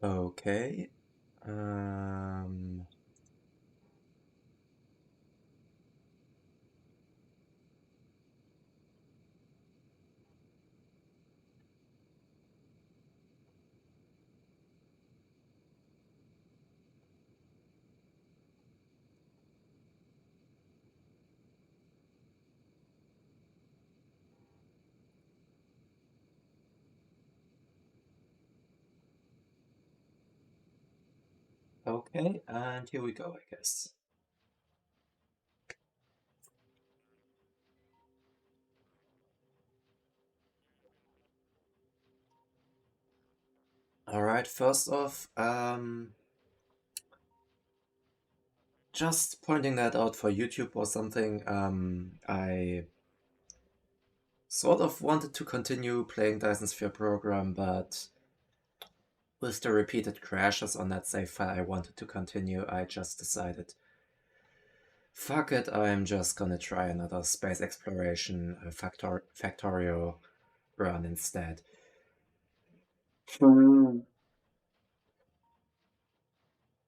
Okay. Okay, and here we go, I guess. Alright, first off, just pointing that out for YouTube or something, I sort of wanted to continue playing Dyson Sphere Program, but with the repeated crashes on that save file I wanted to continue, I just decided, fuck it, I'm just gonna try another space exploration Factorio run instead.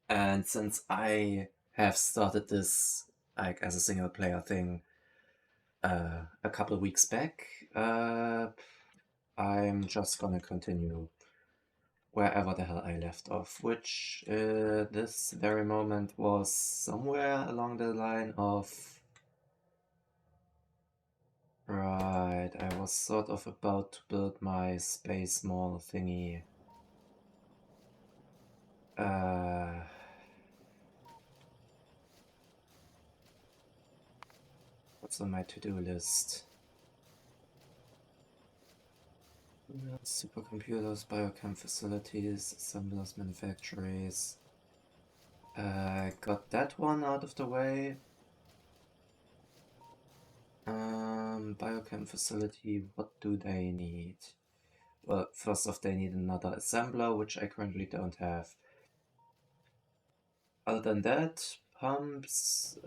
And since I have started this like as a single player thing a couple of weeks back, I'm just gonna continue wherever the hell I left off, which this very moment was somewhere along the line of... Right, I was sort of about to build my space mall thingy. What's on my to-do list? Supercomputers, biochem facilities, assemblers, manufacturers. Got that one out of the way. Biochem facility, what do they need? Well, first off, they need another assembler, which I currently don't have. Other than that, pumps,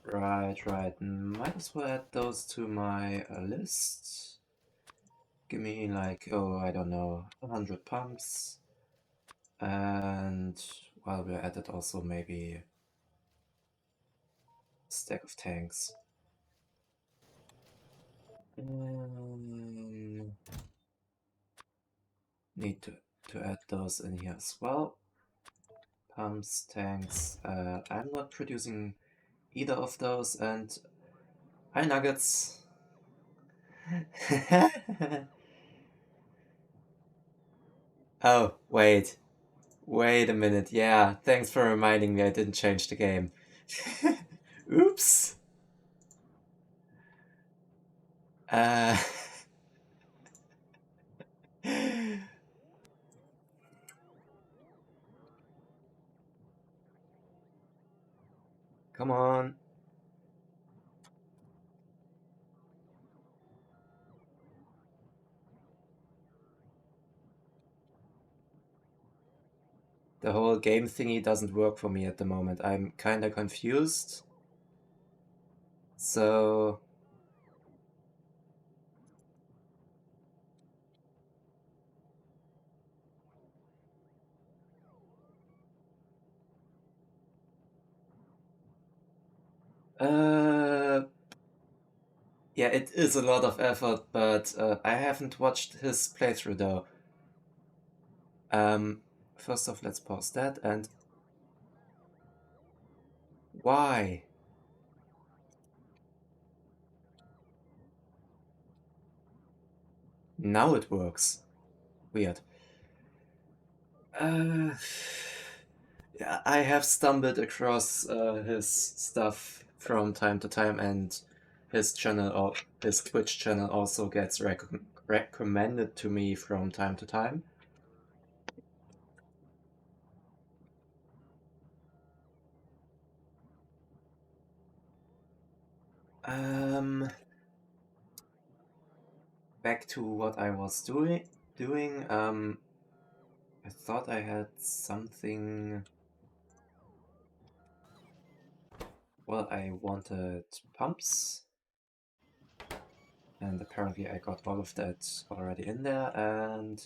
right, might as well add those to my list. Give me like, oh, I don't know, 100 pumps. And while we're at it, also maybe a stack of tanks. Need to add those in here as well. Pumps, tanks. I'm not producing either of those, and hi nuggets. Oh, wait a minute. Yeah, thanks for reminding me I didn't change the game. Oops. Uh Come on. The whole game thingy doesn't work for me at the moment. I'm kinda confused. So... yeah, it is a lot of effort, but I haven't watched his playthrough though. First off, let's pause that, and... Why? Now it works. Weird. Yeah, I have stumbled across his stuff from time to time, and his channel, or his Twitch channel, also gets recommended to me from time to time. Back to what I was doing. I thought I had something. Well, I wanted pumps, and apparently I got all of that already in there, and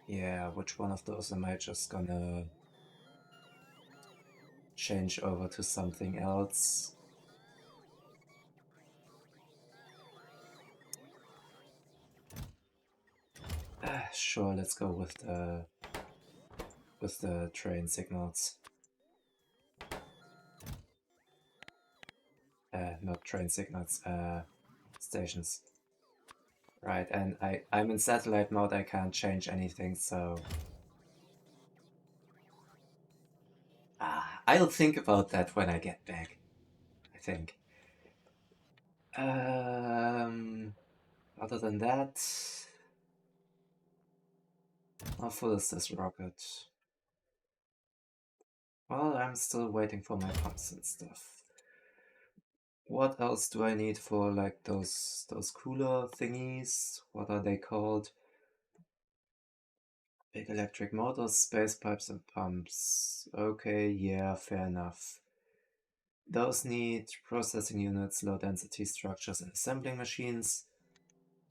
Yeah, which one of those am I just gonna change over to something else? Sure, let's go with the train signals. Not train signals, stations. Right, and I'm in satellite mode, I can't change anything, so... I'll think about that when I get back, I think. Other than that... How full is this rocket? Well, I'm still waiting for my pumps and stuff. What else do I need for, like, those cooler thingies? What are they called? Big electric motors, space pipes and pumps. Okay, yeah, fair enough. Those need processing units, low density structures and assembling machines.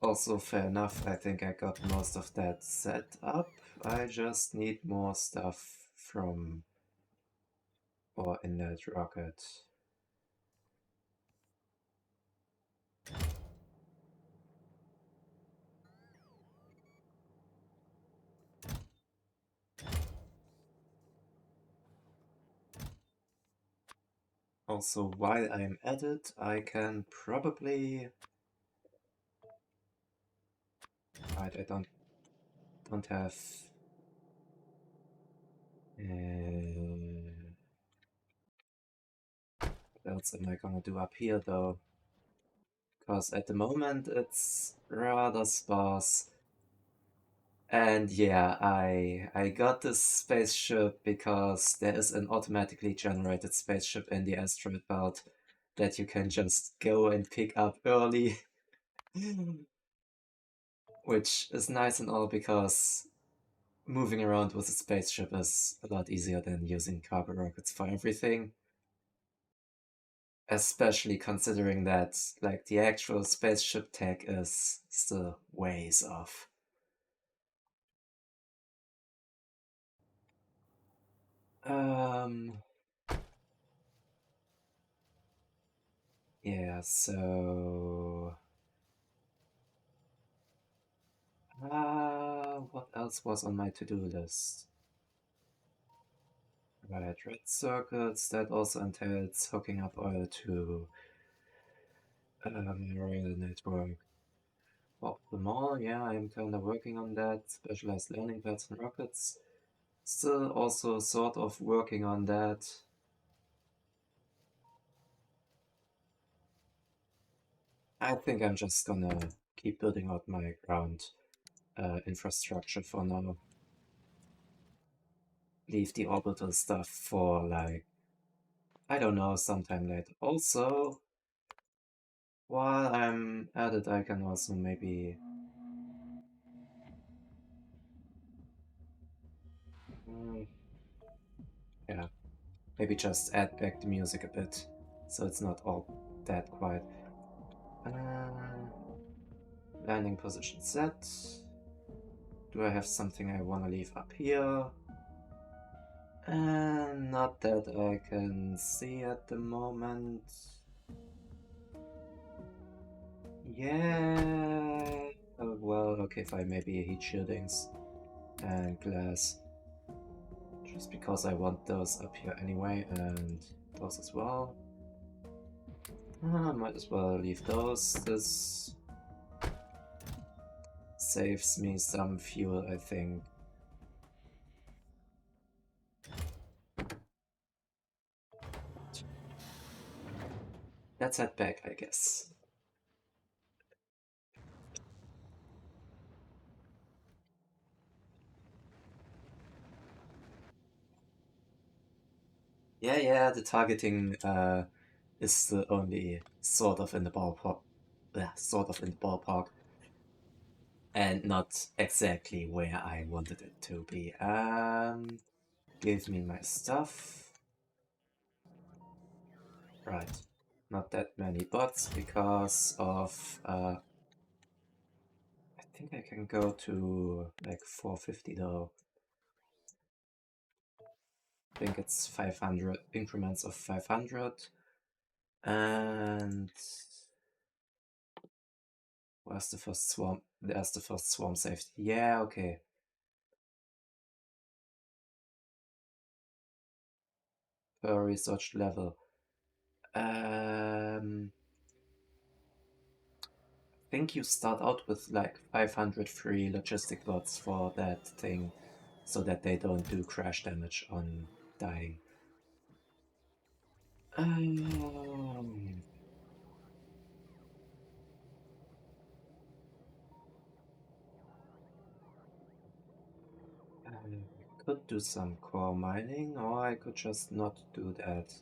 Also fair enough, I think I got most of that set up. I just need more stuff from or in that rocket. Also, while I'm at it, I can probably... Right, I don't have... What else am I gonna do up here though? Because at the moment it's rather sparse. And yeah, I got this spaceship because there is an automatically generated spaceship in the asteroid belt that you can just go and pick up early. Which is nice and all because moving around with a spaceship is a lot easier than using cargo rockets for everything. Especially considering that, like, the actual spaceship tech is still ways off. Yeah, so... what else was on my to-do list? Right, red circuits, that also entails hooking up oil to rail network. Well, the mall, yeah, I'm kinda working on that, specialized landing pads and rockets. Still also sort of working on that. I think I'm just gonna keep building out my ground infrastructure for now. Leave the orbital stuff for, like, I don't know, sometime later. Also, while I'm at it, I can also maybe... Mm, yeah, maybe just add back the music a bit, so it's not all that quiet. Landing position set. Do I have something I want to leave up here? Not that I can see at the moment. Yeah. Oh, well, okay, fine. Maybe heat shieldings and glass. Just because I want those up here anyway, and those as well. Might as well leave those. This saves me some fuel, I think. Let's head back, I guess. Yeah, the targeting is still only sort of in the ballpark. Sort of in the ballpark. And not exactly where I wanted it to be. Give me my stuff. Right. Not that many bots because of think I can go to like 450 though. I think it's 500 increments of 500. And where's the first swarm? There's the first swarm safety. Yeah, okay. Per research level. I think you start out with like 500 free logistic lots for that thing, so that they don't do crash damage on dying. Um, I could do some core mining, or I could just not do that.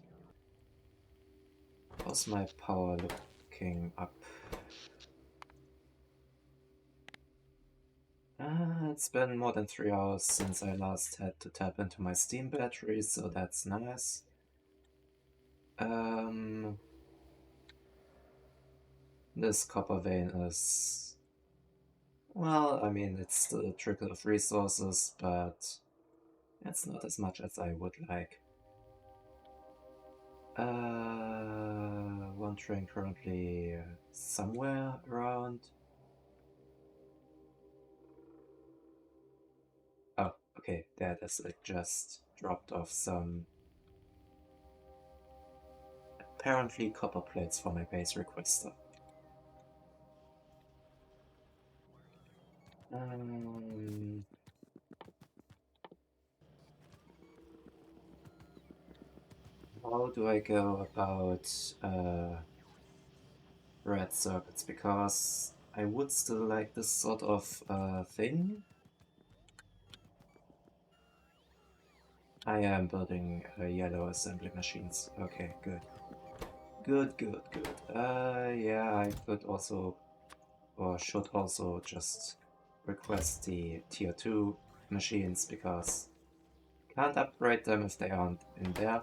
How's my power looking up? It's been more than 3 hours since I last had to tap into my Steam battery, so that's nice. This copper vein is... well, I mean, it's still a trickle of resources, but it's not as much as I would like. One train currently somewhere around. Oh, okay, that is it, just dropped off some apparently copper plates for my base requester. How do I go about red circuits? Because I would still like this sort of thing. I am building yellow assembly machines. Okay, good. Good, good, good. Yeah, I could also, or should also just request the tier 2 machines, because can't upgrade them if they aren't in there.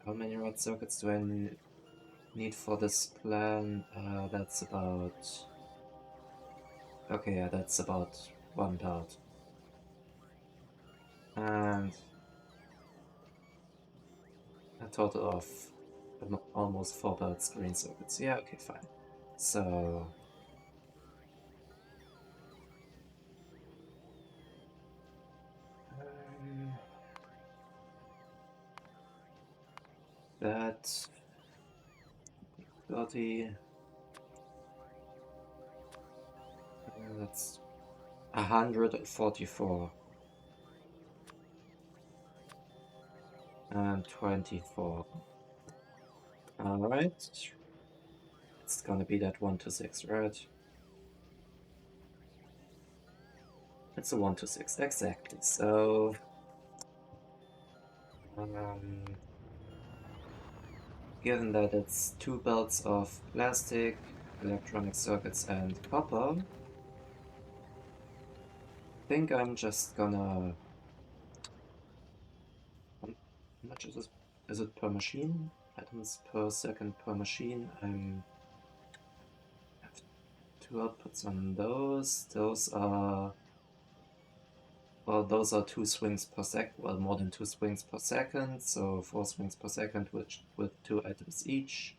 How many red circuits do I need for this plan? That's about... okay, yeah, that's about 1 belt. And a total of almost 4 belts green circuits. Yeah, okay, fine. So... that... 30... that's 144. And 24. Alright. It's gonna be that 1 to 6, right? It's a 1 to 6, exactly. So... given that it's 2 belts of plastic, electronic circuits, and copper, I think I'm just gonna... how much is this? Is it per machine? Items per second per machine. I have 2 outputs on those. Those are... well, those are 2 swings per second. Well, more than 2 swings per second, so 4 swings per second, which with 2 items each.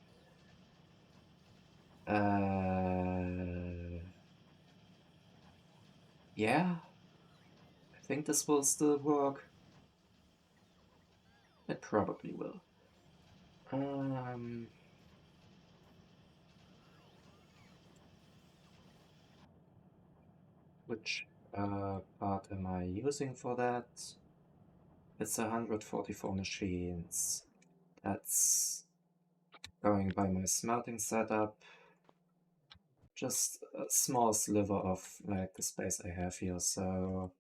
Yeah, I think this will still work. It probably will. Which part am I using for that? It's 144 machines. That's going by my smelting setup. Just a small sliver of like the space I have here. So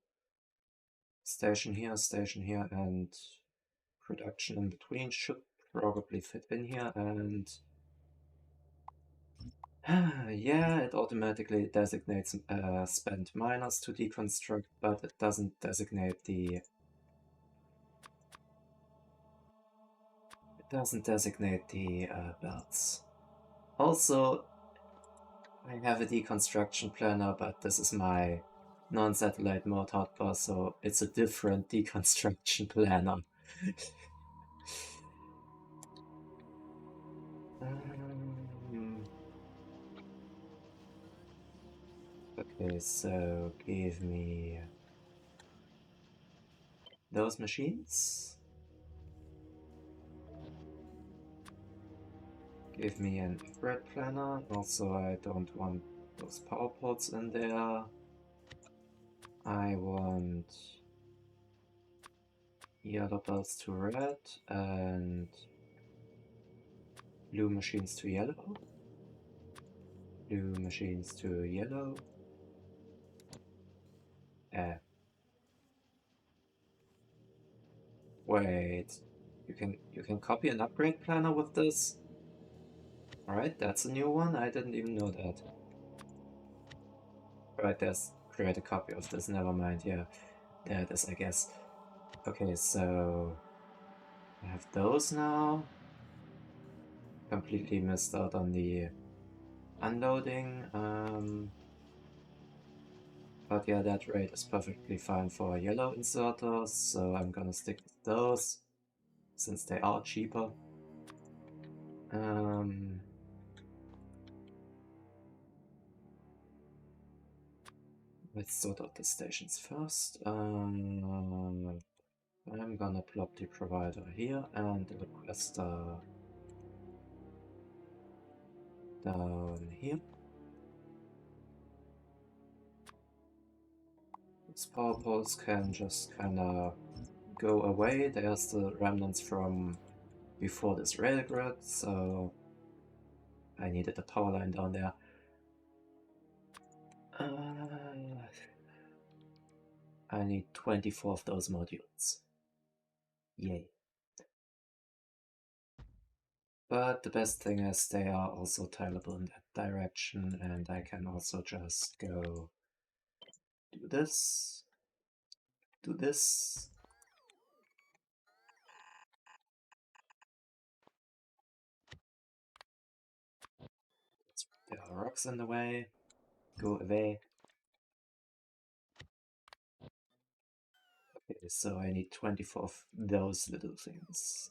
station here, and production in between should probably fit in here. And yeah, it automatically designates spent miners to deconstruct, but it doesn't designate the... it doesn't designate the belts. Also, I have a deconstruction planner, but this is my non-satellite mode hotbar, so it's a different deconstruction planner. Okay, so give me those machines. Give me an bread planner. Also, I don't want those power pods in there. I want yellow belts to red and blue machines to yellow. Blue machines to yellow. Wait, you can copy an upgrade planner with this? Alright, that's a new one. I didn't even know that. Alright, there's create a copy of this. Never mind. Yeah, there it is, I guess. Okay, so I have those now. Completely missed out on the unloading. But yeah, that rate is perfectly fine for yellow inserters, so I'm gonna stick with those since they are cheaper. Let's sort out the stations first. I'm gonna plop the provider here and the requester down here. These power poles can just kinda go away. There's the remnants from before this rail grid, so I needed a power line down there. I need 24 of those modules. Yay. But the best thing is they are also tileable in that direction, and I can also just go do this, do this. There are rocks in the way. Go away. Okay, so I need 24 of those little things.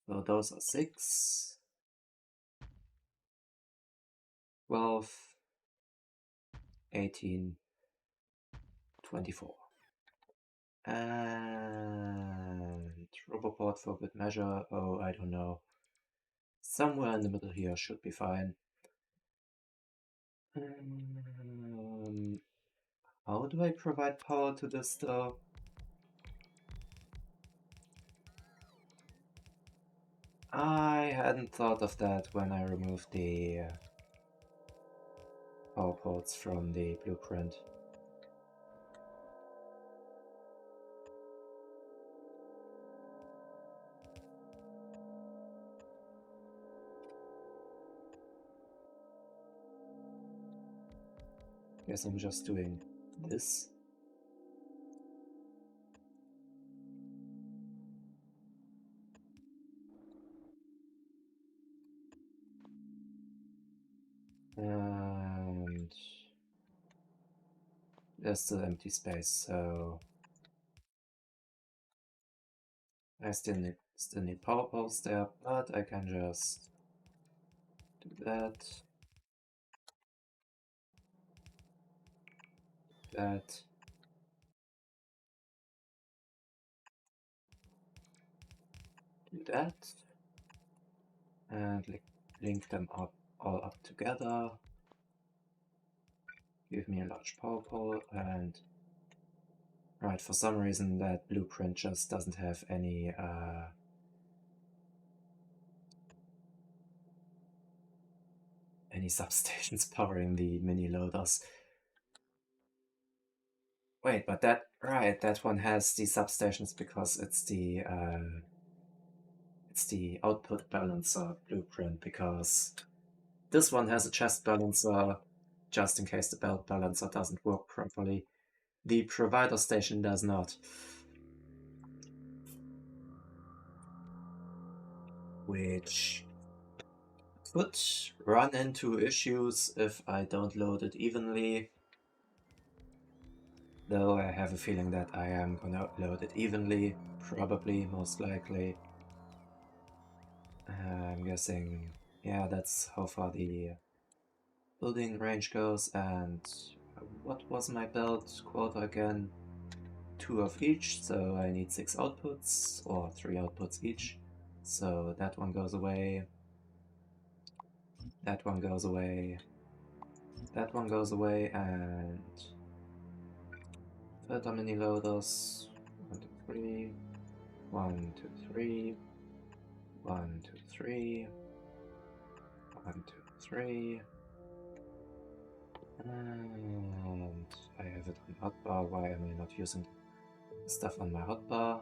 So those are 6, 12, 18, 24. And Roboport for good measure. Oh, I don't know. Somewhere in the middle here should be fine. How do I provide power to this though? I hadn't thought of that when I removed the power ports from the blueprint. Guess I'm just doing this. And there's still empty space, so I still need power poles there, but I can just do that, that, do that, and link them up all up together. Give me a large power pole, and right, for some reason that blueprint just doesn't have any substations powering the mini loaders. Wait, but that one has the substations because it's the output balancer blueprint, because this one has a chest balancer just in case the belt balancer doesn't work properly. The provider station does not. which could run into issues if I don't load it evenly. Though I have a feeling that I am gonna load it evenly, probably, most likely. I'm guessing, yeah, that's how far the building range goes. And what was my build quota again? 2 of each, so I need 6 outputs, or 3 outputs each. So that one goes away, that one goes away, that one goes away, and filter mini loaders. 1, 2, 3, 1, 2, 3, 1, 2, 3, 1, 2, 3. And I have it on hotbar. Why am I not using stuff on my hotbar?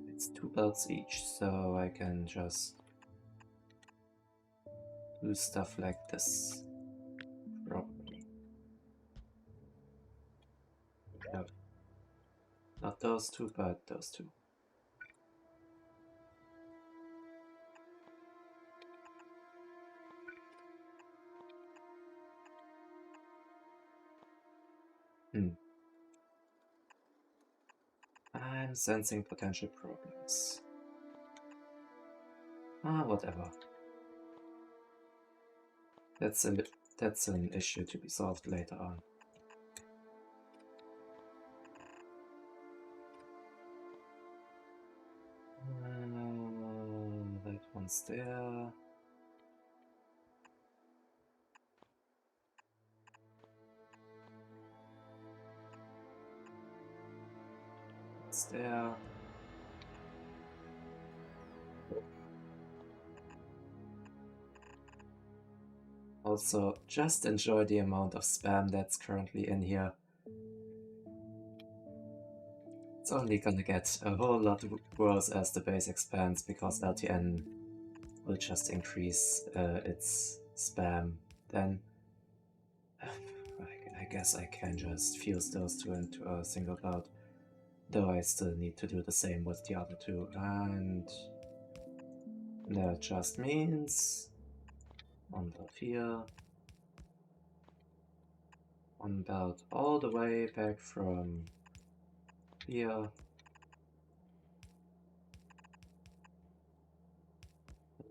It's 2 belts each, so I can just do stuff like this. Probably. No. Not those two, but those two. I'm sensing potential problems. Whatever. That's an issue to be solved later on. That one's there. It's there. Also, just enjoy the amount of spam that's currently in here. It's only gonna get a whole lot worse as the base expands, because LTN will just increase its spam. Then I guess I can just fuse those two into a single cloud. Though I still need to do the same with the other two. And that just means one belt here, one belt all the way back from here.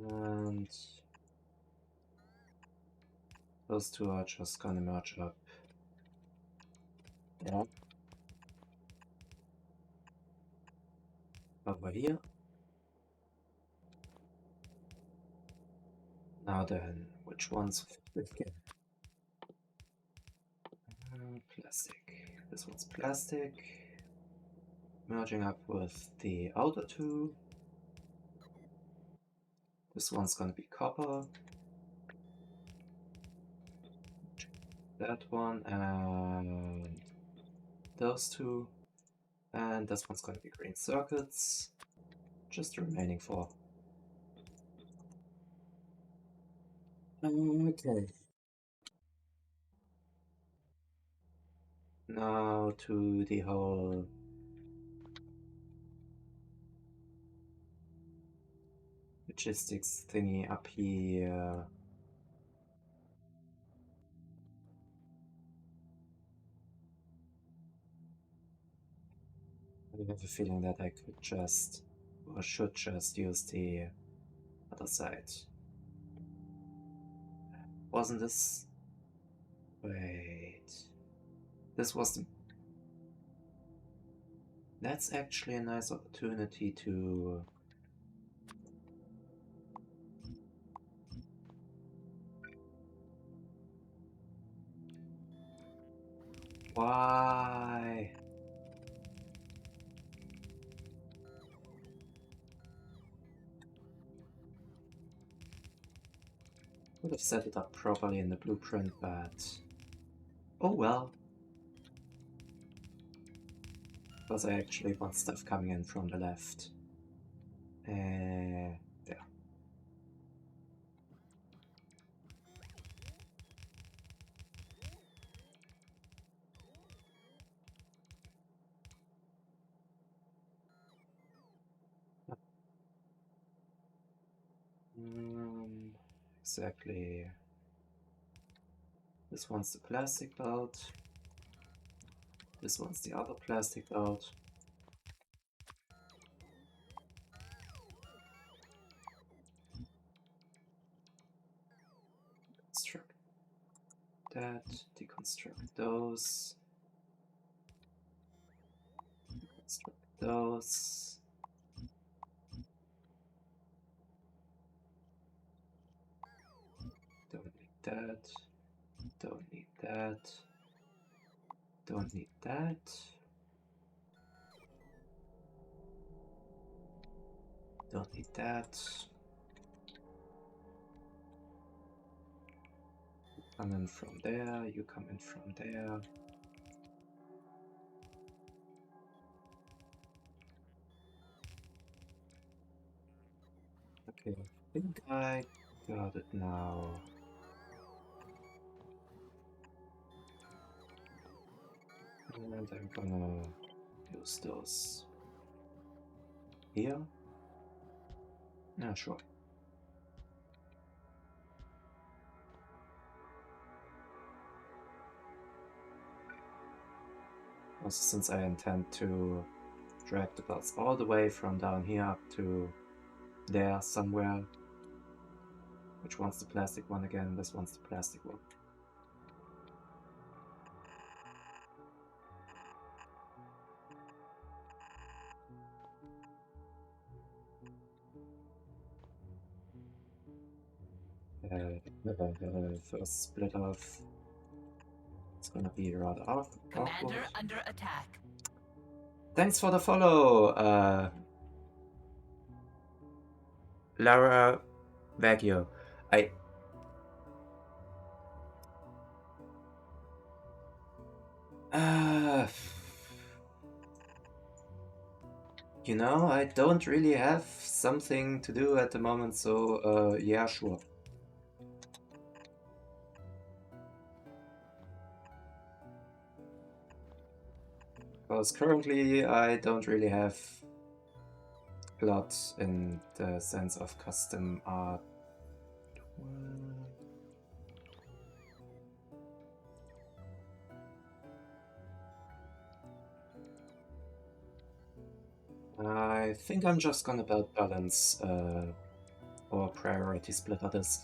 And those two are just gonna merge up. Yeah. Over here. Now then, which ones fit? Plastic. This one's plastic. Merging up with the outer two. This one's gonna be copper. That one and those two. And this one's gonna be green circuits. Just the remaining 4. Okay. Now to the whole logistics thingy up here. I have a feeling that I could just, or should just use the other side. Wasn't this? Wait. This was the... That's actually a nice opportunity to... Why? Would have set it up properly in the blueprint, but... Oh well. Because I actually want stuff coming in from the left. There. exactly. This one's the plastic belt. This one's the other plastic belt. Construct that, deconstruct those. Deconstruct those. Don't need that. Don't need that. Don't need that. Don't need that. You come in from there, you come in from there. Okay, I think I got it now. And I'm gonna use those here. Yeah, sure. Also, since I intend to drag the belts all the way from down here up to there somewhere. Which one's the plastic one again? This one's the plastic one. First split off. It's gonna be rather awkward. Commander under attack. Thanks for the follow, Lara Vaggio. You know, I don't really have something to do at the moment, so yeah, sure. Because currently I don't really have a lot in the sense of custom art. I think I'm just gonna balance or priority splitter this.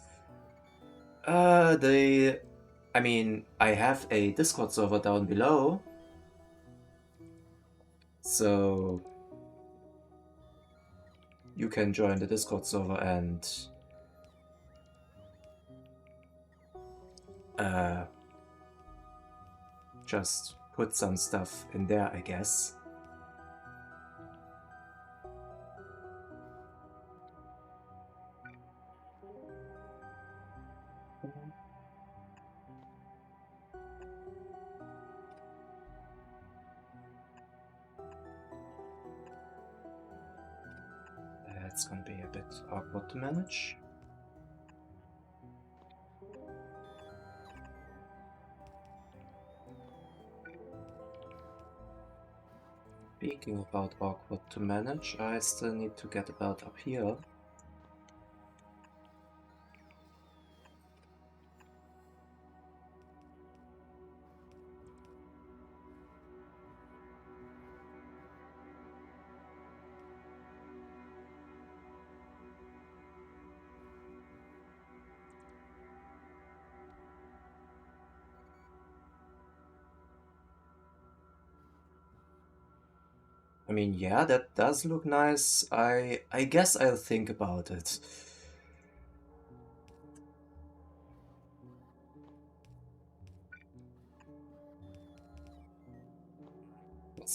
I mean, I have a Discord server down below, so you can join the Discord server and just put some stuff in there, I guess. It's gonna be a bit awkward to manage. Speaking about awkward to manage, I still need to get a belt up here. I mean, yeah, that does look nice. I guess I'll think about it.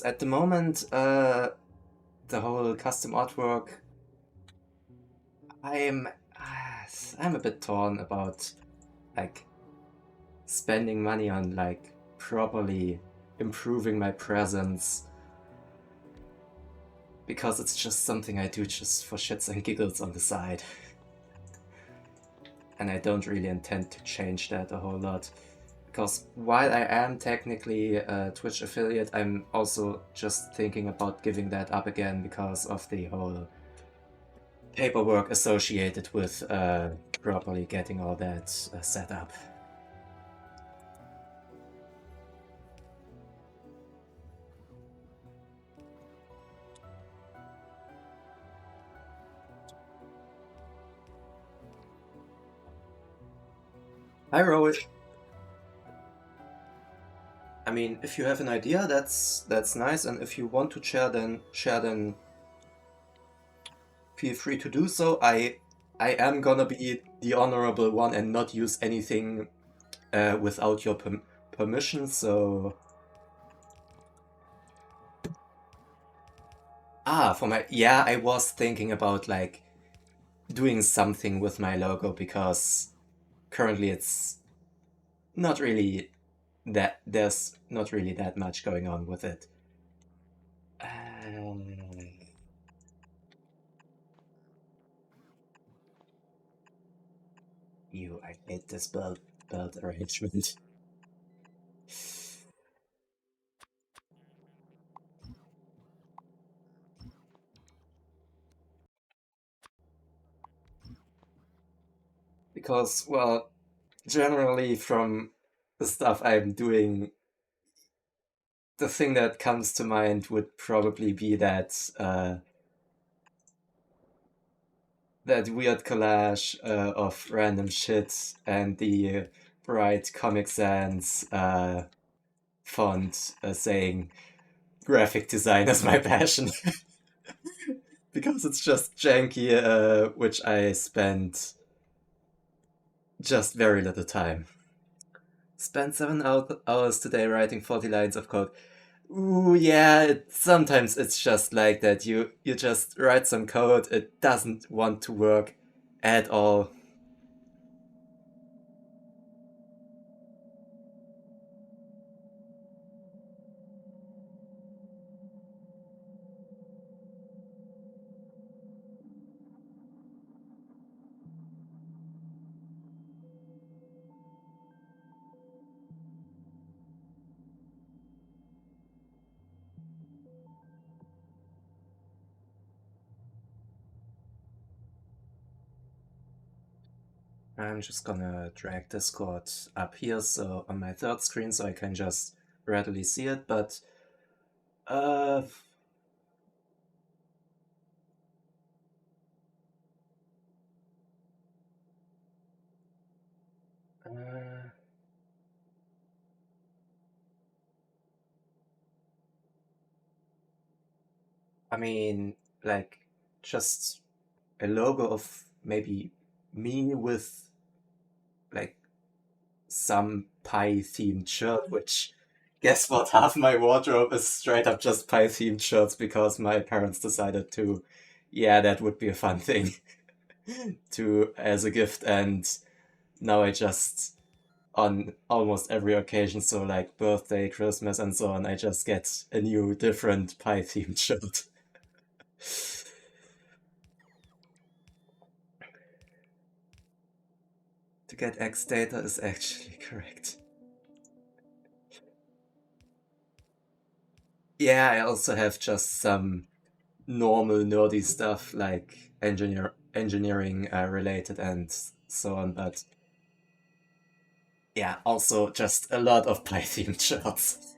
At the moment, the whole custom artwork, I'm a bit torn about like spending money on like properly improving my presence, because it's just something I do just for shits and giggles on the side. And I don't really intend to change that a whole lot. Because while I am technically a Twitch affiliate, I'm also just thinking about giving that up again because of the whole paperwork associated with properly getting all that set up. Hi, Roel. I mean, if you have an idea, that's nice, and if you want to share, then feel free to do so. I am gonna be the honorable one and not use anything without your permission. So for my I was thinking about like doing something with my logo because currently it's not really that there's not really that much going on with it. Um, I hate this belt arrangement. Because, well, generally from the stuff I'm doing, the thing that comes to mind would probably be that weird collage of random shit and the bright Comic Sans font saying graphic design is my passion. Because it's just janky, which I spent just very little time. Spent 7 hours today writing 40 lines of code. Ooh, yeah, sometimes it's just like that. You just write some code, it doesn't want to work at all. I'm just gonna drag Discord up here so on my third screen so I can just readily see it, but uh, uh I mean, like, just a logo of maybe me with like some pie themed shirt, which guess what? Half my wardrobe is straight up just pie themed shirts because my parents decided to, yeah, that would be a fun thing to as a gift, and now I just on almost every occasion, so like birthday, Christmas, and so on, I just get a new different pie themed shirt. To get X data is actually correct. Yeah, I also have just some normal nerdy stuff like engineering related and so on, but yeah, also just a lot of Python shirts.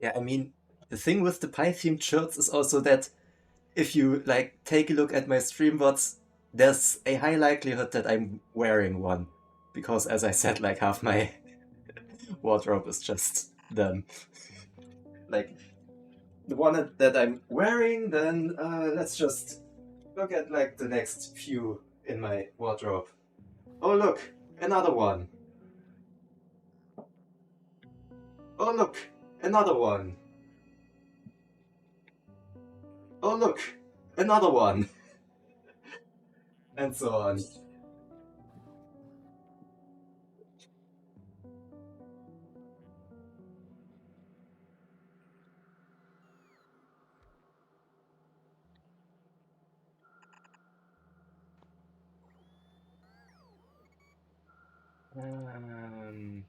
Yeah, I mean, the thing with the Python shirts is also that if you like take a look at my streambots, there's a high likelihood that I'm wearing one. Because as I said, like half my wardrobe is just them. Like the one that I'm wearing, then let's just look at like the next few in my wardrobe. Oh look, another one. Oh look, another one. Oh look, another one. and so on. Um,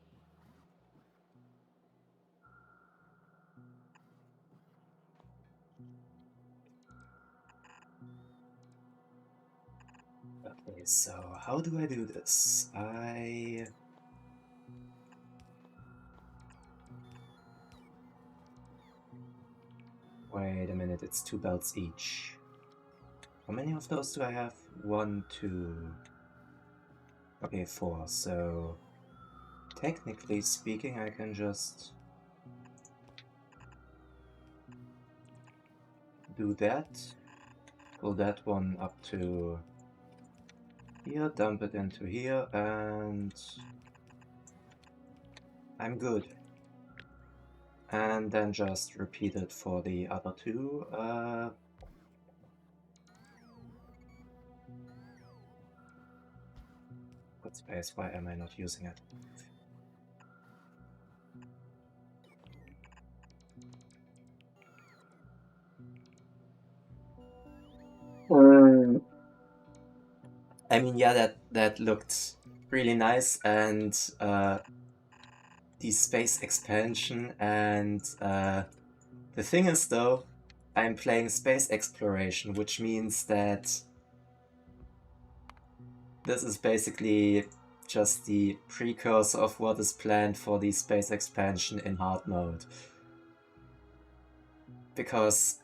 okay, so how do I do this? Wait a minute, it's 2 belts each. How many of those do I have? 1, 2... Okay, 4, so... Technically speaking, I can just... do that. Pull that one up to... here, dump it into here, and... I'm good. And then just repeat it for the other two. Good space, why am I not using it? I mean, yeah, that looked really nice, and the space expansion, and the thing is though, I'm playing space exploration, which means that this is basically just the precursor of what is planned for the space expansion in hard mode. Because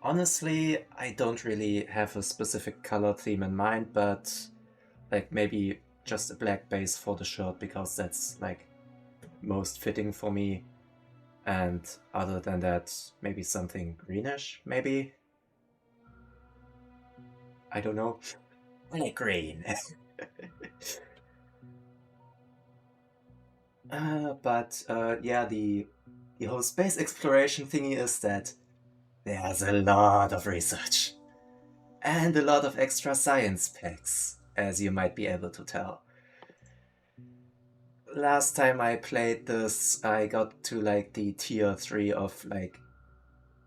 honestly, I don't really have a specific color theme in mind, but like maybe just a black base for the shirt, because that's like most fitting for me. And other than that, maybe something greenish, maybe? I don't know. I like green. But yeah, the whole space exploration thingy is that there's a lot of research. And a lot of extra science packs, as you might be able to tell. Last time I played this, I got to like the tier 3 of like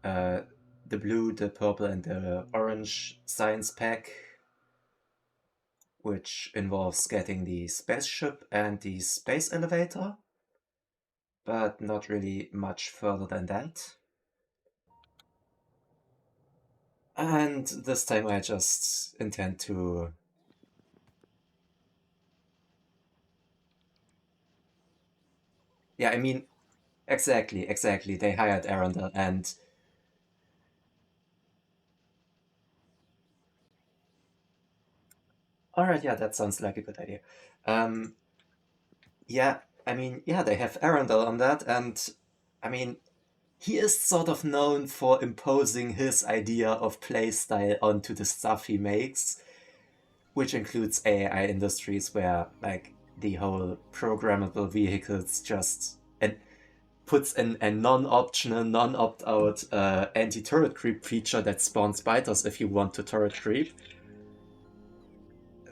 the blue, the purple, and the orange science pack, which involves getting the spaceship and the space elevator, but not really much further than that. And this time I just intend to... Yeah, I mean, exactly. They hired Arundel, and... Alright, yeah, that sounds like a good idea. Yeah, I mean, yeah, they have Arundel on that, and I mean, he is sort of known for imposing his idea of playstyle onto the stuff he makes, which includes AI industries where, like, the whole programmable vehicles just and puts in a non-optional, non-opt-out anti-turret creep feature that spawns biters if you want to turret creep.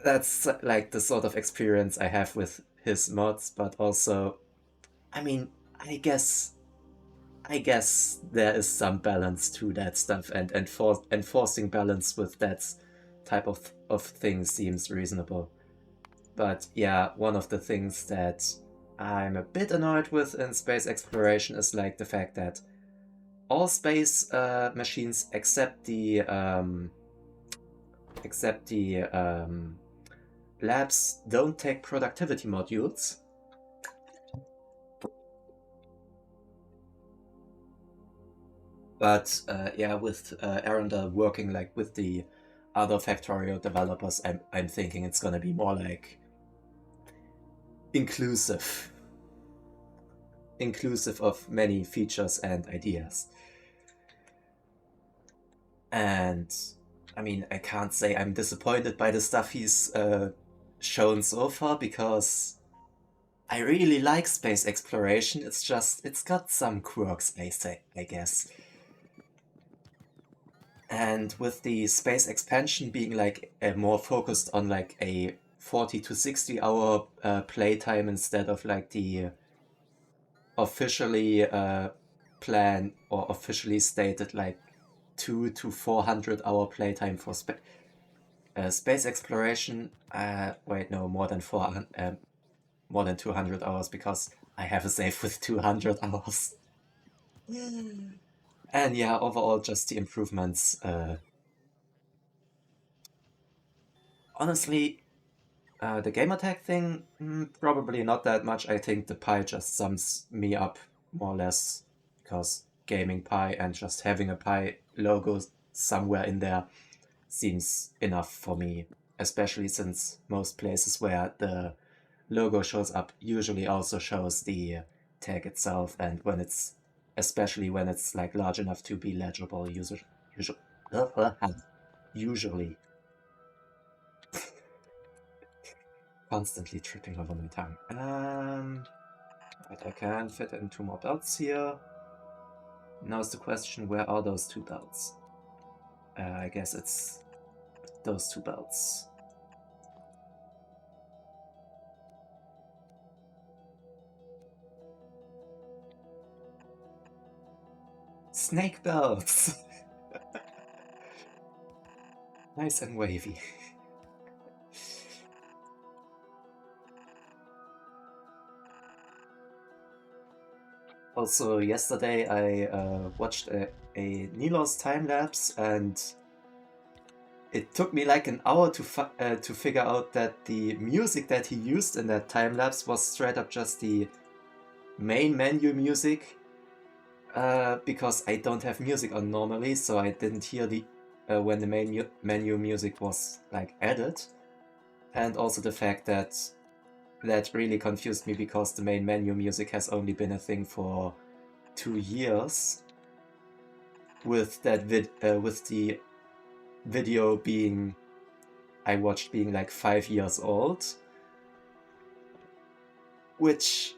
That's like the sort of experience I have with his mods, but also, I mean, I guess there is some balance to that stuff, and enforcing balance with that type of thing seems reasonable. But yeah, one of the things that I'm a bit annoyed with in space exploration is like the fact that all space machines except the labs don't take productivity modules. But yeah, with Arundel working like with the other Factorio developers, I'm thinking it's gonna be more like inclusive of many features and ideas. And I mean, I can't say I'm disappointed by the stuff he's shown so far, because I really like space exploration. It's got some quirks, I guess. And with the space expansion being like more focused on like a 40 to 60 hour playtime instead of like the officially planned or officially stated like 200 to 400 hour playtime for space exploration. Wait, no, more than 400, more than 200 hours because I have a save with 200 hours. And yeah, overall, just the improvements. Honestly, the gamertag thing, probably not that much. I think the pie just sums me up more or less because gaming pie and just having a pie logo somewhere in there seems enough for me, especially since most places where the logo shows up usually also shows the tag itself, and especially when it's like large enough to be legible, usually, usually constantly tripping over my tongue. But I can fit in 2 more belts here. Now is the question, where are those 2 belts? I guess it's those 2 belts. Snake belts! Nice and wavy. Also, yesterday I watched a Nilos time-lapse, and it took me like an hour to figure out that the music that he used in that time-lapse was straight up just the main menu music, because I don't have music on normally, so I didn't hear the when the main menu music was like added. And also the fact that really confused me because the main menu music has only been a thing for 2 years, with the video being I watched being like 5 years old. Which,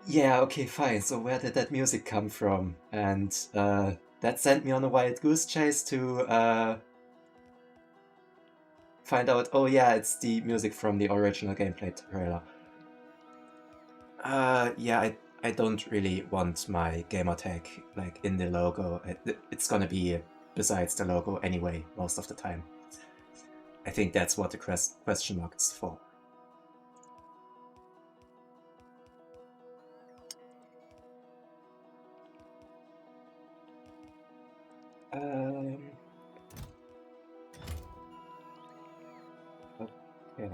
yeah, okay, fine. So where did that music come from? And that sent me on a wild goose chase to find out, oh yeah, it's the music from the original gameplay trailer. Yeah, I don't really want my gamertag like in the logo. It's gonna be besides the logo anyway, most of the time. I think that's what the question mark is for. Okay.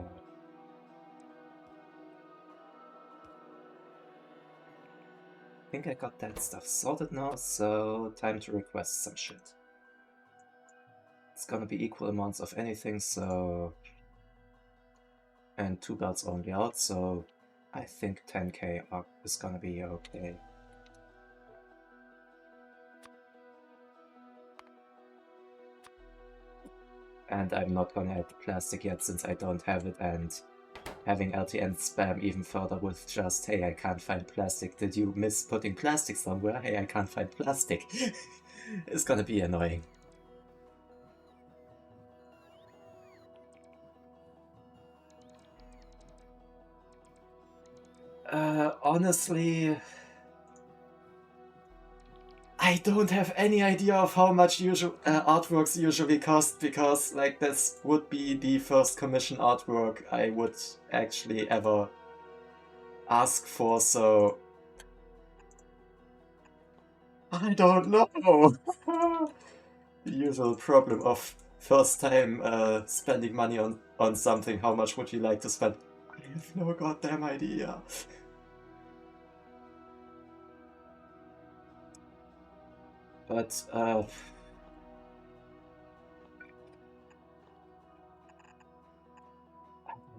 I think I got that stuff sorted now, so time to request some shit. It's gonna be equal amounts of anything, so... And 2 belts only out, so I think 10k is gonna be okay. And I'm not gonna add the plastic yet since I don't have it, and having LTN spam even further with just, hey, I can't find plastic. Did you miss putting plastic somewhere? Hey, I can't find plastic. It's gonna be annoying. Honestly, I don't have any idea of how much artworks usually cost, because like this would be the first commission artwork I would actually ever ask for, so I don't know. The usual problem of first time spending money on something. How much would you like to spend? I have no goddamn idea. But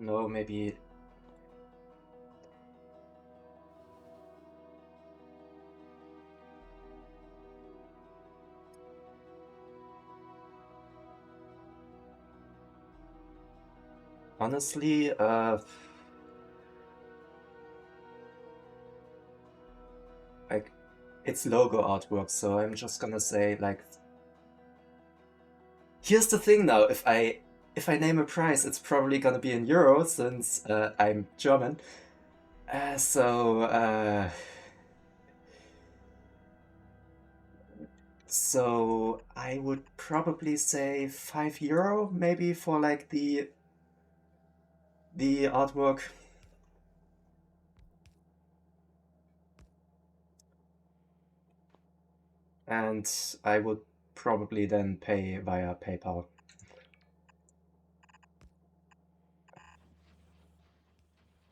no, maybe. Honestly, like it's logo artwork, so I'm just gonna say like. Here's the thing now, if I name a price, it's probably gonna be in euros since I'm German. So I would probably say €5 maybe for like the artwork. And I would probably then pay via PayPal.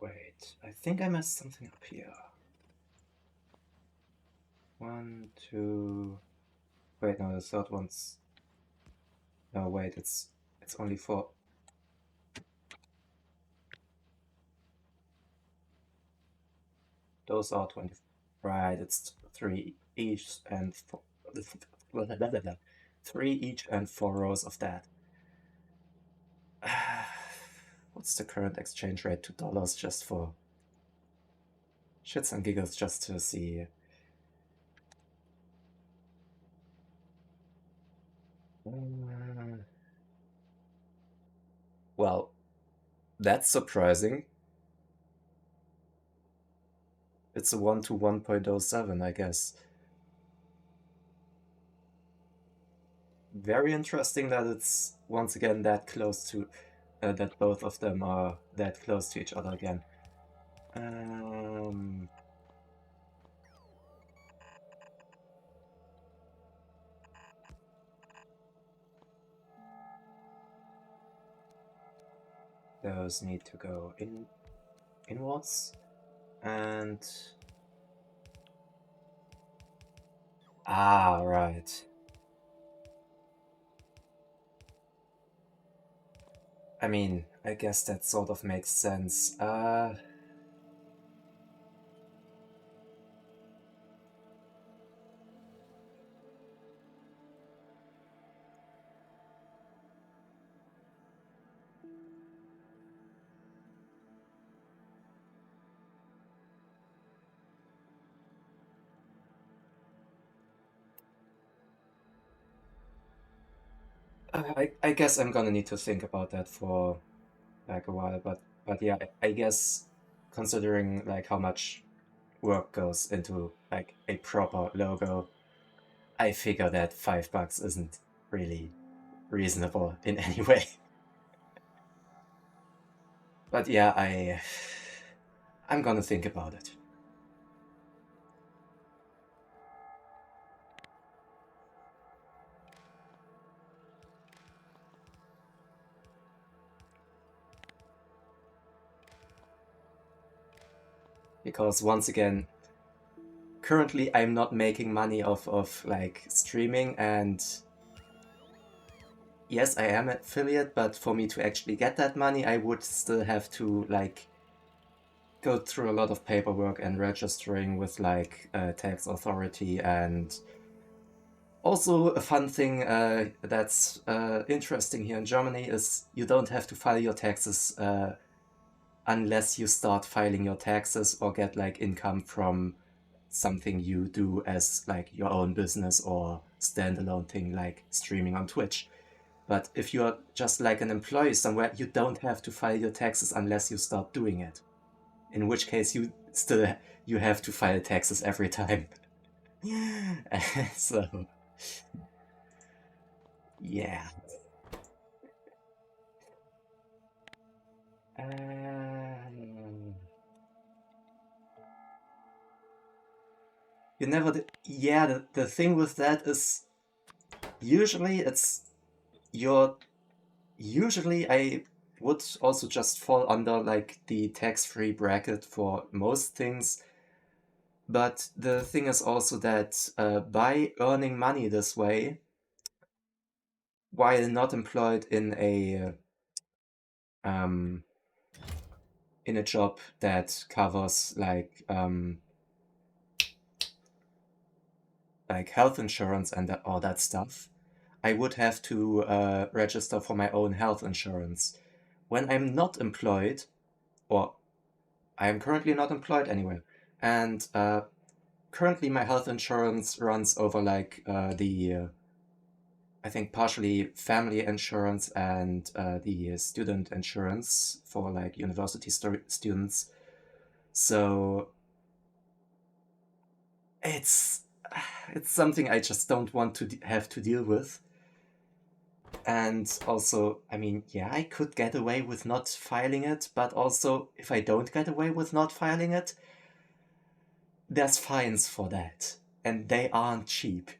Wait, I think I messed something up here. 1, 2. Wait, no, the third one's. No, wait, it's only for. Those are 20. Right, it's 3 each and 4. 3 each and 4 rows of that. What's the current exchange rate to dollars just for shits and giggles, just to see? Well, that's surprising. It's a 1 to 1.07, I guess. Very interesting that it's once again that close to that both of them are that close to each other again. Those need to go inwards and right. I mean, I guess that sort of makes sense. I guess I'm gonna need to think about that for like a while, but yeah, I guess considering like how much work goes into like a proper logo, I figure that $5 isn't really reasonable in any way. But yeah, I'm gonna think about it. Because once again, currently I'm not making money off of like streaming, and yes, I am an affiliate, but for me to actually get that money, I would still have to like go through a lot of paperwork and registering with like tax authority. And also a fun thing that's interesting here in Germany is you don't have to file your taxes unless you start filing your taxes or get like income from something you do as like your own business or standalone thing like streaming on Twitch. But if you're just like an employee somewhere, you don't have to file your taxes unless you start doing it. In which case you have to file taxes every time. So yeah. You never did. Yeah, the thing with that is usually it's your. Usually I would also just fall under like the tax-free bracket for most things. But the thing is also that by earning money this way, while not employed um, in a job that covers like health insurance and all that stuff, I would have to register for my own health insurance. When I'm not employed, or I am currently not employed anywhere, and currently my health insurance runs over like the I think partially family insurance and the student insurance for like university students. So it's it's something I just don't want to have to deal with. And also, I mean, yeah, I could get away with not filing it, but also if I don't get away with not filing it, there's fines for that, and they aren't cheap.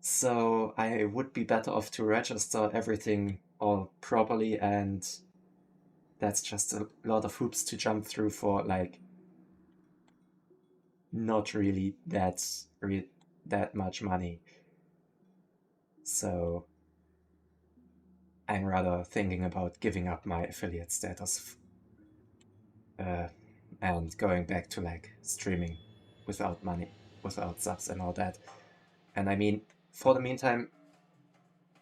So I would be better off to register everything all properly, and that's just a lot of hoops to jump through for like not really that much money. So I'm rather thinking about giving up my affiliate status uh, and going back to like streaming without money, without subs and all that. And I mean, for the meantime,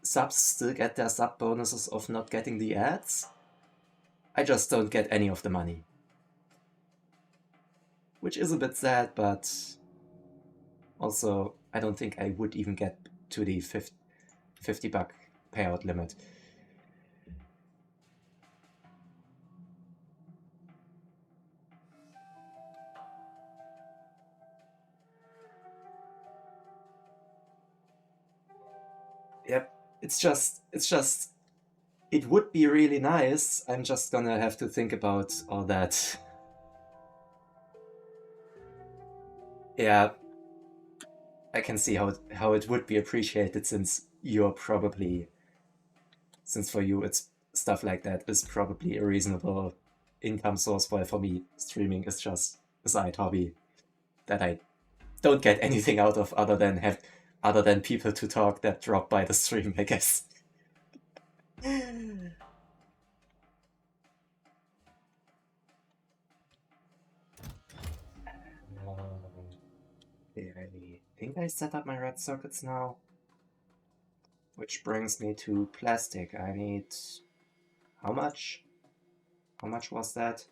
subs still get their sub bonuses of not getting the ads. I just don't get any of the money, which is a bit sad, but also I don't think I would even get to the $50 payout limit. Yep, it would be really nice. I'm just gonna have to think about all that. Yeah, I can see how it would be appreciated since for you it's stuff like that is probably a reasonable income source. While for me, streaming is just a side hobby that I don't get anything out of other than people to talk that drop by the stream, I guess. Okay, I think I set up my red circuits now, which brings me to plastic. I need how much? How much was that?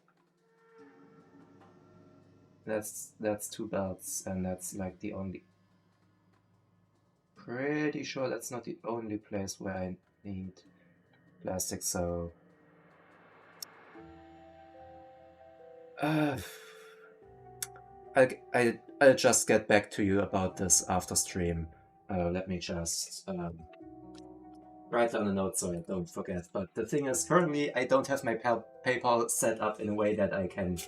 That's 2 belts, and that's like the only. Pretty sure that's not the only place where I need plastic. So, uh, I'll just get back to you about this after stream. Let me just write down a note so I don't forget. But the thing is, currently I don't have my PayPal set up in a way that I can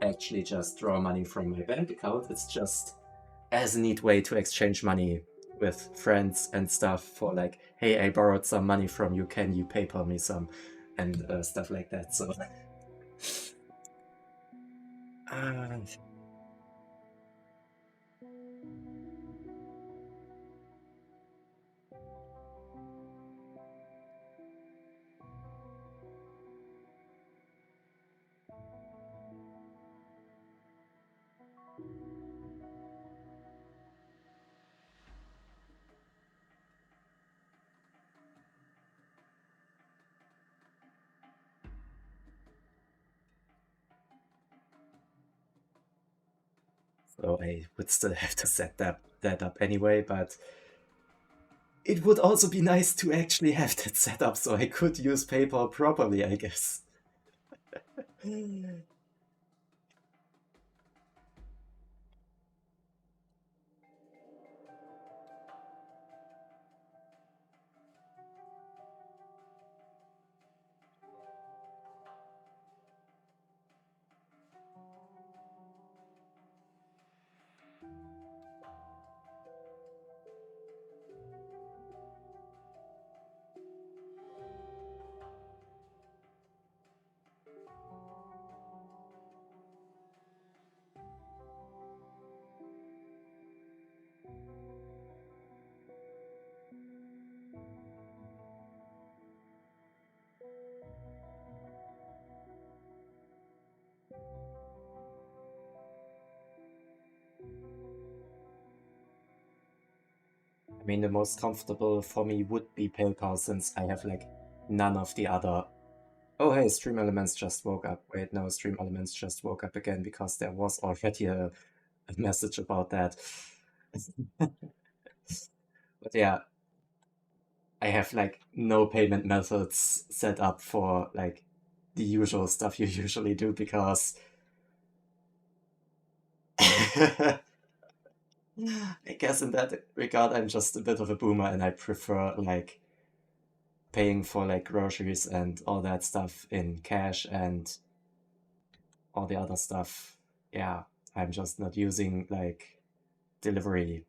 actually just draw money from my bank account. It's just as a neat way to exchange money with friends and stuff for like, hey, I borrowed some money from you, can you PayPal me some? And stuff like that. So, uh, so I would still have to set that up anyway, but it would also be nice to actually have that set up so I could use PayPal properly, I guess. I mean, the most comfortable for me would be PayPal since I have like none of the other. Oh, hey, Stream Elements just woke up. Wait, no, Stream Elements just woke up again because there was already a message about that. But yeah, I have like no payment methods set up for like the usual stuff you usually do because I guess in that regard I'm just a bit of a boomer and I prefer like paying for like groceries and all that stuff in cash and all the other stuff. Yeah, I'm just not using like delivery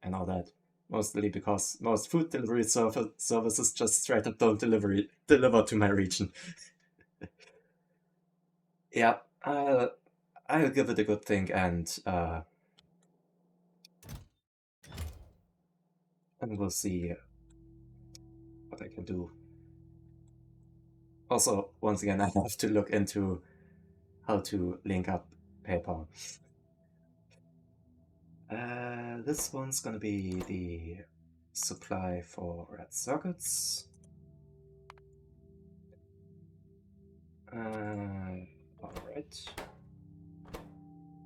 and all that. Mostly because most food delivery services just straight up don't deliver to my region. Yeah, I'll give it a good think and we'll see what I can do. Also, once again, I have to look into how to link up PayPal. This one's gonna be the supply for red circuits. Alright.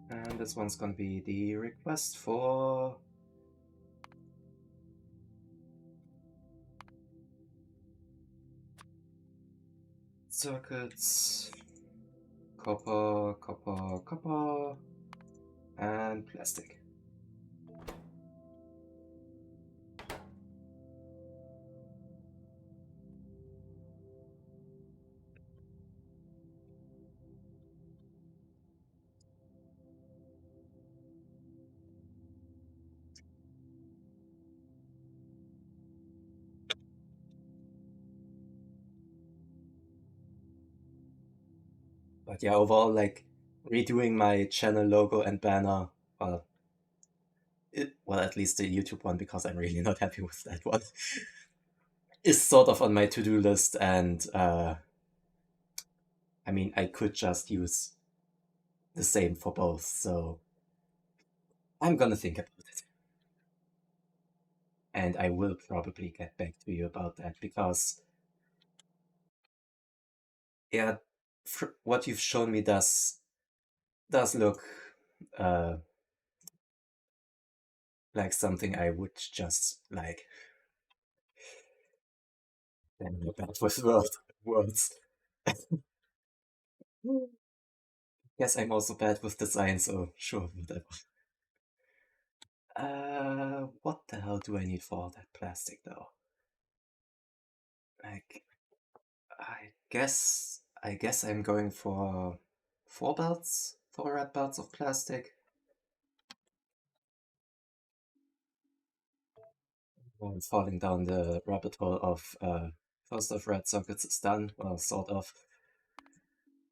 And this one's gonna be the request for circuits, copper, copper, copper, and plastic. But yeah, overall, like redoing my channel logo and banner, well, well, at least the YouTube one, because I'm really not happy with that one, is sort of on my to-do list. And I mean, I could just use the same for both, so I'm gonna think about it. And I will probably get back to you about that because, yeah, what you've shown me does look uh, like something I would just like. I'm not bad with words. Yes, I'm also bad with design, so sure, whatever. What the hell do I need for all that plastic though? Like, I guess I'm going for 4 belts, 4 red belts of plastic. I'm falling down the rabbit hole of first of red sockets is done, well, sort of.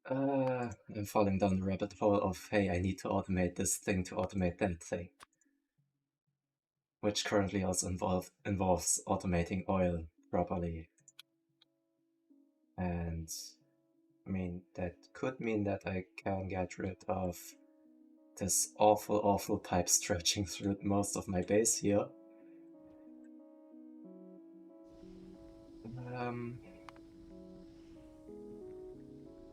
I'm falling down the rabbit hole of, hey, I need to automate this thing to automate that thing, which currently also involves automating oil properly. And I mean, that could mean that I can get rid of this awful pipe stretching through most of my base here.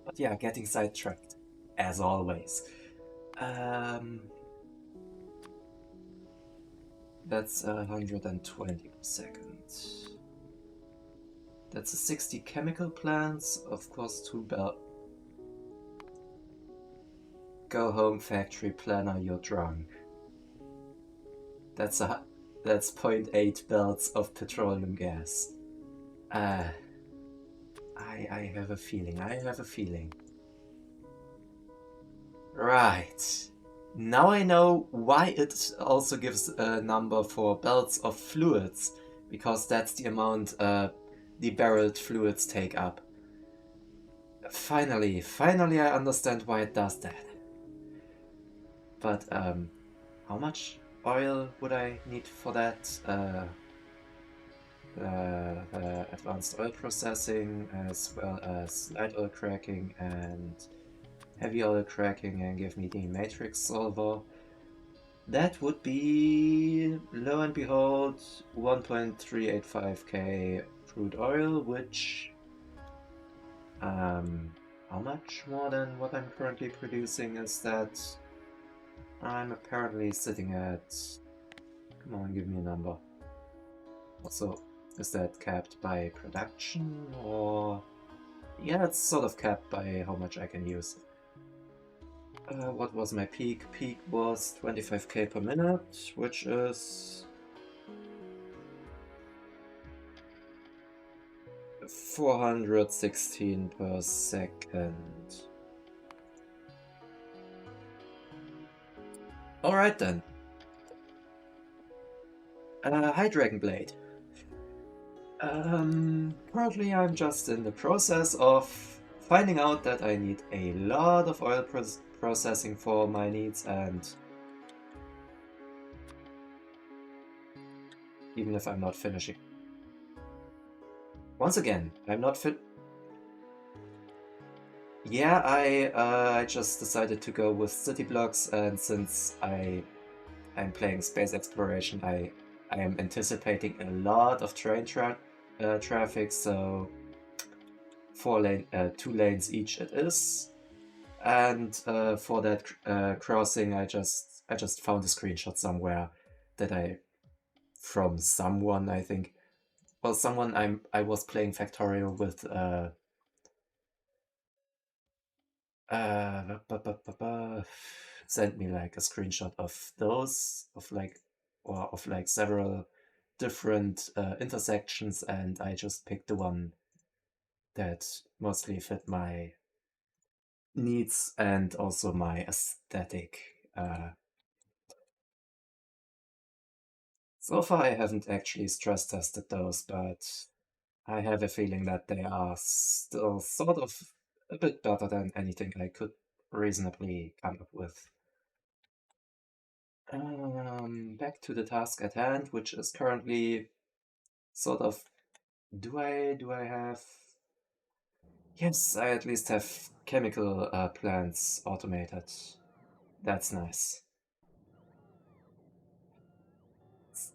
But yeah, getting sidetracked, as always. That's 120 per second. That's a 60 chemical plants, of course 2 belt. Go home, factory planner, you're drunk. That's 0.8 belts of petroleum gas. I have a feeling. Right. Now I know why it also gives a number for belts of fluids, because that's the amount the barreled fluids take up. Finally I understand why it does that. But how much oil would I need for that? Advanced oil processing, as well as light oil cracking and heavy oil cracking, and give me the matrix solver. That would be, lo and behold, 1.385k crude oil, which how much more than what I'm currently producing is that? I'm apparently sitting at... Come on, give me a number. Also, is that capped by production or... Yeah, it's sort of capped by how much I can use. What was my peak? Peak was 25k per minute, which is 416 per second. Alright then. Hi Dragon Blade. Currently I'm just in the process of finding out that I need a lot of oil processing for my needs, and even if I'm not finishing. Once again, I'm not fit. Yeah, I just decided to go with city blocks, and since I'm playing space exploration, I am anticipating a lot of train traffic, so 2 lanes each it is. And for that crossing, I just found a screenshot somewhere that from someone, I think. Well, someone I was playing Factorio with sent me like a screenshot of those of like several different intersections, and I just picked the one that mostly fit my needs and also my aesthetic. So far I haven't actually stress tested those, but I have a feeling that they are still sort of a bit better than anything I could reasonably come up with. Back to the task at hand, which is currently sort of, do I have... Yes, I at least have chemical plants automated. That's nice.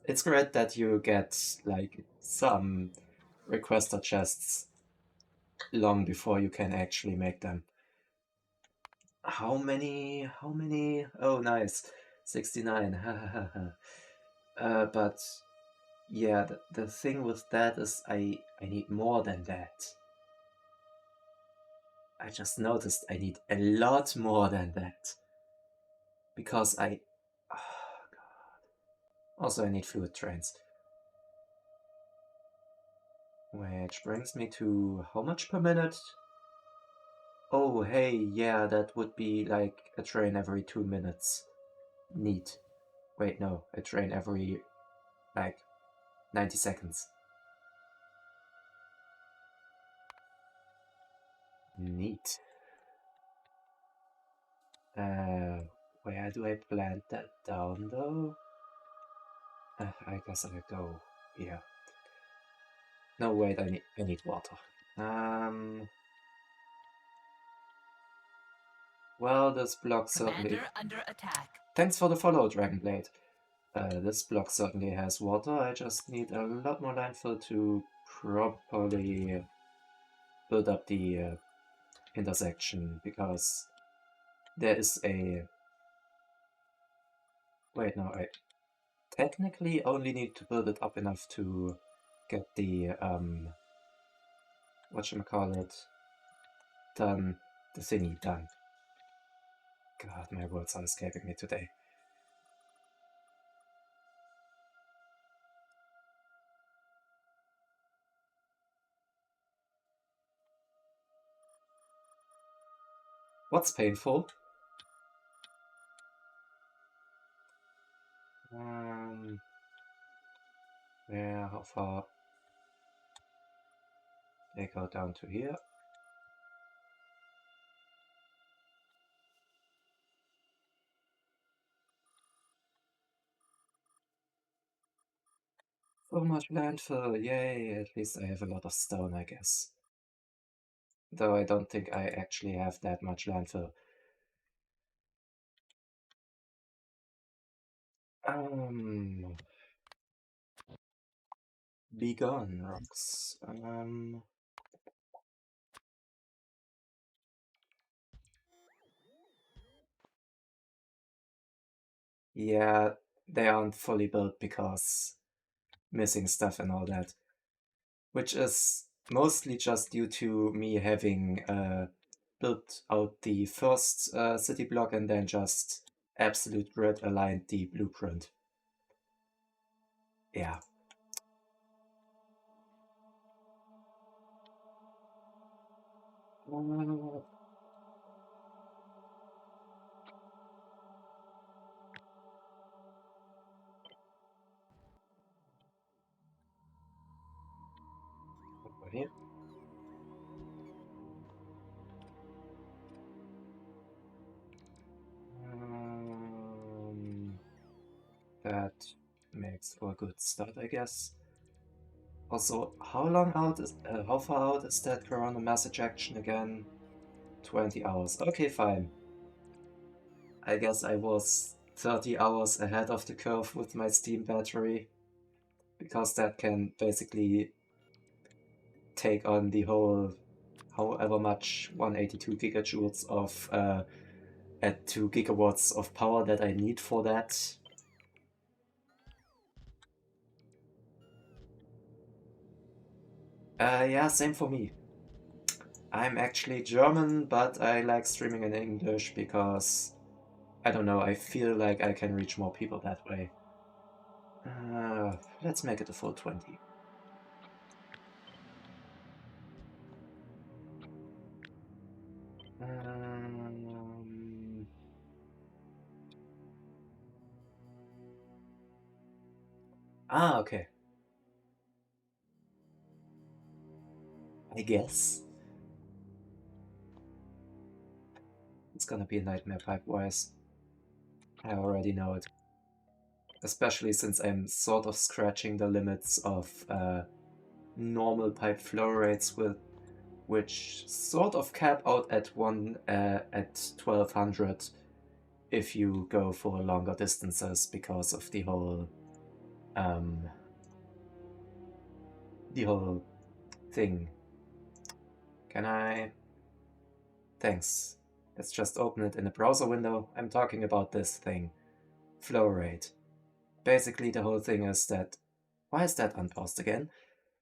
It's great that you get like some requester chests long before you can actually make them. How many? How many? Oh, nice. 69. But yeah, the thing with that is I need more than that. I just noticed I need a lot more than that. Because I... Oh, God. Also, I need fluid trains. Which brings me to how much per minute? Oh, hey, yeah, that would be like a train every 2 minutes. Neat. Wait, no, a train every like 90 seconds. Neat. Where do I plant that down though? I guess I'll go here. No, wait, I need water. Um, well, this block certainly... Commander under attack. Thanks for the follow, Dragonblade. This block certainly has water. I just need a lot more landfill to properly build up the intersection, because there is a... Wait, no, I technically only need to build it up enough to get the, whatchamacallit, done, the thingy done. God, my words are escaping me today. What's painful? Yeah, how far? They go down to here. So much landfill, yay, at least I have a lot of stone, I guess. Though I don't think I actually have that much landfill. Be gone, rocks. Yeah, they aren't fully built because missing stuff and all that, which is mostly just due to me having built out the first city block and then just absolute grid aligned the blueprint. Yeah. Uh, okay. Um, that makes for a good start, I guess. Also, how far out is that Corona mass ejection again? 20 hours. Okay, fine. I guess I was 30 hours ahead of the curve with my Steam battery, because that can basically take on the whole however much 182 gigajoules of at 2 gigawatts of power that I need for that. Yeah, same for me. I'm actually German, but I like streaming in English because, I don't know, I feel like I can reach more people that way. Let's make it a full 20. Um, okay. I guess. It's gonna be a nightmare pipe-wise. I already know it. Especially since I'm sort of scratching the limits of normal pipe flow rates, which sort of cap out at 1200 if you go for longer distances because of the whole thing. Can I? Thanks. Let's just open it in a browser window. I'm talking about this thing. Flow rate. Basically, the whole thing is that. Why is that unpaused again?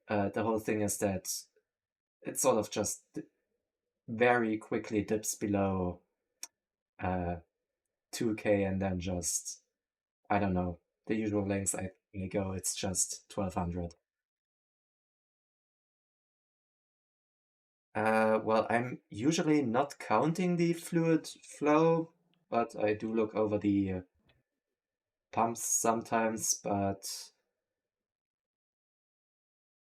The whole thing is that it sort of just very quickly dips below 2K and then just, I don't know, the usual lengths I go, it's just 1200. Well, I'm usually not counting the fluid flow, but I do look over the pumps sometimes. But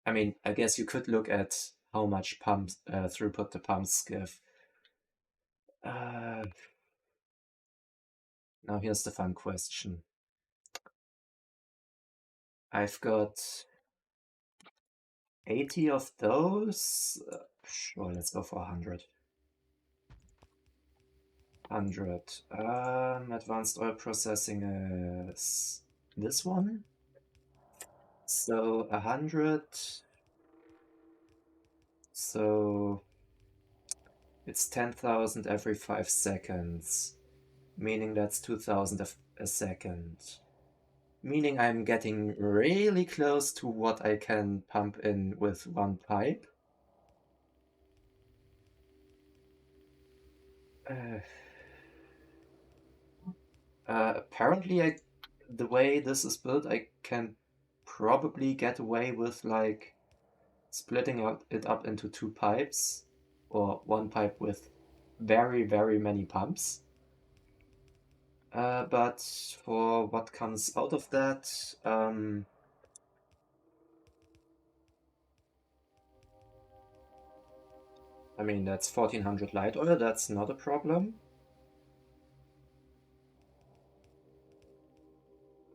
I mean, I guess you could look at how much pump throughput the pumps give. Uh, Now here's the fun question. I've got 80 of those. Sure, let's go for 100. 100. Advanced oil processing is this one. So 100. So it's 10,000 every 5 seconds, meaning that's 2,000 a second. Meaning I'm getting really close to what I can pump in with one pipe. Apparently, the way this is built, I can probably get away with like splitting it up into two pipes, or one pipe with very, very many pumps. But for what comes out of that, I mean, that's 1400 light oil, that's not a problem.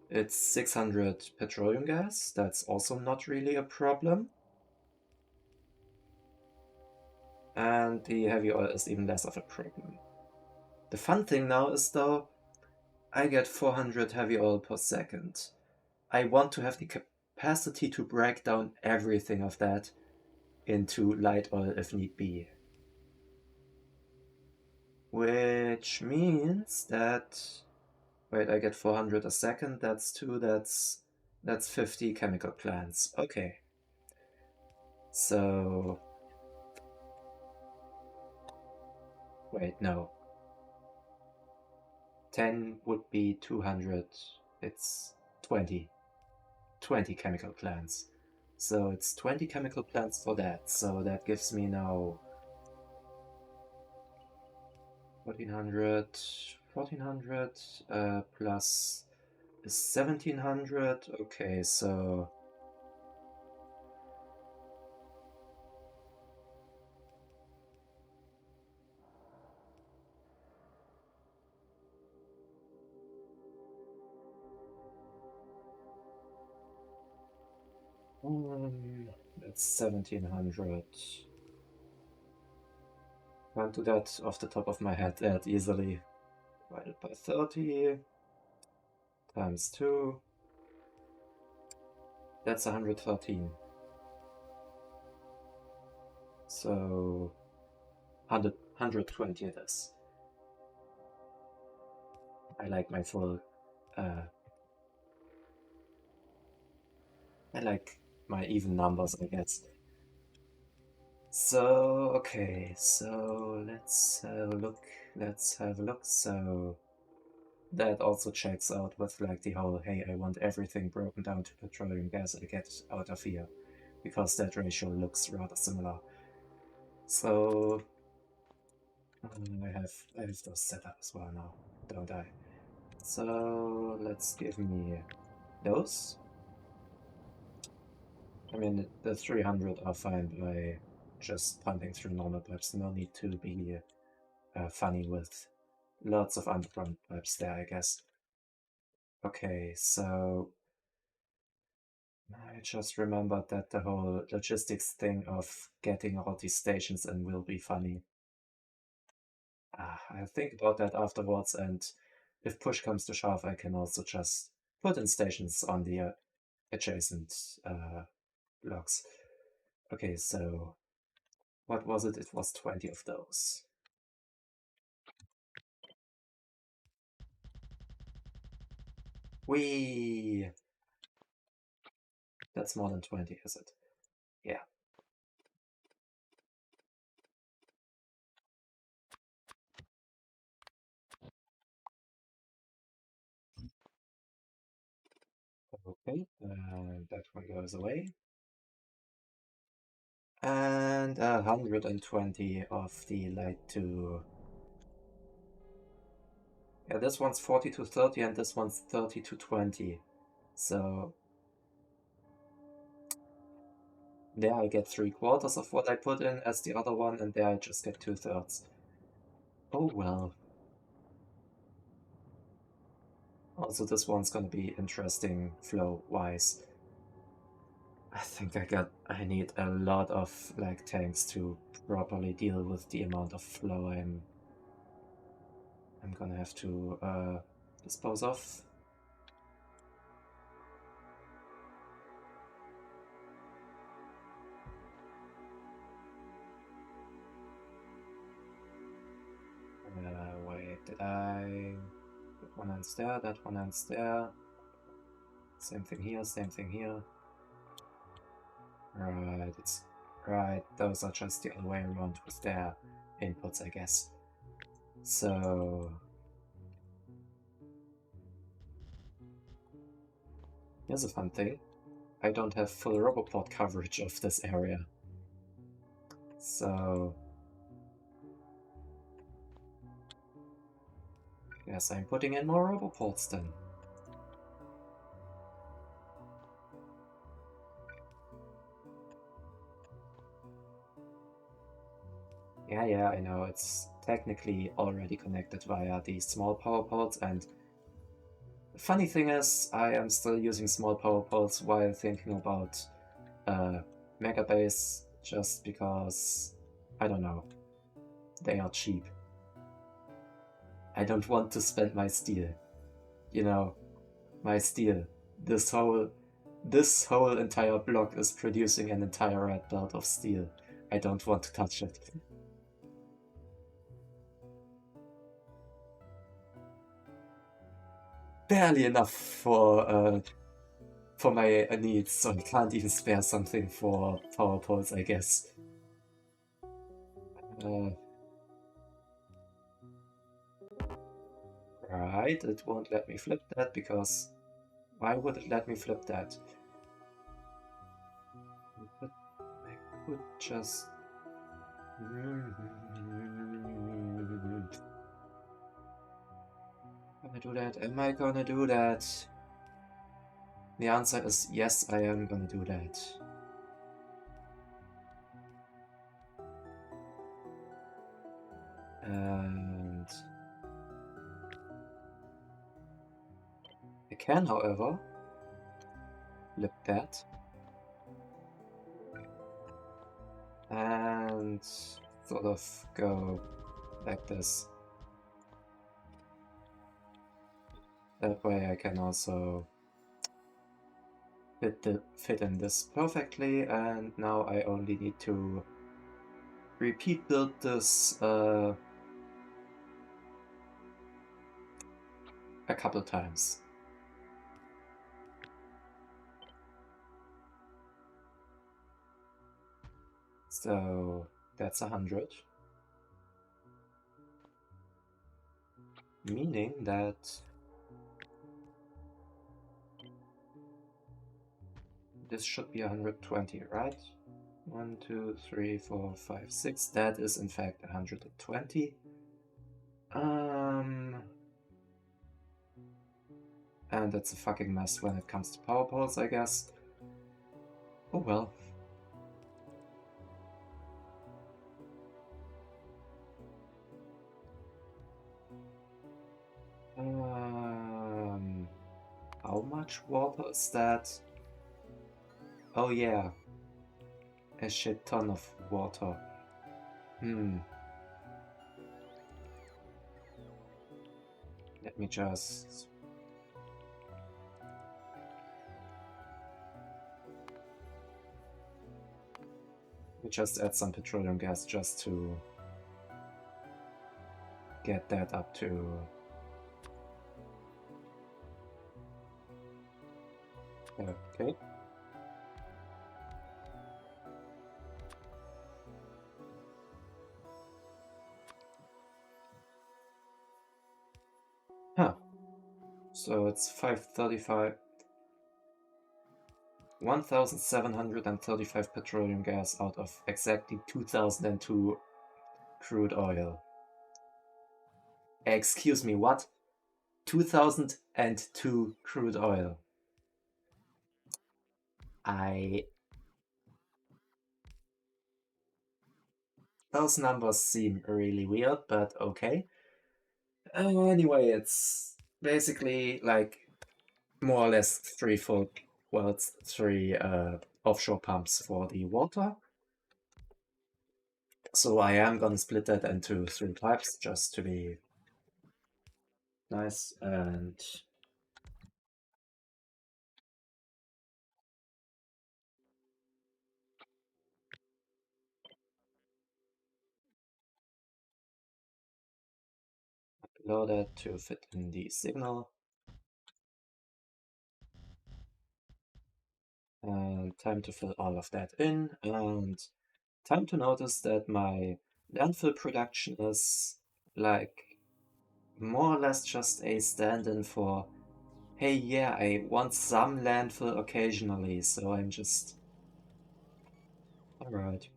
It's 600 petroleum gas, that's also not really a problem. And the heavy oil is even less of a problem. The fun thing now is, though, I get 400 heavy oil per second. I want to have the capacity to break down everything of that into light oil if need be. Which means that Wait, I get 400 a second, that's 2, that's 50 chemical plants. Okay. So... Wait, no. 10 would be 200. It's 20. 20 chemical plants. So it's 20 chemical plants for that. So that gives me now 1400, 1400 plus 1700. Okay, so that's 1700. Can't do that off the top of my head that easily. Divided by 30 times 2. That's 113. So 120 it is. I like my full... I like my even numbers, I guess. So, okay, so let's have a look. Let's have a look. So that also checks out with like the whole, hey, I want everything broken down to petroleum gas I get out of here, because that ratio looks rather similar. So I have those set up as well now, don't I? So let's give me those. I mean, the 300 are fine by just pumping through normal pipes. No need to be funny with lots of underground pipes there, I guess. Okay, so I just remembered that the whole logistics thing of getting all these stations in will be funny. I'll think about that afterwards, and if push comes to shove, I can also just put in stations on the adjacent blocks. Okay, so what was it? It was 20 of those. Whee! That's more than 20, is it? Yeah. Okay, that one goes away. And 120 of the light to... Yeah, this one's 40 to 30 and this one's 30 to 20. So there I get 3/4 of what I put in as the other one, and there I just get 2/3. Oh well. Also, this one's gonna be interesting flow-wise. I think I need a lot of like tanks to properly deal with the amount of flow I'm gonna have to dispose of. Wait, did I... That one ends there, that one ends there. Same thing here, same thing here. Right, it's... Right, those are just the other way around with their inputs, I guess. So... Here's a fun thing. I don't have full Roboport coverage of this area. So... Yes, I'm putting in more Roboports then. Yeah, I know, it's technically already connected via the small power ports, and the funny thing is, I am still using small power ports while thinking about Megabase, just because, I don't know, they are cheap. I don't want to spend my steel. You know, my steel. This whole entire block is producing an entire red belt of steel. I don't want to touch it. barely enough for my needs, so I can't even spare something for power poles, I guess. Right, it won't let me flip that because why would it let me flip that? But I could just... Gonna do that? Am I gonna do that? The answer is yes, I am gonna do that. And I can, however, flip that. And sort of go like this. That way I can also fit in this perfectly, and now I only need to repeat build this a couple times. So that's 100. Meaning that this should be 120, right? 1, 2, 3, 4, 5, 6. That is in fact 120. And it's a fucking mess when it comes to power poles, I guess. Oh well. How much water is that? Oh yeah, a shit ton of water. Let me just... add some petroleum gas just to get that up to... Okay. Huh. So it's 535... 1,735 petroleum gas out of exactly 2002 crude oil. Excuse me, what? 2002 crude oil. Those numbers seem really weird, but okay. Anyway, it's basically like more or less three offshore pumps for the water. So I am gonna split that into 3 types just to be nice, and load that to fit in the signal. And time to fill all of that in, and time to notice that my landfill production is like more or less just a stand-in for, hey, yeah, I want some landfill occasionally, so I'm just... Alright.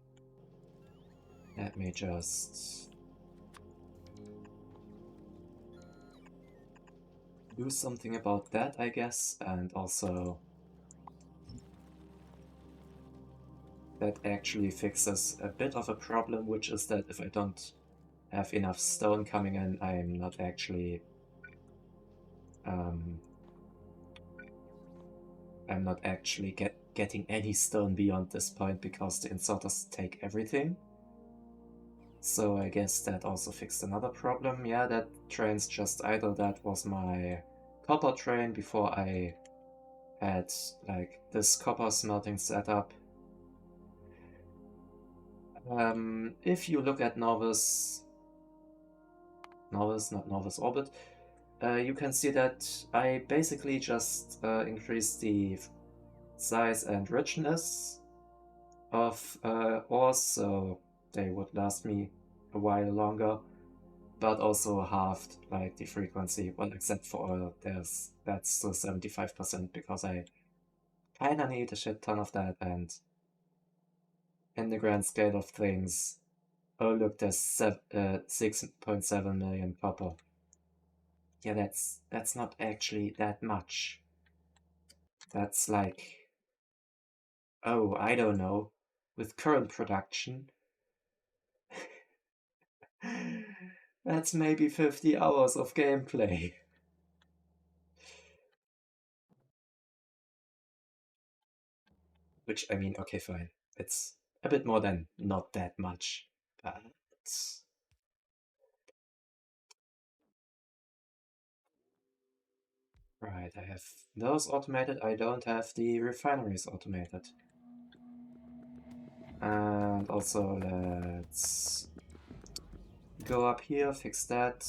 Let me just... do something about that, I guess, and also... that actually fixes a bit of a problem, which is that if I don't have enough stone coming in, I'm not actually... I'm not actually getting any stone beyond this point because the inserters take everything. So I guess that also fixed another problem. Yeah, that train's just idle. That was my copper train before I had like this copper smelting setup. If you look at Not Novice Orbit, you can see that I basically just increased the size and richness of ores, so they would last me a while longer, but also halved like the frequency. Well, except for oil, that's still 75% because I kinda need a shit ton of that, and in the grand scale of things, oh look, there's 6.7 million copper. Yeah, that's not actually that much. That's like, oh, I don't know, with current production, that's maybe 50 hours of gameplay. Which, I mean, okay, fine. It's a bit more than not that much, but... Right, I have those automated, I don't have the refineries automated. And also, let's go up here, fix that.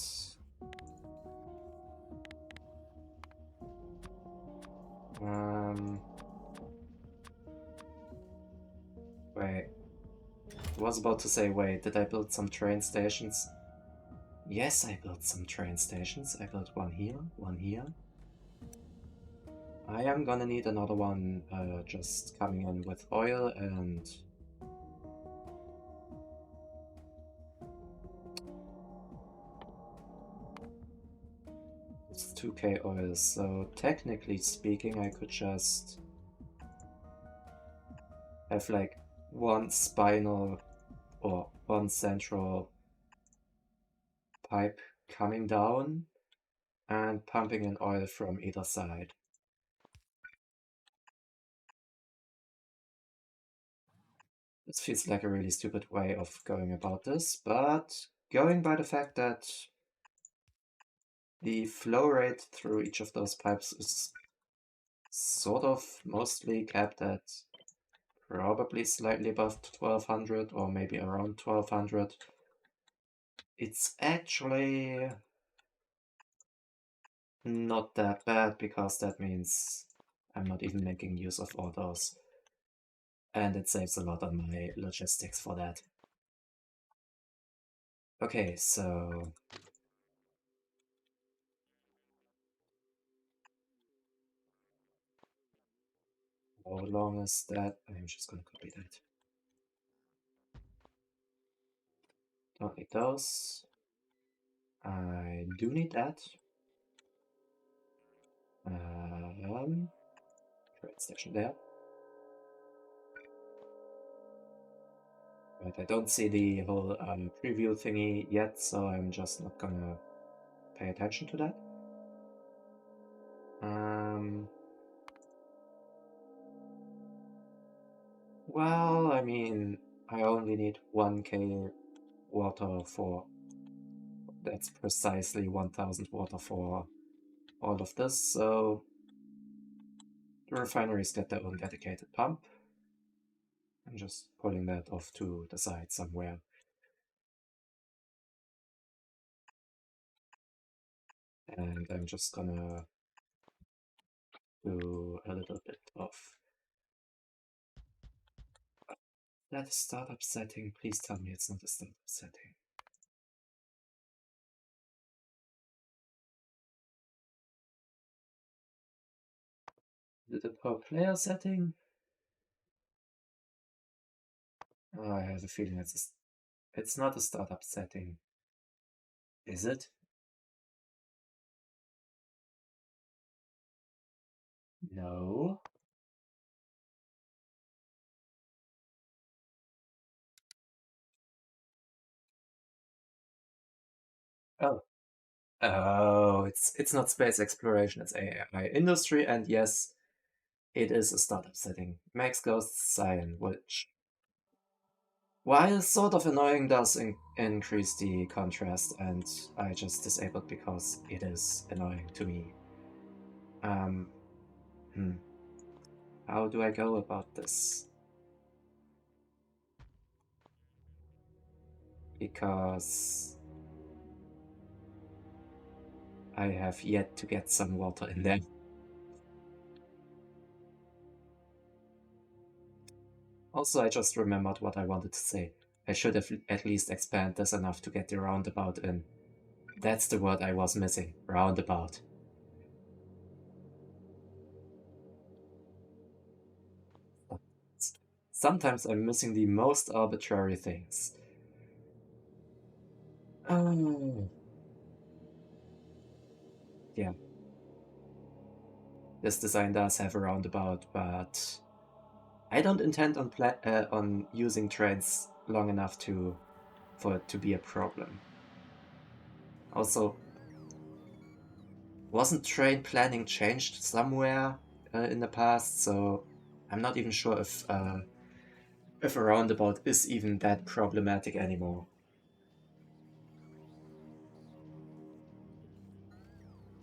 Wait. I was about to say, wait, did I build some train stations? Yes, I built some train stations. I built one here, one here. I am gonna need another one just coming in with oil and... It's 2k oil, so technically speaking I could just have like one spinal or one central pipe coming down and pumping in oil from either side. This feels like a really stupid way of going about this, but going by the fact that the flow rate through each of those pipes is sort of mostly capped at probably slightly above 1200 or maybe around 1200. It's actually not that bad because that means I'm not even making use of all those. And it saves a lot on my logistics for that. Okay, so how long is that? I'm just gonna copy that. Don't need those. I do need that. Trade station there. Right, I don't see the whole preview thingy yet, so I'm just not gonna pay attention to that. Well, I mean, I only need 1k water for... That's precisely 1000 water for all of this, so the refineries get their own dedicated pump. I'm just pulling that off to the side somewhere. And I'm just gonna do a little bit of that startup setting. Please tell me it's not a startup setting. Is it a per player setting? Oh, I have a feeling it's not a startup setting. Is it? No. Oh. Oh, it's not space exploration, it's AI industry, and yes, it is a startup setting. Max Ghost Cyan, which, while sort of annoying, does increase the contrast, and I just disabled because it is annoying to me. Um, hmm. How do I go about this? Because I have yet to get some water in there. Also, I just remembered what I wanted to say. I should have at least expanded this enough to get the roundabout in. That's the word I was missing. Roundabout. Sometimes I'm missing the most arbitrary things. Oh. Yeah. This design does have a roundabout, but I don't intend on using trains long enough for it to be a problem. Also, wasn't train planning changed somewhere in the past? So I'm not even sure if a roundabout is even that problematic anymore.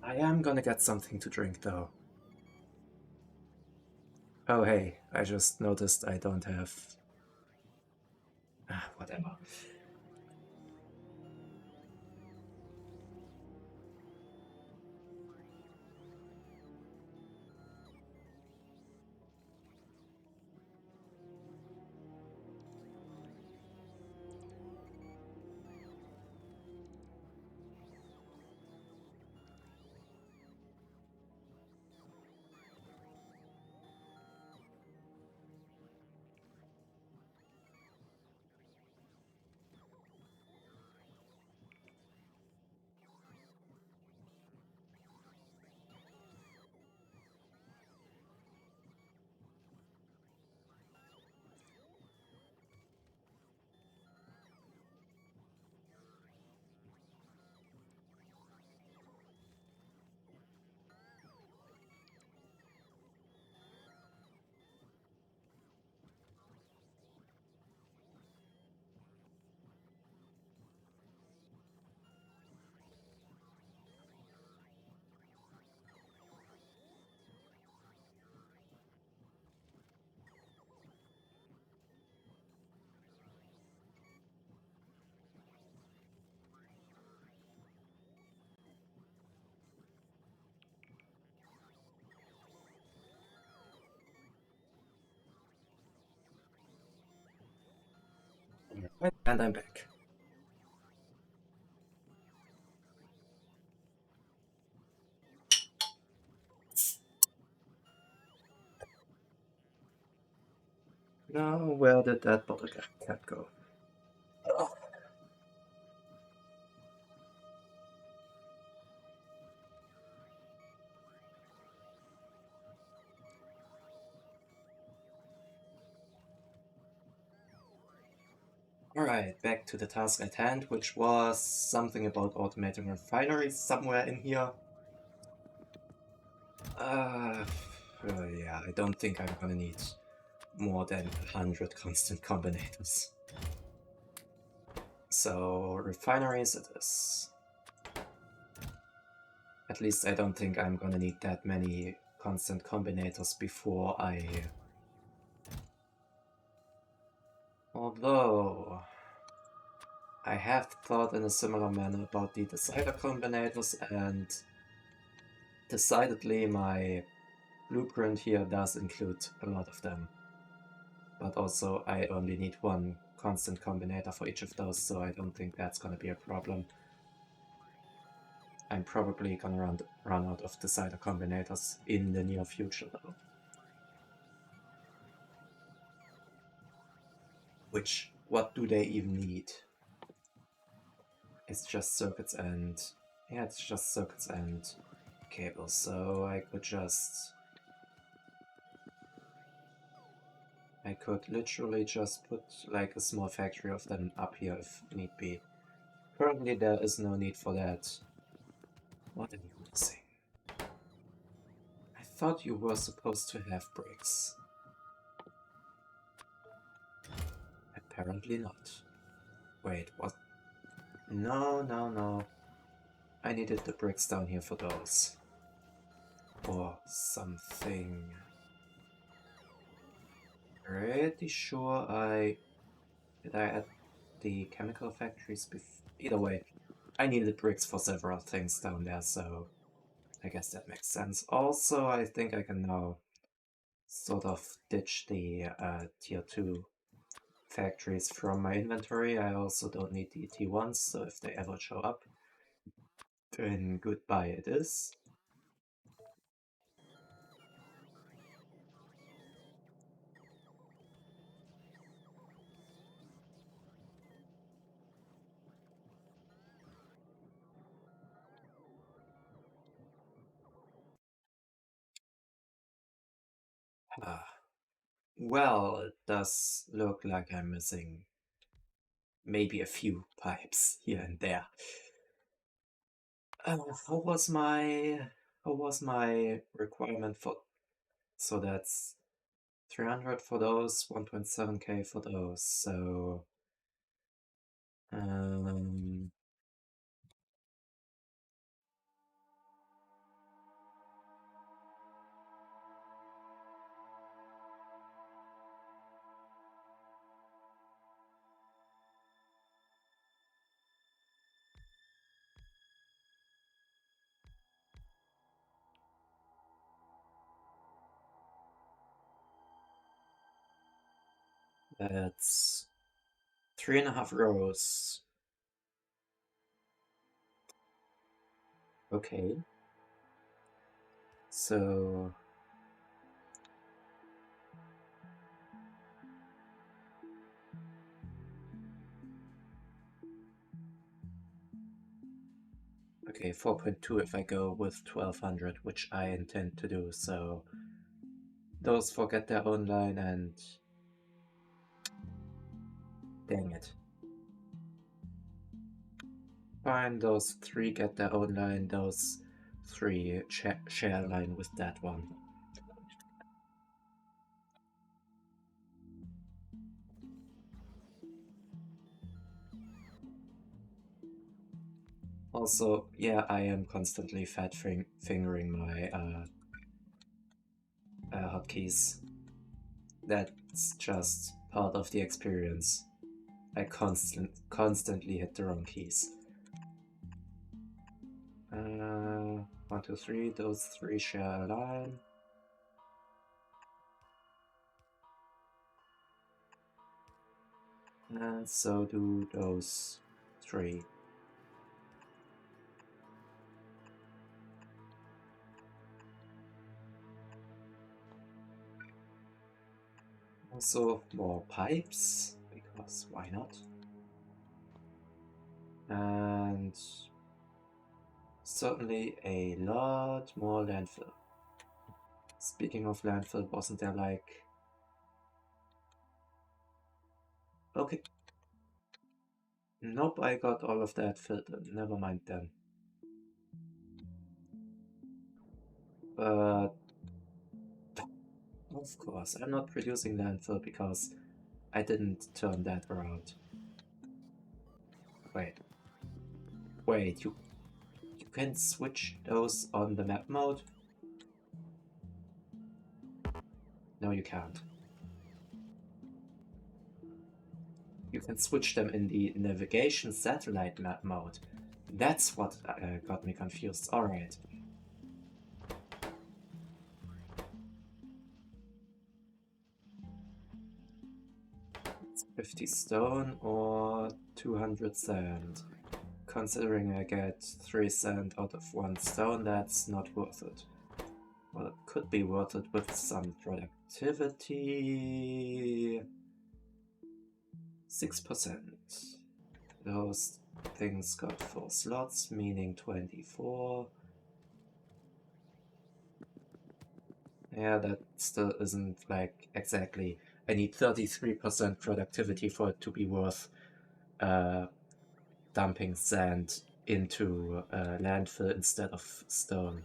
I am gonna get something to drink though. Oh hey, I just noticed I don't have... whatever. And I'm back. Now, where did that bottle cap go? Oh. Alright, back to the task at hand, which was something about automating refineries somewhere in here. Yeah, I don't think I'm gonna need more than 100 constant combinators. So, refineries it is. At least I don't think I'm gonna need that many constant combinators before I... Although... I have thought in a similar manner about the decider combinators, and decidedly my blueprint here does include a lot of them. But also I only need one constant combinator for each of those, so I don't think that's gonna be a problem. I'm probably gonna run out of decider combinators in the near future though. Which, what do they even need? It's just circuits and... yeah, it's just circuits and cables, so I could literally just put like a small factory of them up here if need be. Currently there is no need for that. What am I missing? I thought you were supposed to have bricks. Apparently not. Wait, what? No, no, no. I needed the bricks down here for those. Or something. Pretty sure did I add the chemical factories before? Either way, I needed bricks for several things down there, so I guess that makes sense. Also, I think I can now sort of ditch the tier 2 factories from my inventory. I also don't need the T1s, so if they ever show up, then goodbye it is. Well, it does look like I'm missing maybe a few pipes here and there. How was my requirement for? So that's 300 for those, 1.7k for those. So um, that's 3.5 rows. Okay. So okay, 4.2 if I go with 1200, which I intend to do. So those four get their own line, and dang it. Fine, those three get their own line, those three share a line with that one. Also, yeah, I am constantly fingering my hotkeys. That's just part of the experience. I constantly hit the wrong keys. 1, 2, 3, those three share a line. And so do those three. Also more pipes, because why not? And certainly a lot more landfill. Speaking of landfill, wasn't there like... Okay. Nope, I got all of that filled in. Never mind then. But of course, I'm not producing landfill because I didn't turn that around. Wait. Wait, you can switch those on the map mode? No, you can't. You can switch them in the navigation satellite map mode. That's what got me confused. Alright. 50 stone or 200 sand. Considering I get 3 sand out of 1 stone, that's not worth it. Well, it could be worth it with some productivity. 6%. Those things got 4 slots, meaning 24. Yeah, that still isn't like exactly. I need 33% productivity for it to be worth dumping sand into landfill instead of stone.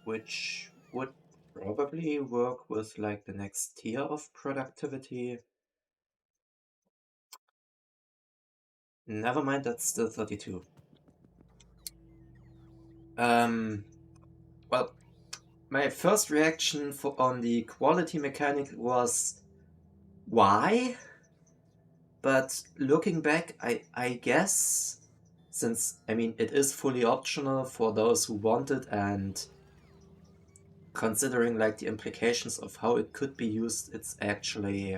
Which would probably work with like the next tier of productivity. Never mind, that's still 32. Well, my first reaction on the quality mechanic was why? But looking back, I guess, since, I mean, it is fully optional for those who want it, and considering like the implications of how it could be used, it's actually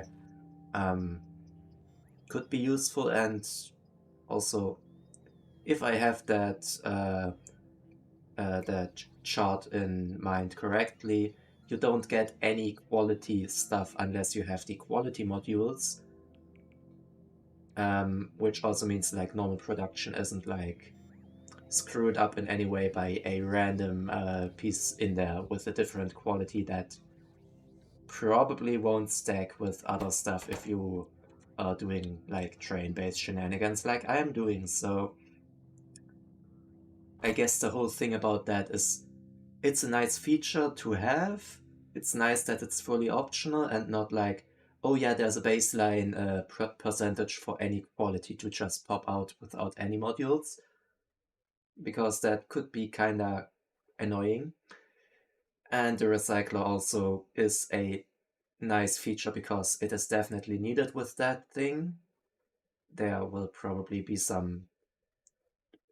could be useful. And also, if I have that chart in mind correctly, you don't get any quality stuff unless you have the quality modules, which also means like normal production isn't like screwed up in any way by a random piece in there with a different quality that probably won't stack with other stuff if you are doing like train-based shenanigans like I am doing. So I guess the whole thing about that is it's a nice feature to have. It's nice that it's fully optional and not like, oh yeah, there's a baseline percentage for any quality to just pop out without any modules, because that could be kind of annoying. And the recycler also is a nice feature because it is definitely needed with that thing. There will probably be some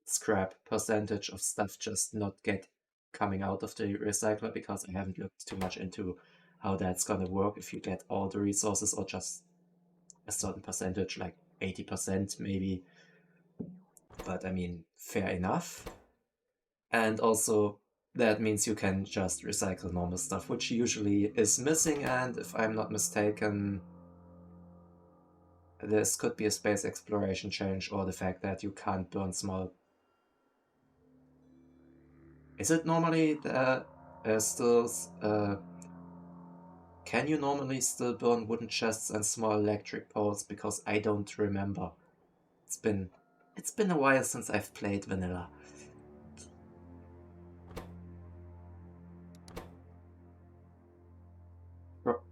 scrap percentage of stuff just not get coming out of the recycler, because I haven't looked too much into how that's gonna work, if you get all the resources or just a certain percentage, like 80% maybe. But I mean, fair enough. And also, that means you can just recycle normal stuff, which usually is missing, and if I'm not mistaken, this could be a space exploration change, or the fact that you can't burn small... Is it normally still... can you normally still burn wooden chests and small electric poles? Because I don't remember. It's been... it's been a while since I've played vanilla.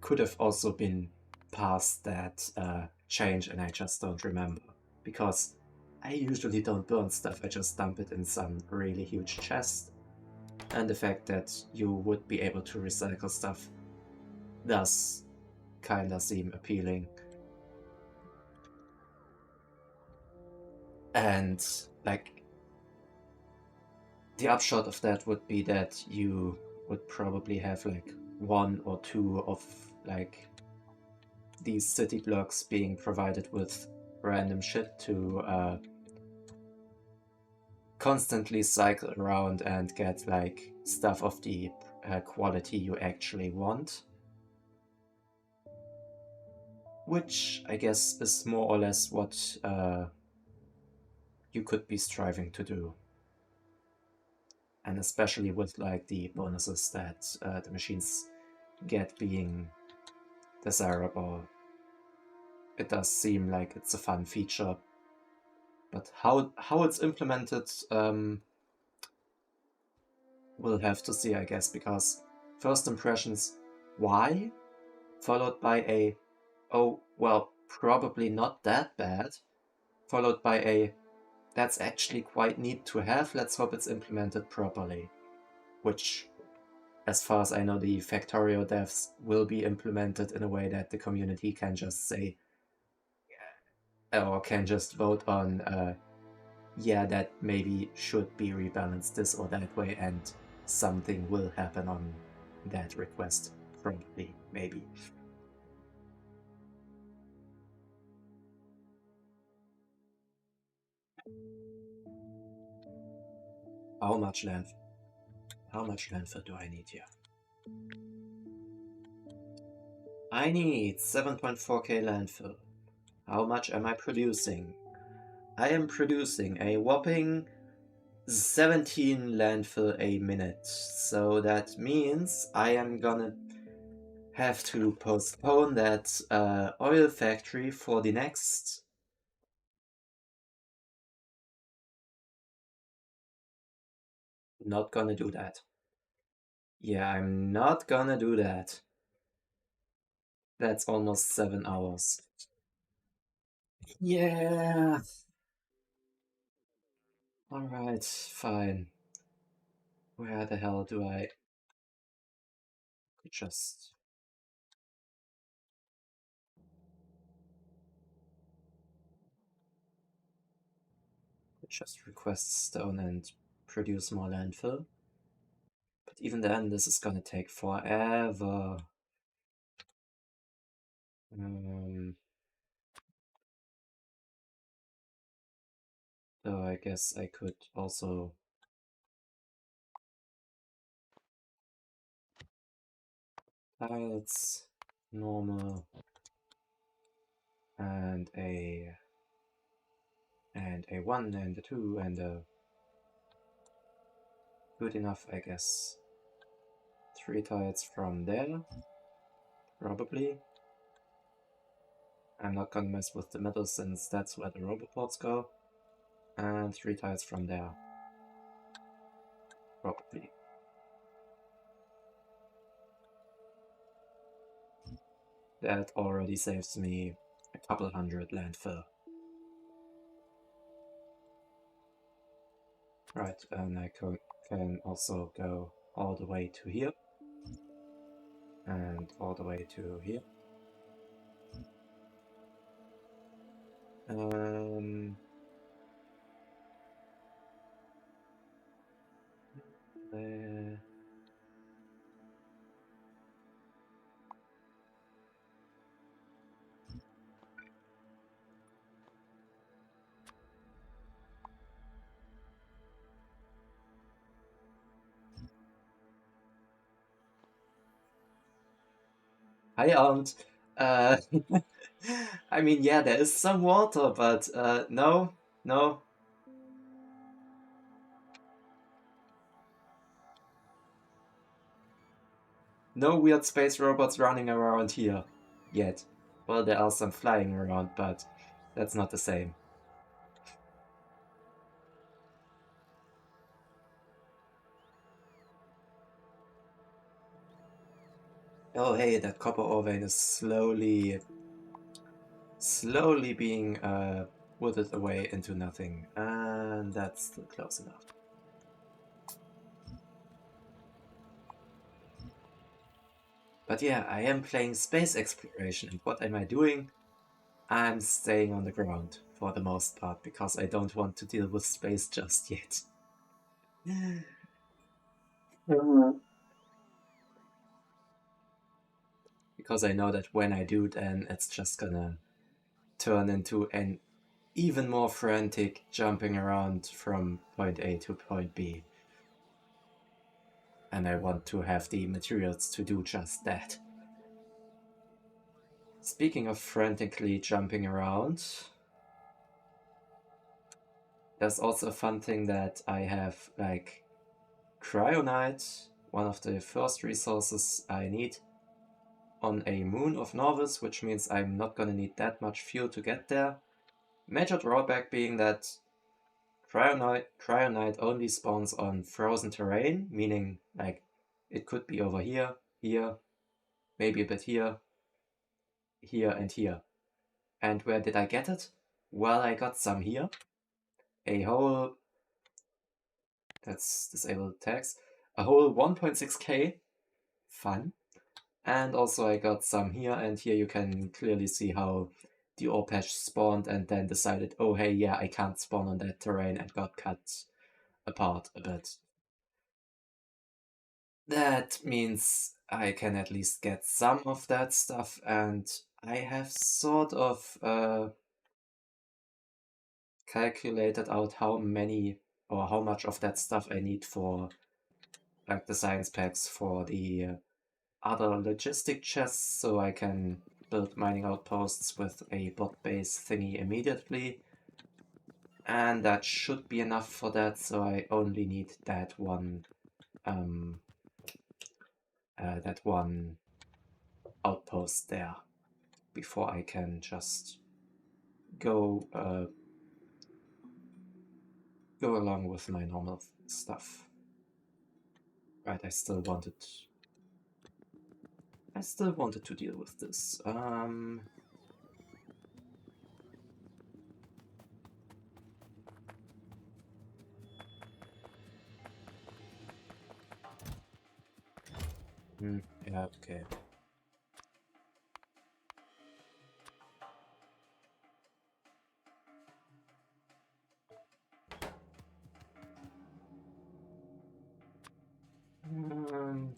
Could have also been past that change and I just don't remember. Because I usually don't burn stuff, I just dump it in some really huge chest. And the fact that you would be able to recycle stuff does kinda seem appealing. And like, the upshot of that would be that you would probably have like one or two of like these city blocks being provided with random shit to constantly cycle around and get like stuff of the quality you actually want. Which I guess is more or less what you could be striving to do. And especially with like the bonuses that the machines get being desirable, it does seem like it's a fun feature. But how it's implemented, we'll have to see, I guess, because first impressions, why? Followed by a, oh, well, probably not that bad. Followed by a, that's actually quite neat to have, let's hope it's implemented properly. Which, as far as I know, the Factorio devs will be implemented in a way that the community can just say, or can just vote on, yeah, that maybe should be rebalanced this or that way, and something will happen on that request, probably, maybe. How much land? How much landfill do I need here? I need 7.4k landfill. How much am I producing? I am producing a whopping 17 landfill a minute. So that means I am gonna have to postpone that oil factory for the next... Not gonna do that. Yeah, I'm not gonna do that. That's almost 7 hours. Yeah. Alright, fine. Where the hell do I... We just request stone and produce more landfill. But even then, this is gonna take forever. So I guess I could also tiles, normal, and a 1 and a 2 and a good enough, I guess. 3 tiles from there, probably. I'm not gonna mess with the middle since that's where the roboports go. And 3 tiles from there, probably. That already saves me a couple hundred landfill. Right, and I can also go all the way to here. And all the way to here. There. Hi, Aunt. Uh, I mean, yeah, there is some water, but no, no. No weird space robots running around here yet. Well, there are some flying around, but that's not the same. Oh, hey, that copper ore vein is slowly being withered away into nothing, and that's still close enough. But yeah, I am playing space exploration, and what am I doing? I'm staying on the ground for the most part, because I don't want to deal with space just yet. Because I know that when I do, then it's just gonna turn into an even more frantic jumping around from point A to point B. And I want to have the materials to do just that. Speaking of frantically jumping around, there's also a fun thing that I have, like cryonite, one of the first resources I need, on a moon of Norvis, which means I'm not gonna need that much fuel to get there. Major drawback being that cryonite only spawns on frozen terrain, meaning like it could be over here, here, maybe a bit here, here, and here. And where did I get it? Well, I got some here. A whole, that's disabled tags, a whole 1.6k. Fun. And also I got some here, and here you can clearly see how the ore patch spawned and then decided, oh hey, yeah, I can't spawn on that terrain, and got cut apart a bit. That means I can at least get some of that stuff, and I have sort of calculated out how many or how much of that stuff I need for like the science packs for the other logistic chests, so I can build mining outposts with a bot base thingy immediately. And that should be enough for that, so I only need that one outpost there before I can just go go along with my normal stuff. Right, I still wanted to deal with this. Yeah, okay.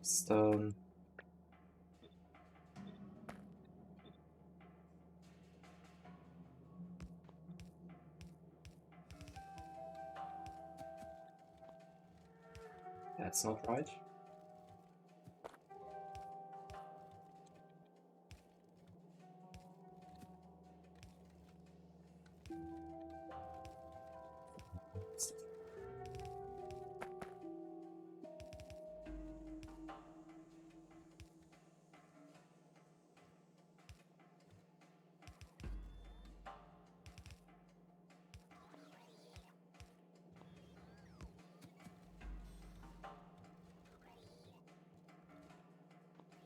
Stone. That's not right.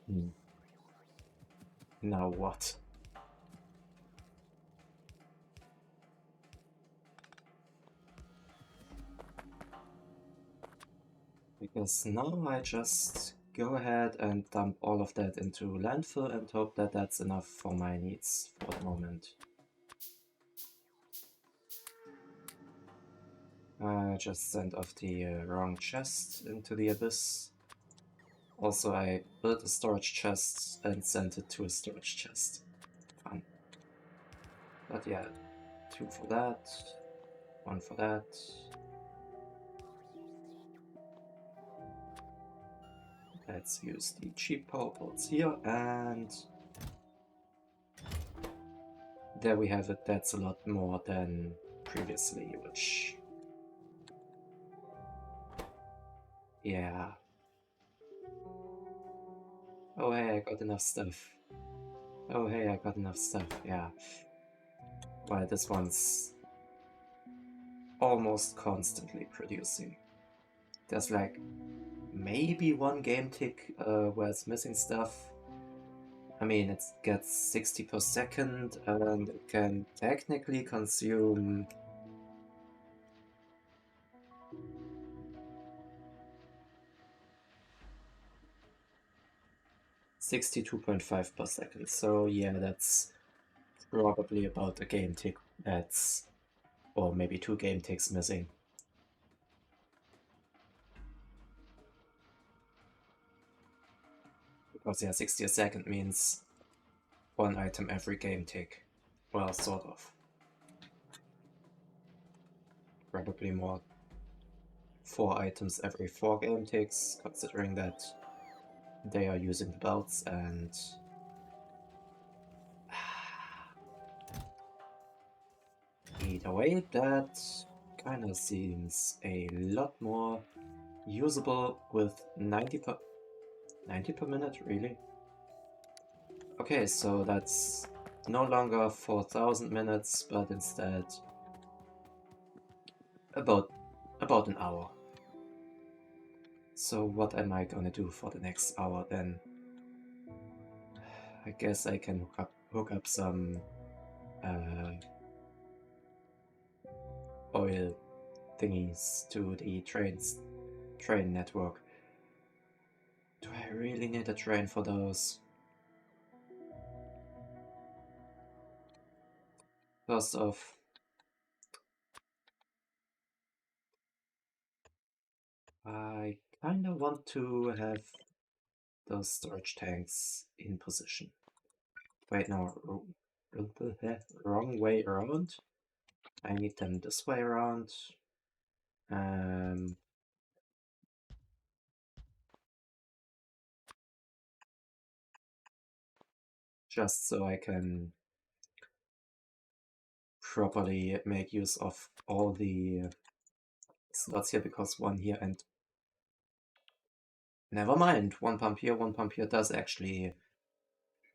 Hmm. Now what? Because now I just go ahead and dump all of that into landfill and hope that that's enough for my needs for the moment. I just sent off the wrong chest into the abyss. Also, I built a storage chest and sent it to a storage chest. Fun. But yeah, 2 for that, 1 for that. Let's use the cheap power ports here, and there we have it. That's a lot more than previously, which... yeah. Oh hey, I got enough stuff. Oh hey, I got enough stuff, yeah. Well, this one's almost constantly producing. There's like maybe one game tick where it's missing stuff. I mean, it gets 60 per second and it can technically consume 62.5 per second. So yeah, that's probably about a game tick that's, or maybe 2 game ticks missing. Because yeah, 60 a second means 1 item every game tick. Well, sort of. Probably more 4 items every 4 game ticks, considering that they are using the belts and... either way, that kinda seems a lot more usable with 90 per minute, really? Okay, so that's no longer 4000 minutes, but instead about an hour. So what am I gonna do for the next hour then? I guess I can hook up some oil thingies to the train network. Do I really need a train for those? First off, I kinda want to have those storage tanks in position. Wait, no, wrong way around. I need them this way around. Just so I can properly make use of all the slots here, because 1 here and... never mind, 1 pump here, 1 pump here does actually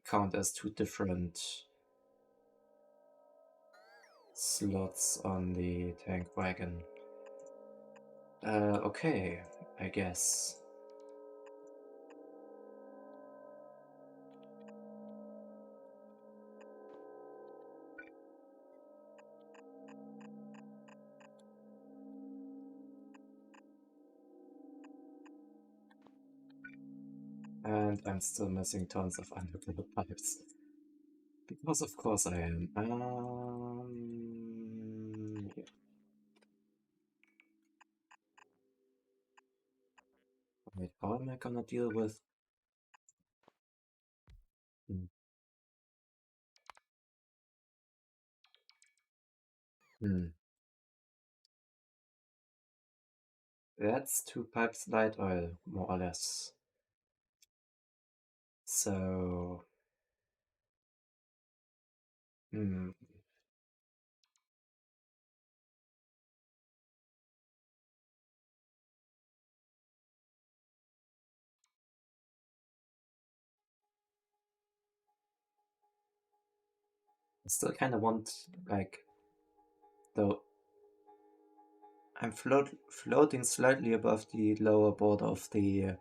count as 2 different slots on the tank wagon. Okay, I guess. And And I'm still missing tons of underground pipes. Because of course I am. Yeah. Wait, how am I gonna deal with... Hmm. Hmm. That's 2 pipes light oil, more or less. So... Hmm. I still kind of want, like... Though... I'm floating slightly above the lower border of the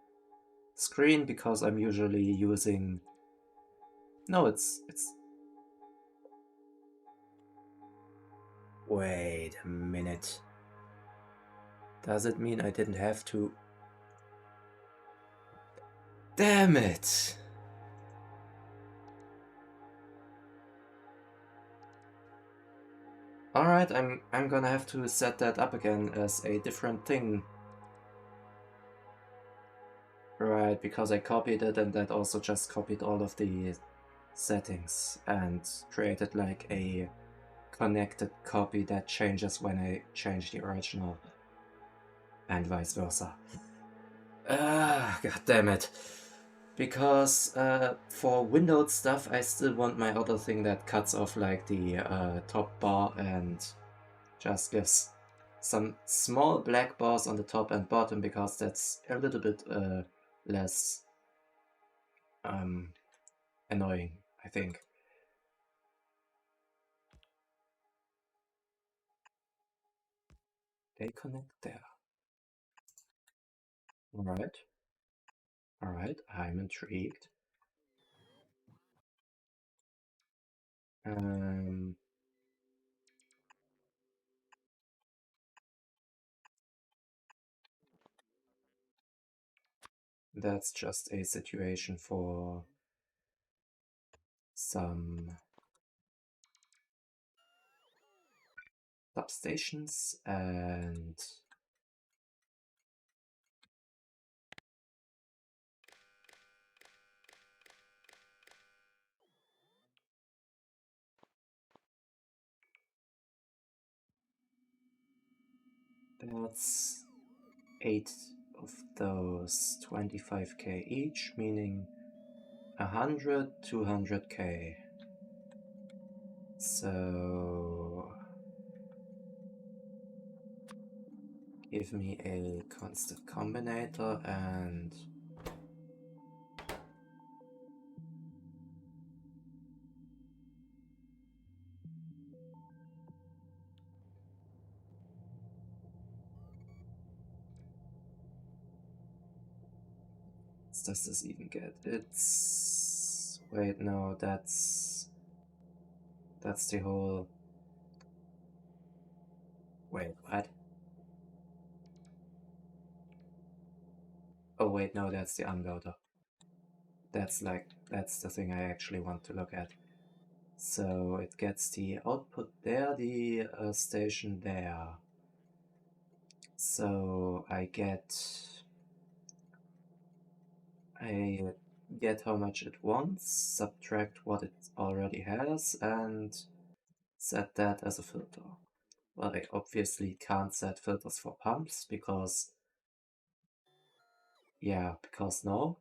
screen because I'm usually using... No, it's... Wait a minute. Does it mean I didn't have to... Damn it! Alright, I'm gonna have to set that up again as a different thing. Right, because I copied it and that also just copied all of the settings and created like a connected copy that changes when I change the original and vice versa. God damn it. Because for windowed stuff I still want my other thing that cuts off like the top bar and just gives some small black bars on the top and bottom because that's a little bit less annoying, I think. They connect there. Alright. Alright, I'm intrigued. Um, that's just a situation for some substations and that's 8 of those 25k each, meaning 100, 200k. So give me a constant combinator and what does this even get? It's... Wait, no, that's the whole... Wait, what? Oh wait, no, that's the unloader. That's the thing I actually want to look at. So it gets the output there, the station there. So I get how much it wants, subtract what it already has, and set that as a filter. Well, I obviously can't set filters for pumps because, yeah, because no.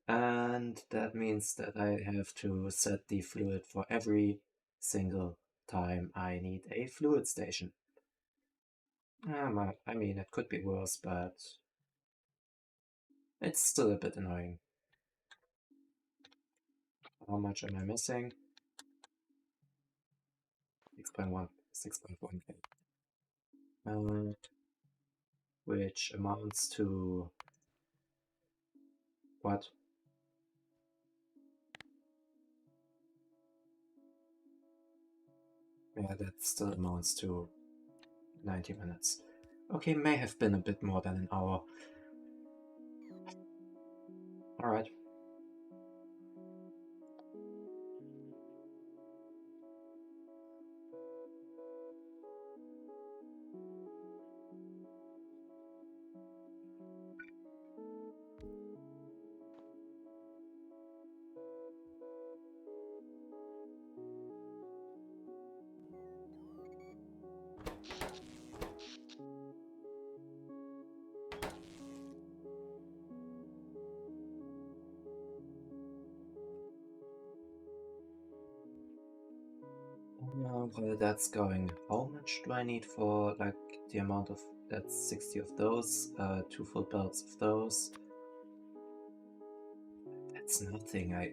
And that means that I have to set the fluid for every single time I need a fluid station. I mean, it could be worse, but it's still a bit annoying. How much am I missing? 6.1, 6.1k. Which amounts to what? Yeah, that still amounts to 90 minutes. Okay, may have been a bit more than an hour. Alright. Well, that's going. How much do I need for like the amount of that's 60 of those, 2 full belts of those. That's nothing. I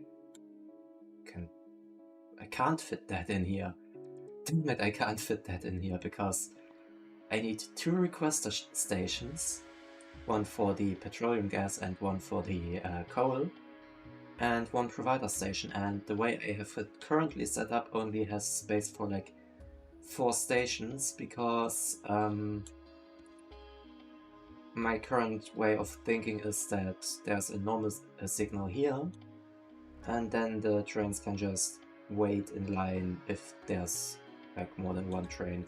can't fit that in here. Damn it, I can't fit that in here because I need 2 requester stations, one for the petroleum gas and one for the coal, and 1 provider station. And the way I have it currently set up only has space for like 4 stations because my current way of thinking is that there's a normal signal here, and then the trains can just wait in line if there's like more than 1 train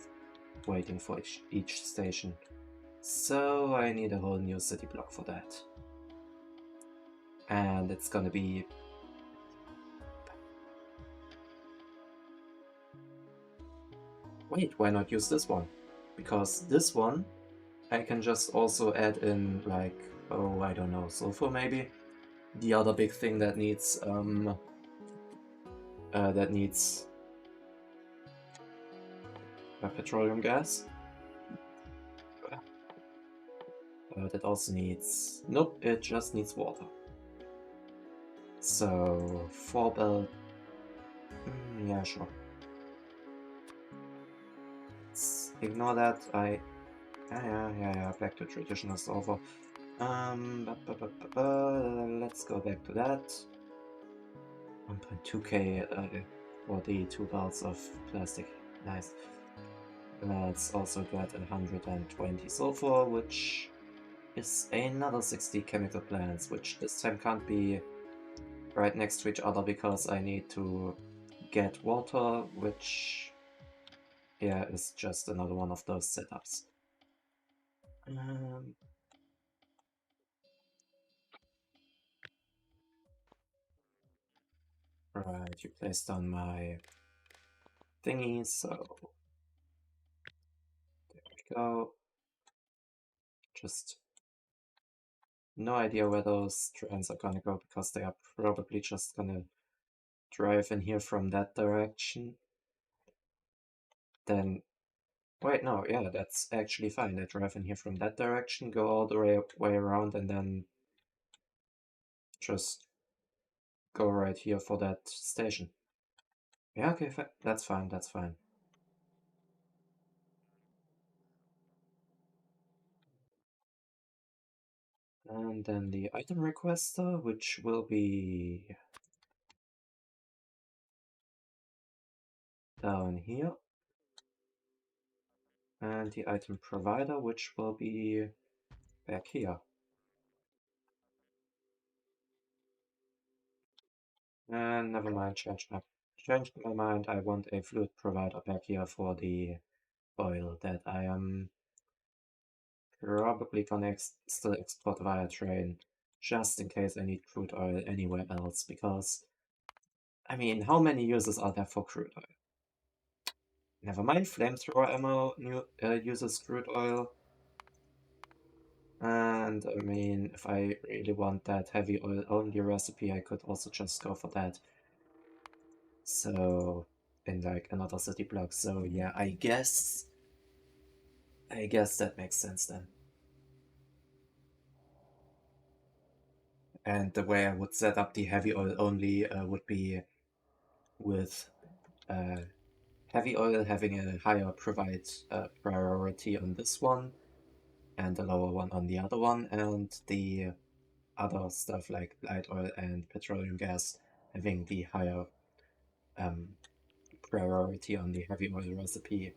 waiting for each station. So I need a whole new city block for that. And it's gonna be... Wait, why not use this one? Because this one I can just also add in like, oh, I don't know, sulfur maybe? The other big thing that needs petroleum gas. That also needs... Nope, it just needs water. So, 4 belt... yeah, sure. Let's ignore that. Yeah, back to traditional sulfur. Let's go back to that. 1.2k for the 2 belts of plastic. Nice. Let's also get 120 sulfur, which is another 60 chemical plants, which this time can't be right next to each other because I need to get water, which, yeah, is just another one of those setups. Right, you placed on my thingy, so there we go. Just no idea where those trains are gonna go because they are probably just gonna drive in here from that direction. Then, wait, no, yeah, that's actually fine. They drive in here from that direction, go all the way around, and then just go right here for that station. Yeah, okay, that's fine, that's fine. And then the item requester, which will be down here. And the item provider, which will be back here. And never mind, changed my mind. I want a fluid provider back here for the oil that I am probably gonna still export via train, just in case I need crude oil anywhere else, because, I mean, how many uses are there for crude oil? Never mind, flamethrower ammo uses crude oil. And I mean, if I really want that heavy oil only recipe, I could also just go for that. So, in like another city block. So yeah, I guess that makes sense then. And the way I would set up the heavy oil only would be with heavy oil having a higher priority on this one and a lower one on the other one, and the other stuff like light oil and petroleum gas having the higher priority on the heavy oil recipe,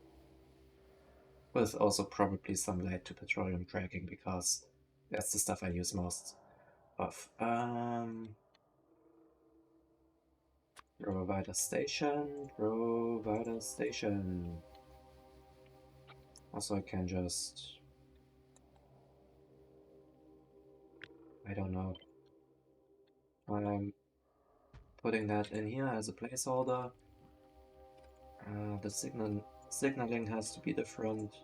with also probably some light to petroleum cracking because that's the stuff I use most of. Provider station, provider station. Also, I can just, I don't know. I'm putting that in here as a placeholder. The signaling has to be different.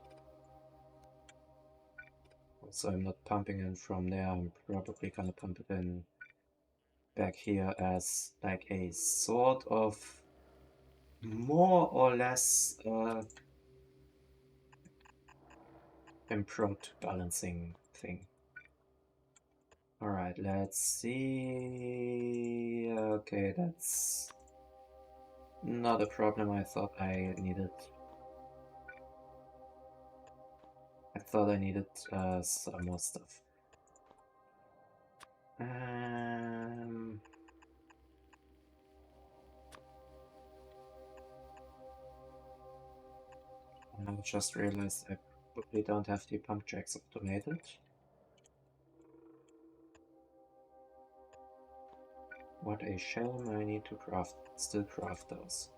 Also, I'm not pumping in from there. I'm probably gonna pump it in back here as like a sort of more or less improved balancing thing. Alright, let's see. Okay, that's not a problem I thought I needed. I thought I needed some more stuff. I just realized I probably don't have the pump jacks automated. What a shame, I need to still craft those.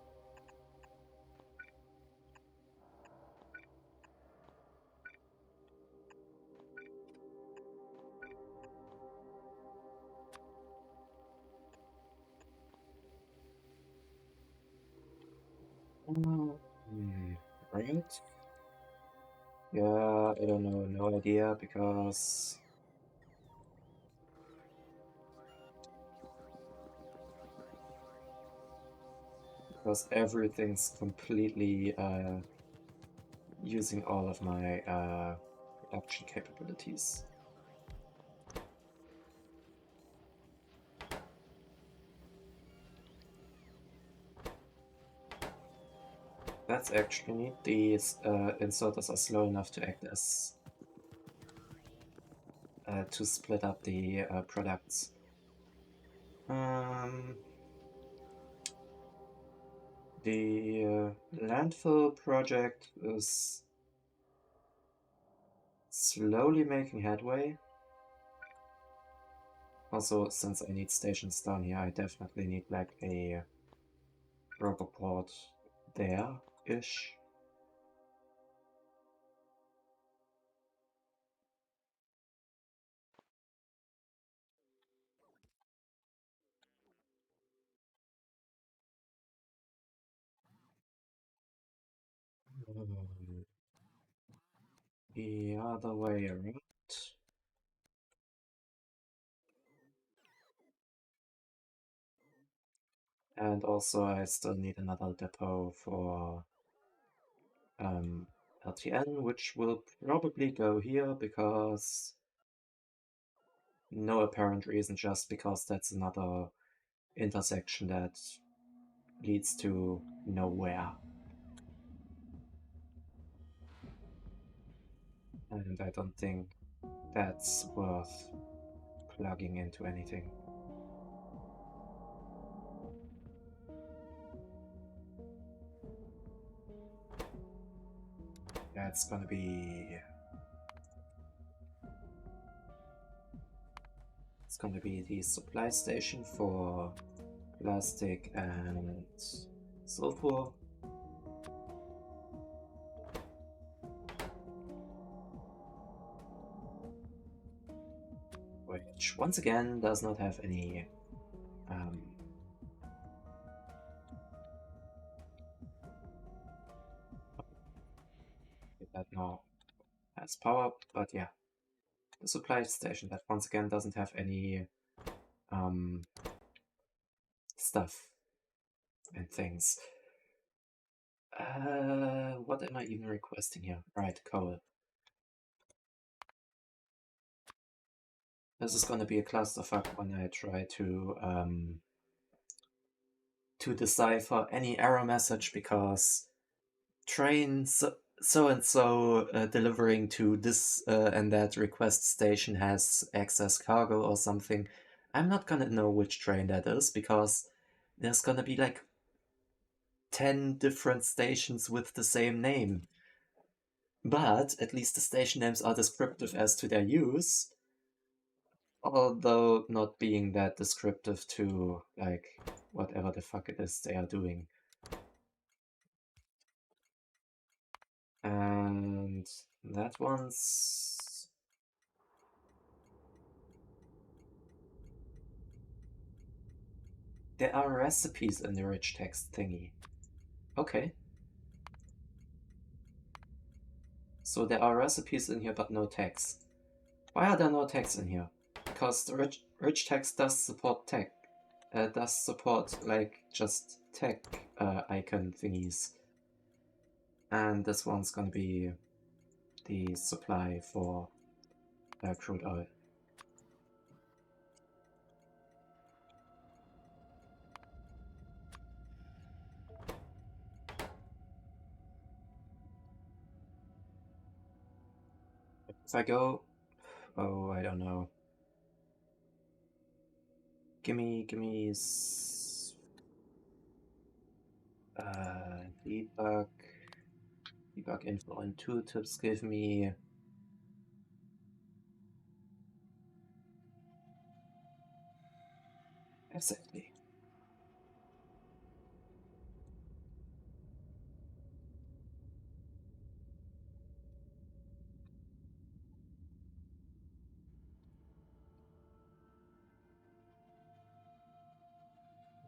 Right? Yeah, I don't know, no idea, because everything's completely using all of my production capabilities. That's actually neat. These inserters are slow enough to act as to split up the products. The landfill project is slowly making headway. Also, since I need stations down here, I definitely need like a roboport there-ish. The other way around. And also I still need another depot for LTN, which will probably go here because no apparent reason, just because that's another intersection that leads to nowhere. And I don't think that's worth plugging into anything. That's gonna be... It's gonna be the supply station for plastic and sulfur. Which, once again, does not have any that now has power, but yeah. The supply station that once again doesn't have any stuff and things. What am I even requesting here? Right, coal. This is gonna be a clusterfuck when I try to decipher any error message, because train so and so delivering to this and that request station has excess cargo or something. I'm not gonna know which train that is, because there's gonna be like 10 different stations with the same name. But at least the station names are descriptive as to their use, although not being that descriptive to, like, whatever the fuck it is they are doing. And that one's... There are recipes in the rich text thingy. Okay. So there are recipes in here but no text. Why are there no text in here? Because the rich text does support does support like just tech icon thingies. And this one's gonna be the supply for crude oil. If I go, oh, I don't know. Gimme debug info and tooltips. Give me exactly.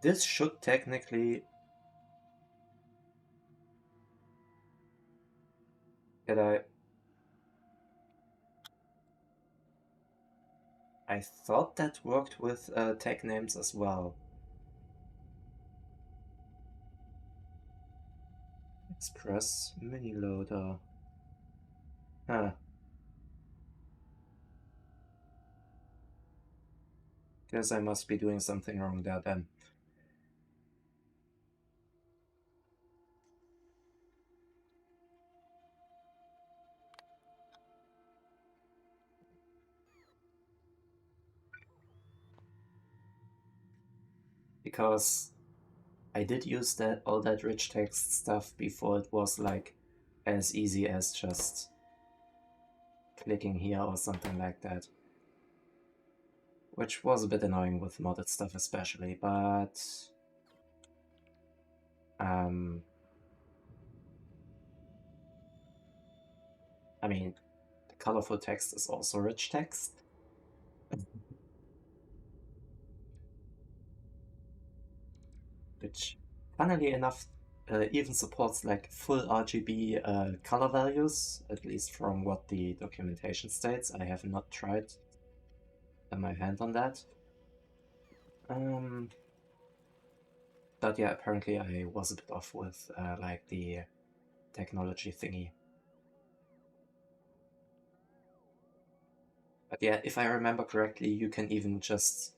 This should technically get I thought that worked with tag names as well. Express mini loader. Huh. Guess I must be doing something wrong there then. Because I did use all that rich text stuff before it was like as easy as just clicking here or something like that. Which was a bit annoying with modded stuff especially, but I mean, the colorful text is also rich text. Which, funnily enough, even supports like full RGB color values, at least from what the documentation states. I have not tried my hand on that. But yeah, apparently I was a bit off with like the technology thingy. But yeah, if I remember correctly, you can even just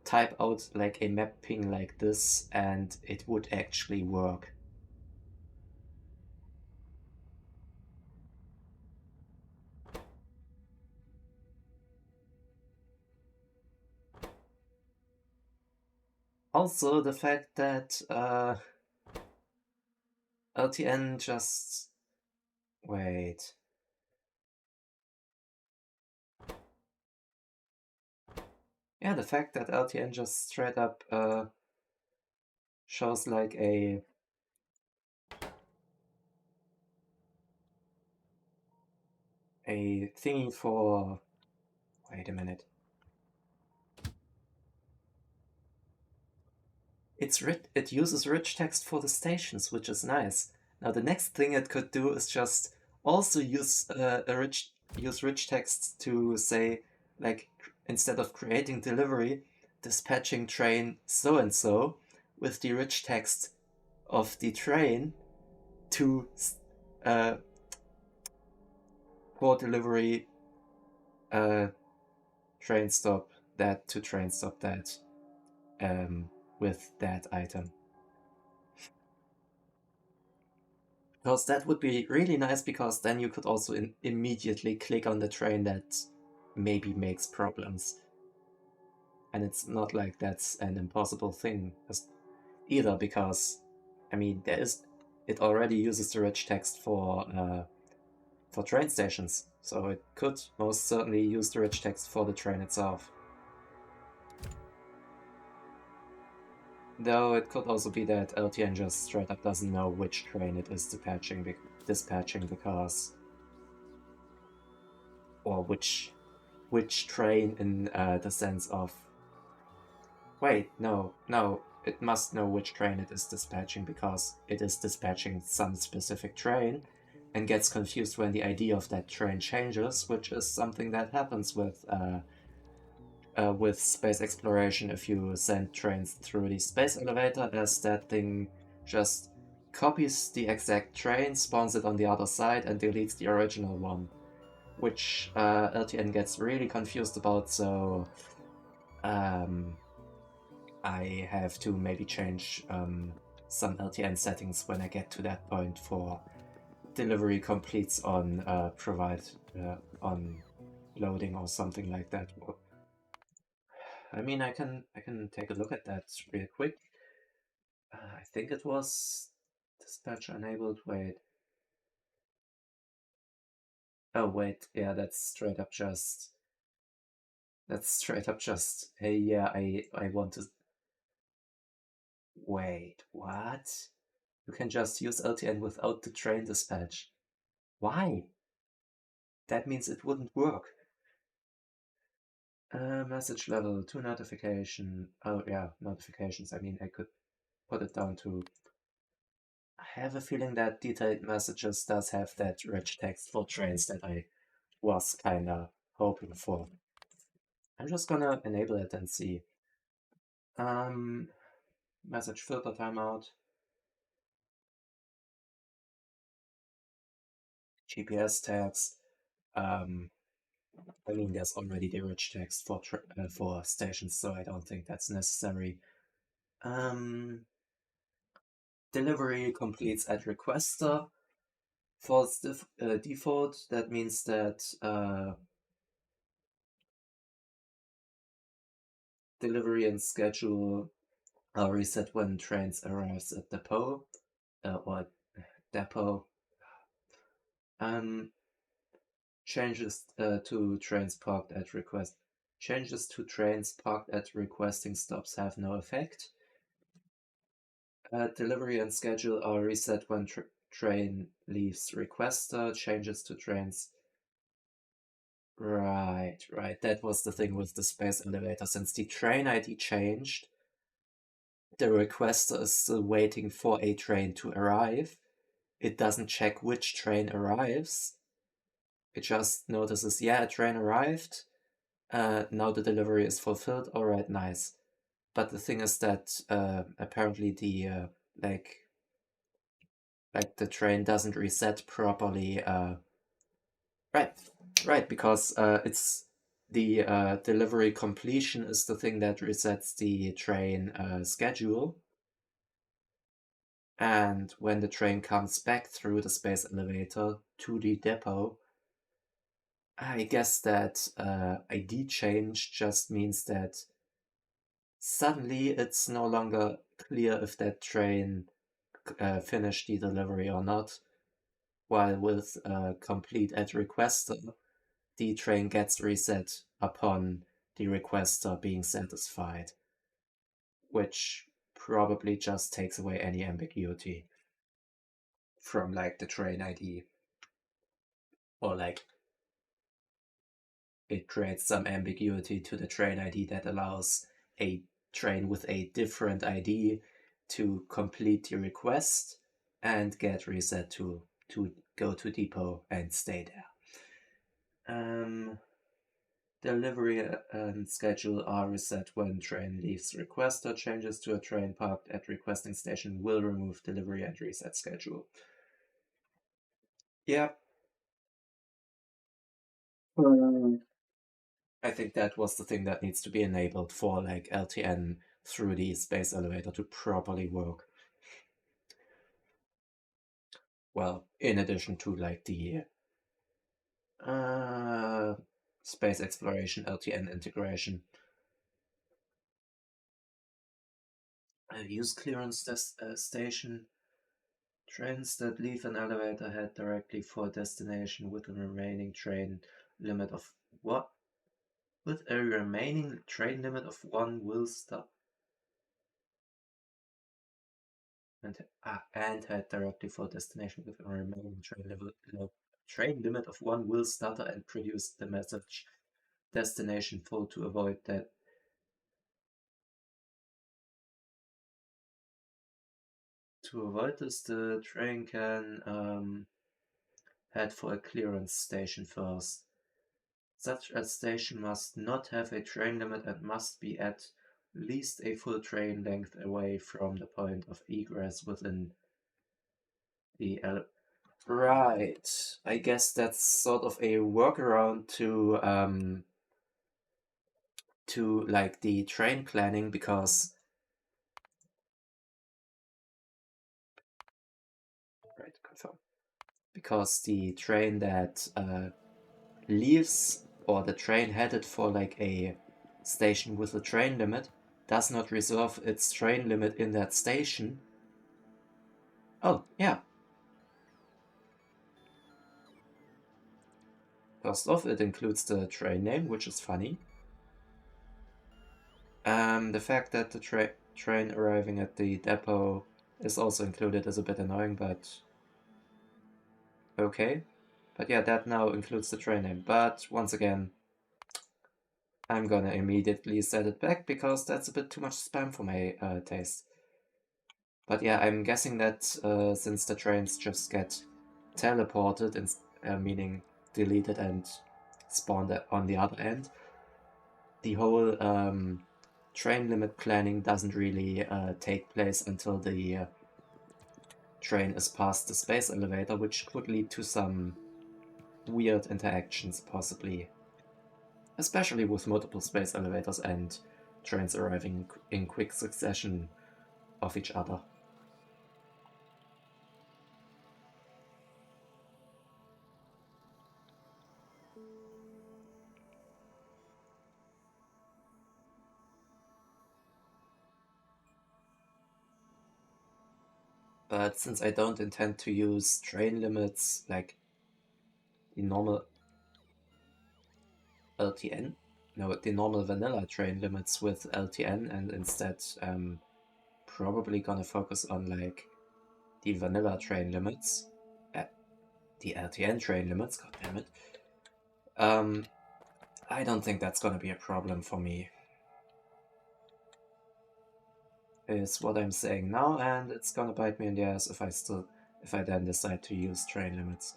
type out like a mapping like this and it would actually work. Also, the fact that LTN just... Wait. Yeah, the fact that LTN just straight up shows like a thingy for... Wait a minute. It uses rich text for the stations, which is nice. Now the next thing it could do is just also use rich text to say, like, instead of creating delivery, dispatching train so and so with the rich text of the train to for delivery train stop that to train stop that with that item. Because that would be really nice, because then you could also immediately click on the train that maybe makes problems. And it's not like that's an impossible thing either, because, I mean, it already uses the rich text for train stations, so it could most certainly use the rich text for the train itself. Though it could also be that LTN just straight up doesn't know which train it is dispatching because... Or which train in the sense of... Wait, no, it must know which train it is dispatching because it is dispatching some specific train and gets confused when the ID of that train changes, which is something that happens with with space exploration if you send trains through the space elevator, as that thing just copies the exact train, spawns it on the other side, and deletes the original one, which LTN gets really confused about, so I have to maybe change some LTN settings when I get to that point for delivery completes on on loading or something like that. I mean, I can take a look at that real quick. I think it was dispatch enabled. Wait. Oh wait, yeah, that's straight up just. Hey, yeah, I want to. Wait, what? You can just use LTN without the train dispatch. Why? That means it wouldn't work. Message level 2 notification. Oh yeah, notifications. I mean, I could put it down to. I have a feeling that detailed messages does have that rich text for trains that I was kinda hoping for. I'm just gonna enable it and see. Um, Message filter timeout. GPS tags. Um, I mean, there's already the rich text for stations, so I don't think that's necessary. Um, Delivery completes at requester. False default. That means that delivery and schedule are reset when trains arrives at depot or depot. Um, Changes to trains parked at request. Changes to trains parked at requesting stops have no effect. Delivery and schedule are reset when train leaves requester. Changes to trains. Right, right. That was the thing with the space elevator. Since the train ID changed, the requester is still waiting for a train to arrive. It doesn't check which train arrives. It just notices, yeah, a train arrived. Now the delivery is fulfilled. All right, nice. But the thing is that apparently the like the train doesn't reset properly. Right, right, because it's the delivery completion is the thing that resets the train schedule. And when the train comes back through the space elevator to the depot, I guess that ID change just means that suddenly it's no longer clear if that train finished the delivery or not, while with complete at requester, the train gets reset upon the requester being satisfied, which probably just takes away any ambiguity from like the train ID, or like it creates some ambiguity to the train ID that allows a train with a different ID to complete the request and get reset to go to depot and stay there. Delivery and schedule are reset when train leaves requester. Changes to a train parked at requesting station will remove delivery and reset schedule. Yeah. I think that was the thing that needs to be enabled for like LTN through the space elevator to properly work. Well, in addition to like the uh, space exploration LTN integration. Use clearance station. Trains that leave an elevator head directly for destination with a remaining train limit of what? With a remaining train limit of one will stop and head directly for destination with a remaining train limit of one will stutter and produce the message destination full to avoid that. To avoid this, the train can head for a clearance station first. Such a station must not have a train limit and must be at least a full train length away from the point of egress within the Right. I guess that's sort of a workaround to like the train planning because right, confirm. Because the train that leaves or the train headed for like a station with a train limit does not reserve its train limit in that station. Oh, yeah. First off, it includes the train name, which is funny. The fact that the train arriving at the depot is also included is a bit annoying, but okay. But yeah, that now includes the train name. But once again, I'm gonna immediately set it back because that's a bit too much spam for my taste. But yeah, I'm guessing that since the trains just get teleported, meaning deleted and spawned on the other end, the whole train limit planning doesn't really take place until the train is past the space elevator, which could lead to some weird interactions, possibly. Especially with multiple space elevators and trains arriving in quick succession of each other. But since I don't intend to use train limits like the normal LTN, no, the normal vanilla train limits with LTN, and instead probably gonna focus on like the vanilla train limits, the LTN train limits, god damn it. I don't think that's gonna be a problem for me. Is what I'm saying now, and it's gonna bite me in the ass if I then decide to use train limits.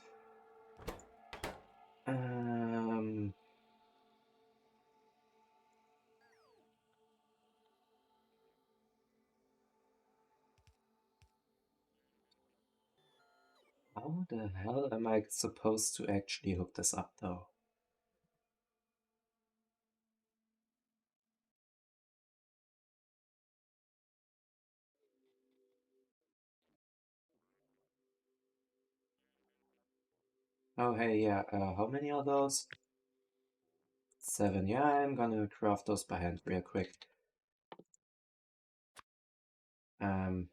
How the hell am I supposed to actually hook this up though? Oh hey, yeah, how many are those? 7, yeah, I'm gonna craft those by hand real quick. Um,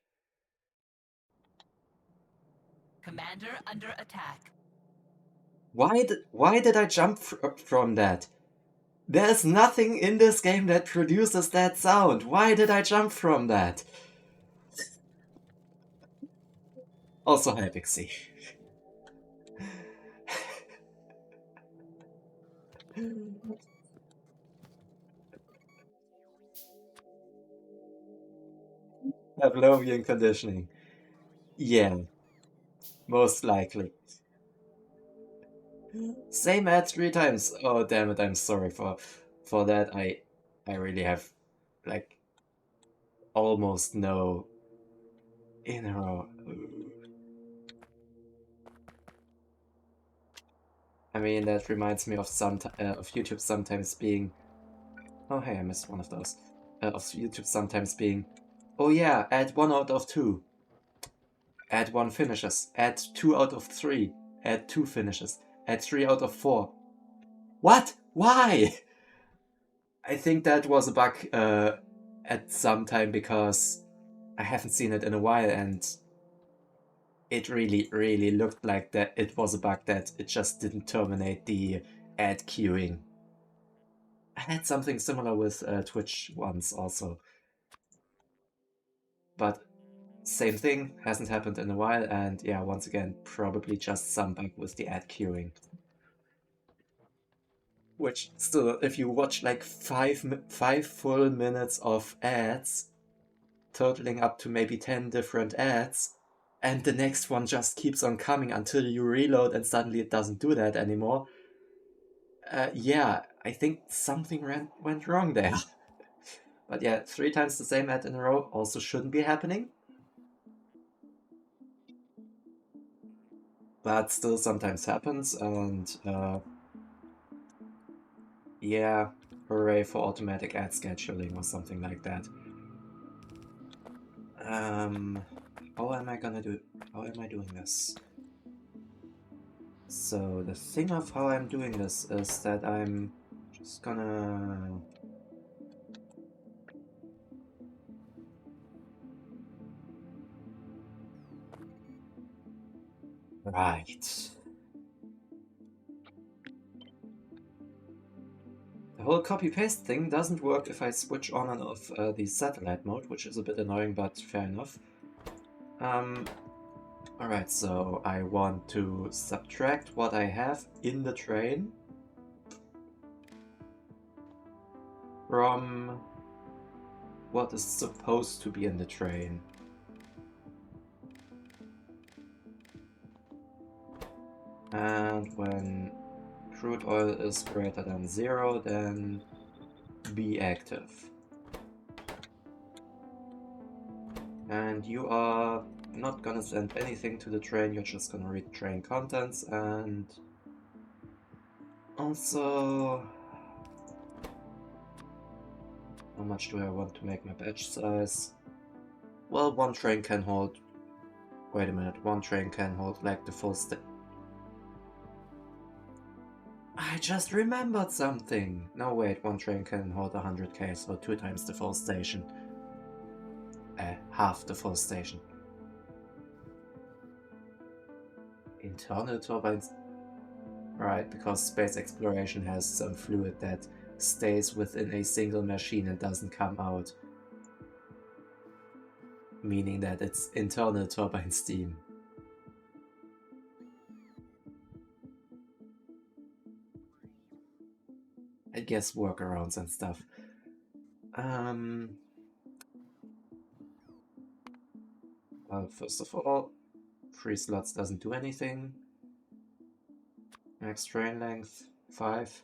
Commander under attack. why did I jump from that? There's nothing in this game that produces that sound. Why did I jump from that? Also, hi Pixie. Pavlovian conditioning. Yeah, most likely. Same ad 3 times. Oh damn it! I'm sorry for that. I really have like almost no in a row. I mean that reminds me of of YouTube sometimes being. Oh hey, I missed one of those. Of YouTube sometimes being. Oh yeah, add 1 out of 2. Add 1 finishes. Add 2 out of 3. Add 2 finishes. Add 3 out of 4. What? Why? I think that was a bug at some time because I haven't seen it in a while and it really, really looked like that it was a bug that it just didn't terminate the ad queuing. I had something similar with Twitch once also. But same thing, hasn't happened in a while, and yeah, once again, probably just some bug with the ad queuing. Which still, if you watch like five full minutes of ads, totaling up to maybe 10 different ads, and the next one just keeps on coming until you reload and suddenly it doesn't do that anymore. Yeah, I think something went wrong there. But yeah, 3 times the same ad in a row also shouldn't be happening. But still sometimes happens, and yeah, hooray for automatic ad scheduling or something like that. How am I gonna do? How am I doing this? So the thing of how I'm doing this is that I'm just gonna... Right. The whole copy-paste thing doesn't work if I switch on and off the satellite mode, which is a bit annoying, but fair enough. Alright, so I want to subtract what I have in the train from what is supposed to be in the train. And when crude oil is greater than 0, then be active. And you are not gonna send anything to the train, you're just gonna read train contents. And also, how much do I want to make my batch size? Well, one train can hold... Wait a minute, one train can hold like the full I just remembered something! No wait, one train can hold 100k, so 2 times the full station. Half the full station. Internal turbines? Right, because space exploration has some fluid that stays within a single machine and doesn't come out. Meaning that it's internal turbine steam. I guess workarounds and stuff. Well, first of all, 3 slots doesn't do anything. Max train length, 5.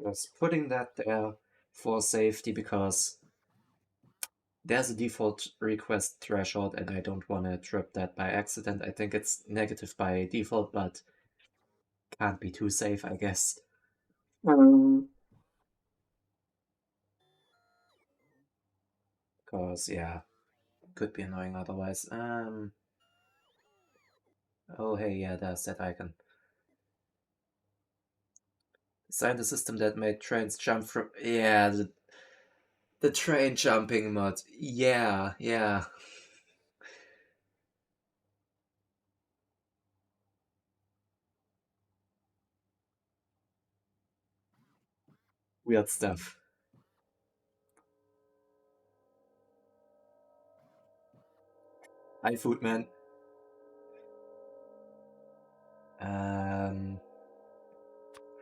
Just putting that there for safety because there's a default request threshold and I don't want to trip that by accident. I think it's negative by default, but can't be too safe, I guess. Because, yeah, could be annoying otherwise. Oh, hey, yeah, there's that icon. Designed a system that made trains jump from... Yeah, the train jumping mod. Yeah, yeah. Weird stuff. Hi, Foodman.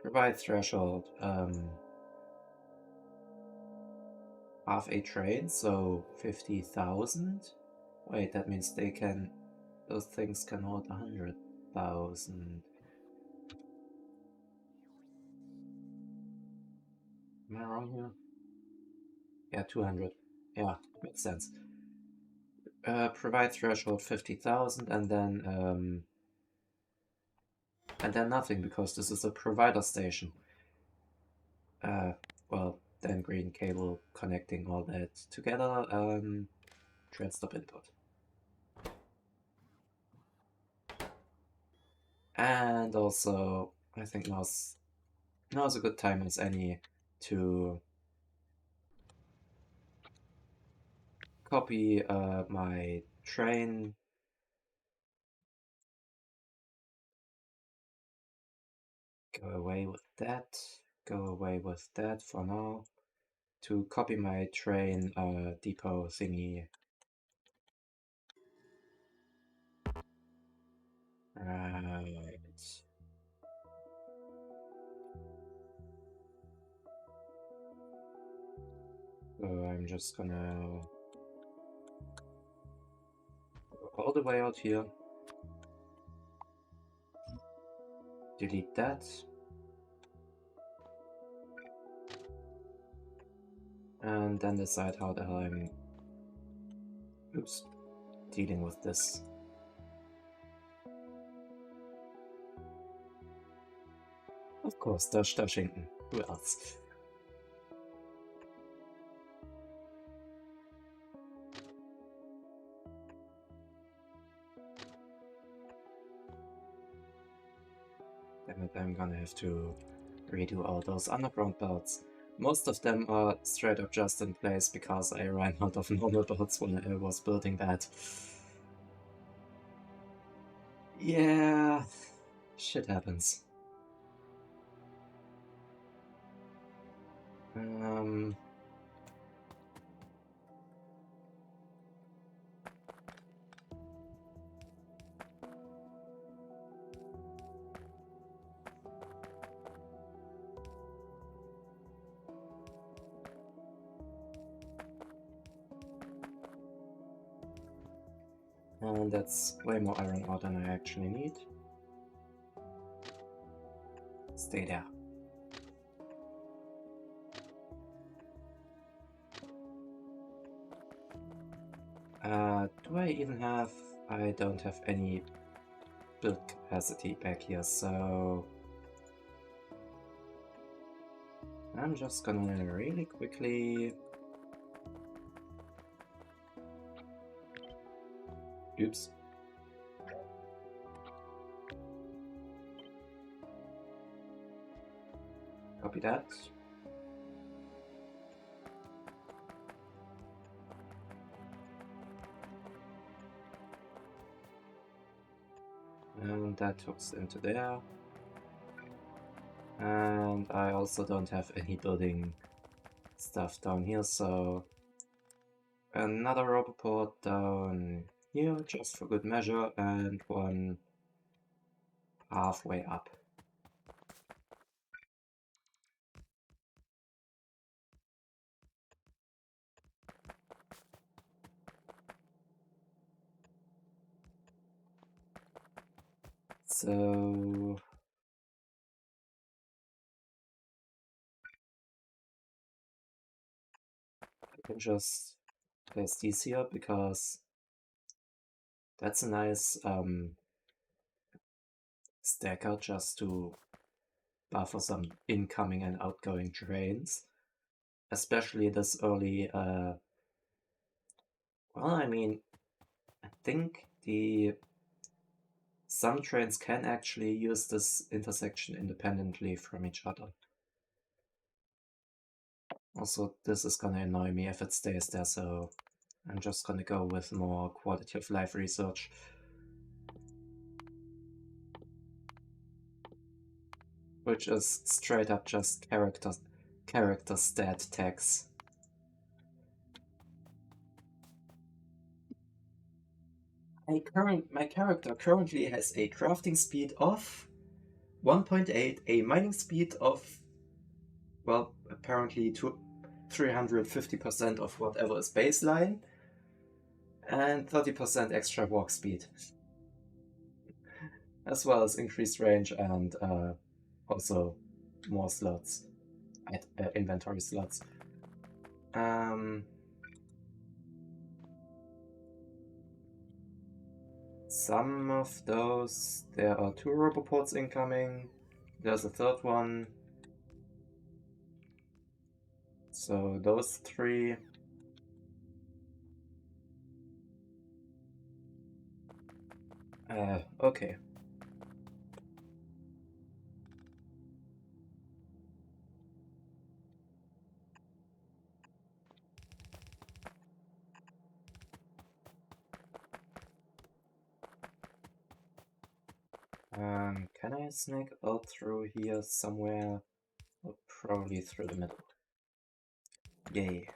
Provide threshold. Half a train, so 50,000. Wait, that means they can... Those things can hold 100,000. Am I wrong here? Yeah, 200. Yeah, makes sense. Provide threshold 50,000 and then nothing because this is a provider station. Well, then green cable connecting all that together. Train stop input. And also, I think now's a good time as any to copy my train. Go away with that. Go away with that for now. To copy my train depot thingy. Right. I'm just gonna go all the way out here. Delete that. And then decide how the hell I'm dealing with this. Of course, da Schinken. Who else? Damn it, I'm gonna have to redo all those underground belts. Most of them are straight up just in place because I ran out of normal belts when I was building that. Yeah, shit happens. And that's way more iron ore than I actually need. Stay there. Do I even have... I don't have any build capacity back here, so... I'm just gonna really quickly... Oops. Copy that. And that hooks into there. And I also don't have any building stuff down here, so another roboport down here just for good measure, and one halfway up. So I can just place these here because that's a nice stacker just to buffer some incoming and outgoing trains, especially this early. Well, I mean, I think some trains can actually use this intersection independently from each other. Also, this is gonna annoy me if it stays there, so I'm just gonna go with more quality of life research. Which is straight up just character stat tags. My character currently has a crafting speed of 1.8, a mining speed of, well, apparently 350% of whatever is baseline, and 30% extra walk speed. As well as increased range and also more slots, inventory slots. Some of those, there are 2 roboports incoming. There's a third one. So those 3. Okay. Can I snake out through here somewhere? Or probably through the middle. Yay.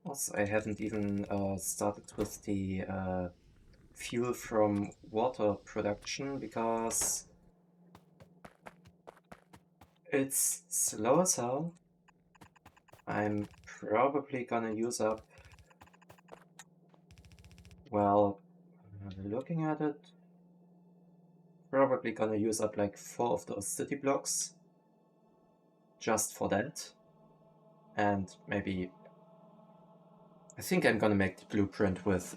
Also, I haven't even started with the fuel from water production because it's slow as hell. I'm probably gonna use up, well, looking at it, probably gonna use up like 4 of those city blocks just for that. And maybe, I think I'm gonna make the blueprint with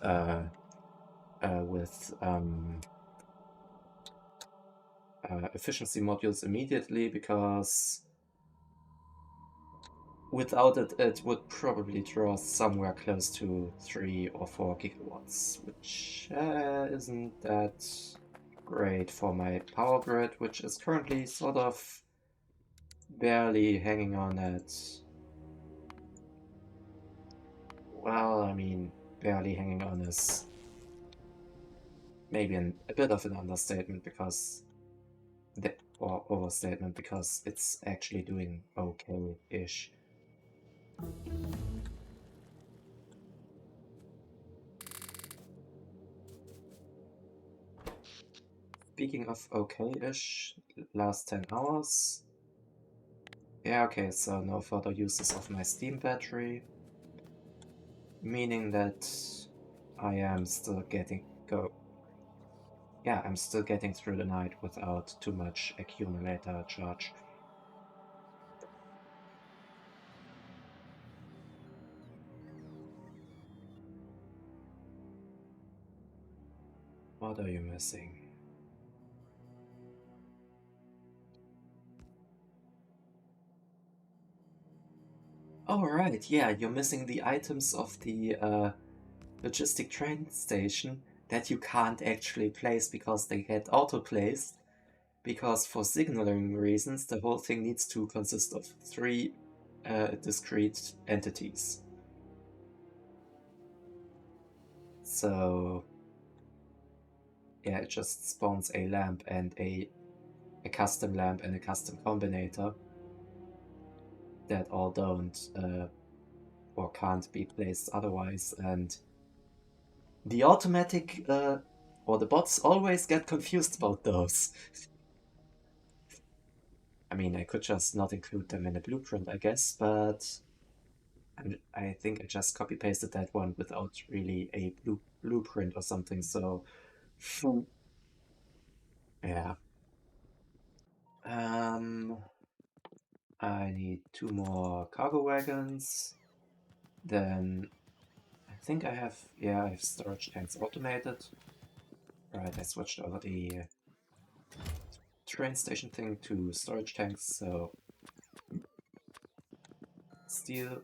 efficiency modules immediately, because without it, it would probably draw somewhere close to 3 or 4 gigawatts, which isn't that great for my power grid, which is currently sort of barely hanging on at, well, I mean, barely hanging on is maybe a bit of an understatement, because or overstatement, because it's actually doing okay-ish. Speaking of okay-ish, last 10 hours. Yeah, okay, so no further uses of my Steam battery, meaning that I am still I'm still getting through the night without too much accumulator charge. What are you missing? Oh, right, yeah, you're missing the items of the logistic train station that you can't actually place because they get auto-placed, because for signaling reasons, the whole thing needs to consist of 3 discrete entities. So yeah, it just spawns a lamp and a custom lamp and a custom combinator that all don't or can't be placed otherwise, and the automatic or the bots always get confused about those. I mean, I could just not include them in a blueprint, I guess, but I think I just copy-pasted that one without really a blueprint or something, so yeah. I need 2 more cargo wagons. Then I think I have storage tanks automated. Right, I switched over the train station thing to storage tanks, so steel,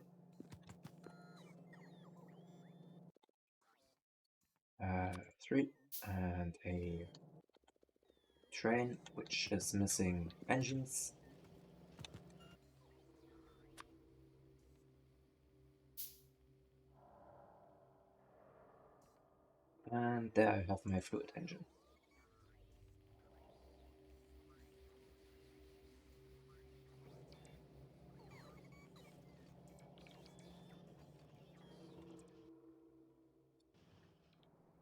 3, and a train which is missing engines. And there I have my fluid engine.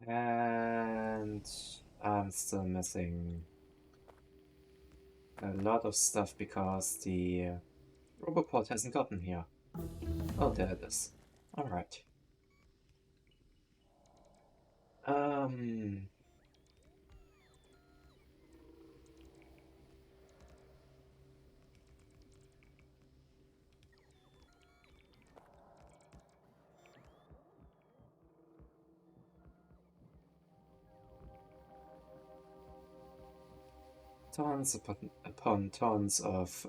And I'm still missing a lot of stuff because the Roboport hasn't gotten here. Oh, there it is. Alright. Um, Tons upon tons of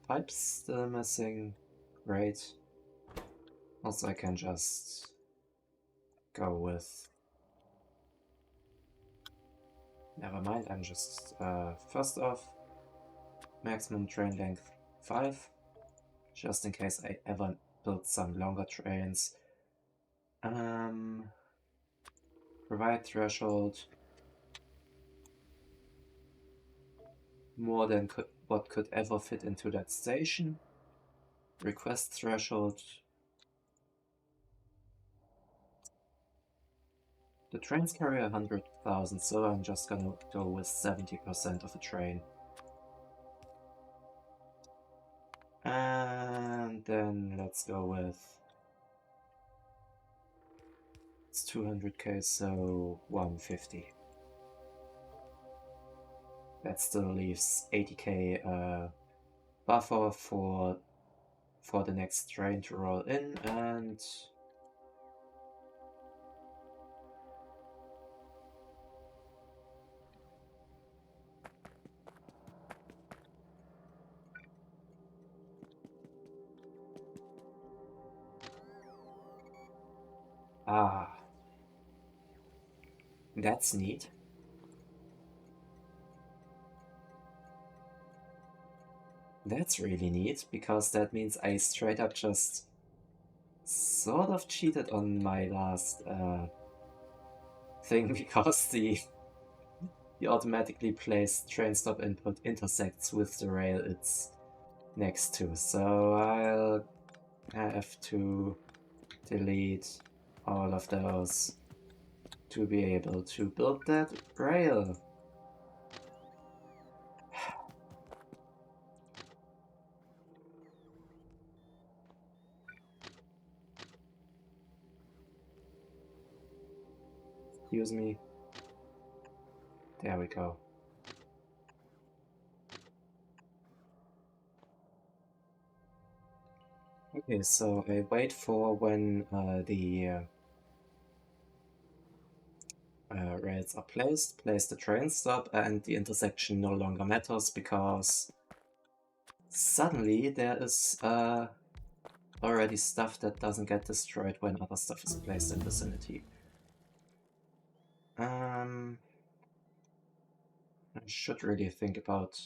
pipes still missing. Great. Also, I can just go with... Never mind, I'm just... first off, maximum train length 5, just in case I ever build some longer trains. Provide threshold more than what could ever fit into that station. Request threshold. The trains carry 100,000, so I'm just gonna go with 70% of a train. And And then let's go with... It's 200k, so 150. That still leaves 80k buffer for the next train to roll in, and... Ah, that's neat. That's really neat, because that means I straight up just sort of cheated on my last thing, because the automatically placed train stop input intersects with the rail it's next to. So I'll have to delete all of those to be able to build that rail. Excuse me. There we go. Okay, so I wait for when the rails are placed, place the train stop, and the intersection no longer matters, because suddenly there is already stuff that doesn't get destroyed when other stuff is placed in vicinity. I should really think about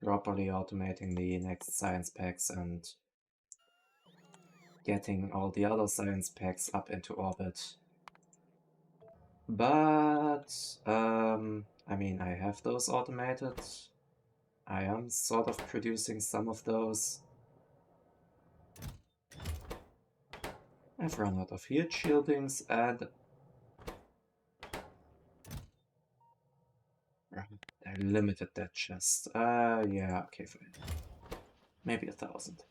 properly automating the next science packs and getting all the other science packs up into orbit. But, I mean, I have those automated. I am sort of producing some of those. I've run out of heat shieldings, and I limited that chest. Yeah, okay, fine. Maybe 1,000.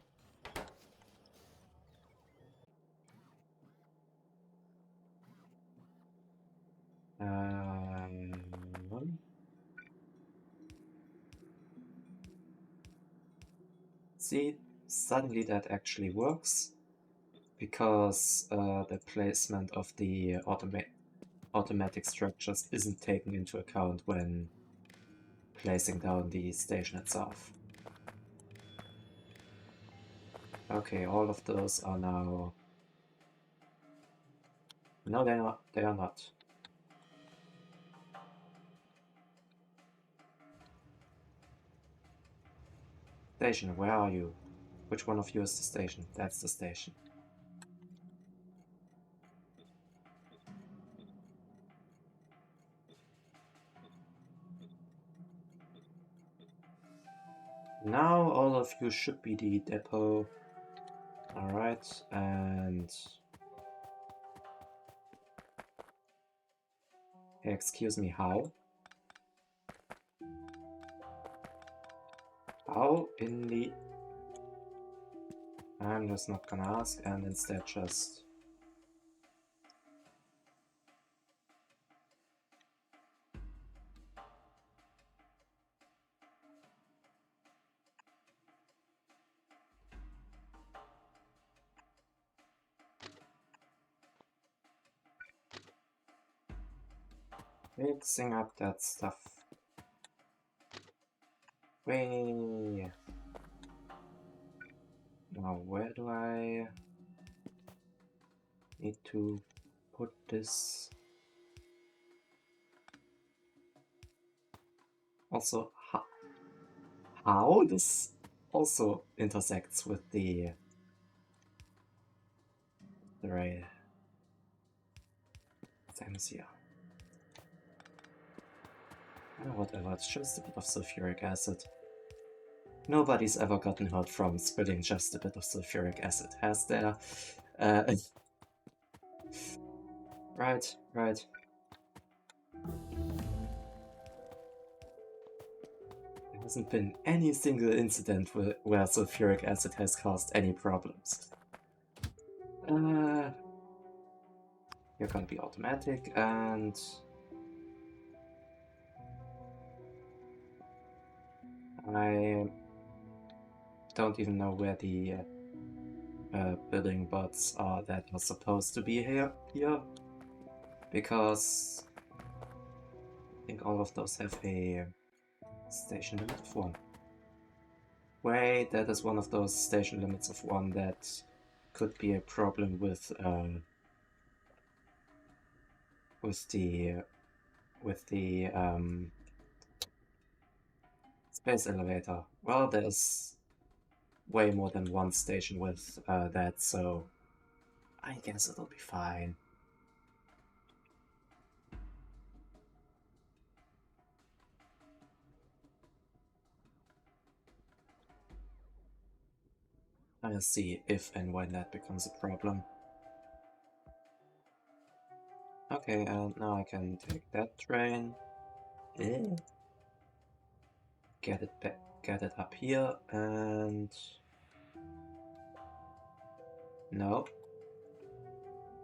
See, suddenly that actually works, because the placement of the automatic structures isn't taken into account when placing down the station itself. Okay, all of those are now... No, they're not. They are not. Station, where are you? Which one of you is the station? That's the station. Now all of you should be the depot. Alright, and... Excuse me, how? How in the... I'm just not gonna ask, and instead just... Mixing up that stuff. Way. Now where do I need to put this? Also, how this also intersects with the rail. Same as here. Whatever, it's just a bit of sulfuric acid. Nobody's ever gotten hurt from spitting just a bit of sulfuric acid, has there? Right, right. Hasn't been any single incident where sulfuric acid has caused any problems. You're gonna be automatic, and I don't even know where the building bots are that are supposed to be here, because I think all of those have a station limit of 1. Wait, that is one of those station limits of 1 that could be a problem with the space elevator. Well, there's way more than one station with that, so I guess it'll be fine. I'll see if and when that becomes a problem. Okay, and now I can take that train. Get it back, get it up here, and no,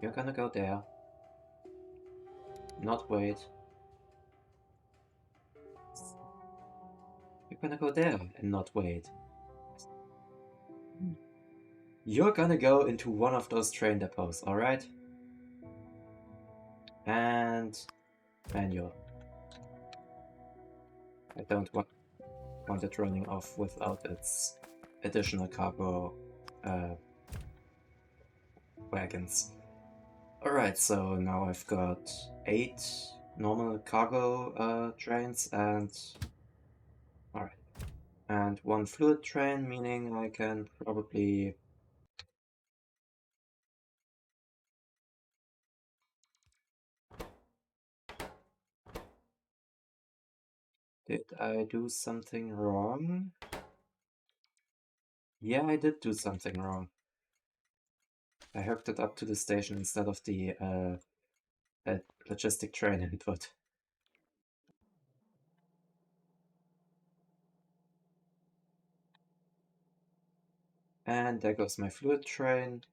you're gonna go there. Not wait. You're gonna go there and not wait. You're gonna go into one of those train depots, alright? And manual. I don't want it running off without its additional cargo wagons. Alright, so now I've got 8 normal cargo trains and... Alright. And 1 fluid train, meaning I can probably... Did I do something wrong? Yeah, I did do something wrong. I hooked it up to the station instead of the logistic train input. And there goes my fluid train.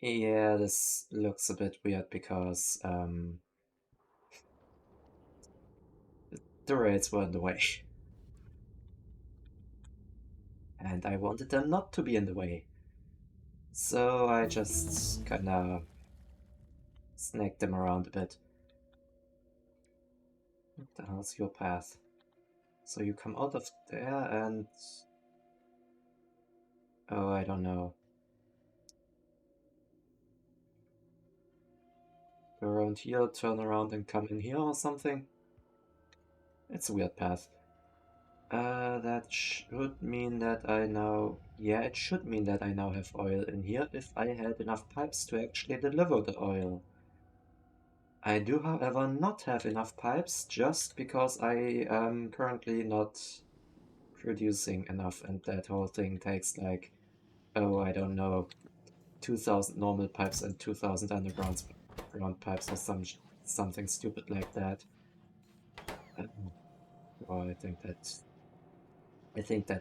Yeah, this looks a bit weird because the rails were in the way. And I wanted them not to be in the way. So I just kinda snagged them around a bit. What the hell's your path? So you come out of there and... Oh, I don't know. Go around here, turn around and come in here or something? It's a weird path. That should mean that I now... Yeah, it should mean that I now have oil in here if I had enough pipes to actually deliver the oil. I do, however, not have enough pipes just because I am currently not producing enough, and that whole thing takes like, oh, I don't know, 2,000 normal pipes and 2,000 underground ground pipes or something stupid like that. Or I think that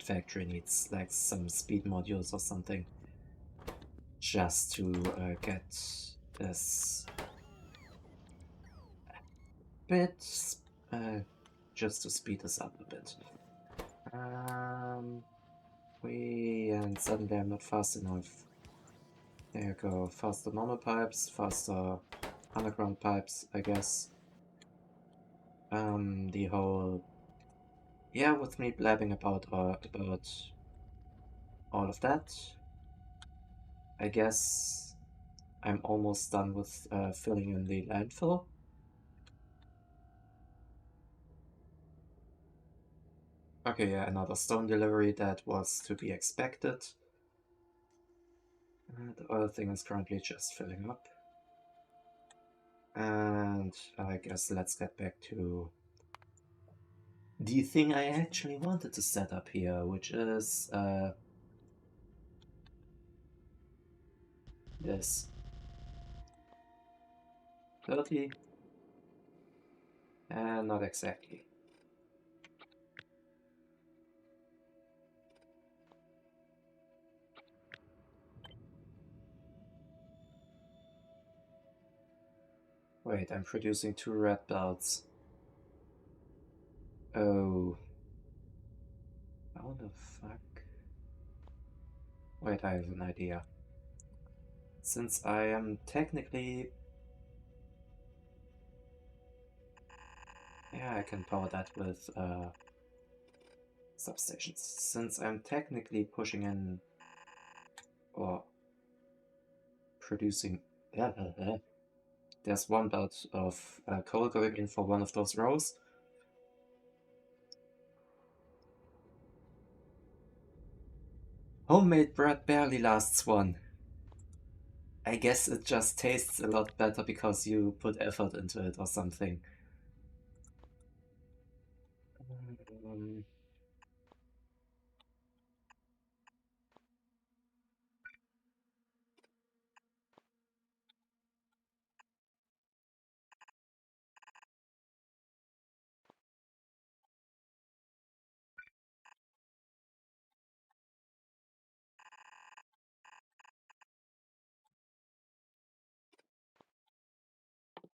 factory needs like some speed modules or something just to get this bit, just to speed this up a bit. And suddenly I'm not fast enough. There you go, faster normal pipes, faster underground pipes, I guess. The whole... Yeah, with me blabbing about all of that, I guess I'm almost done with filling in the landfill. Okay, yeah, another stone delivery, that was to be expected. The other thing is currently just filling up. And I guess let's get back to the thing I actually wanted to set up here, which is this. 30. And not exactly. Wait, I'm producing 2 red belts. Oh. How the fuck? Wait, I have an idea. Since I am technically... Yeah, I can power that with substations. Since I'm technically pushing in... or producing... There's 1 belt of coal going in for one of those rows. Homemade bread barely lasts 1. I guess it just tastes a lot better because you put effort into it or something. Um,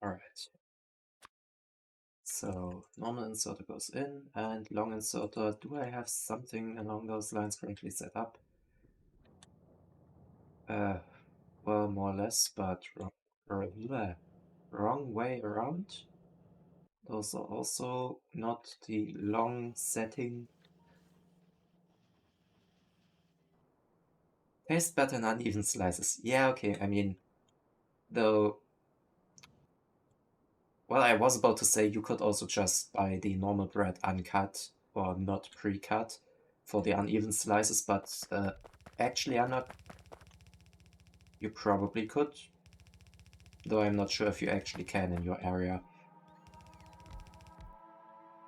Alright. So, normal inserter goes in, and long inserter, do I have something along those lines currently set up? Well, more or less, but wrong way around. Those are also not the long setting. Taste better in uneven slices. Yeah, okay, I mean, though, well, I was about to say you could also just buy the normal bread uncut or not pre-cut for the uneven slices, but actually I'm not... You probably could, though I'm not sure if you actually can in your area.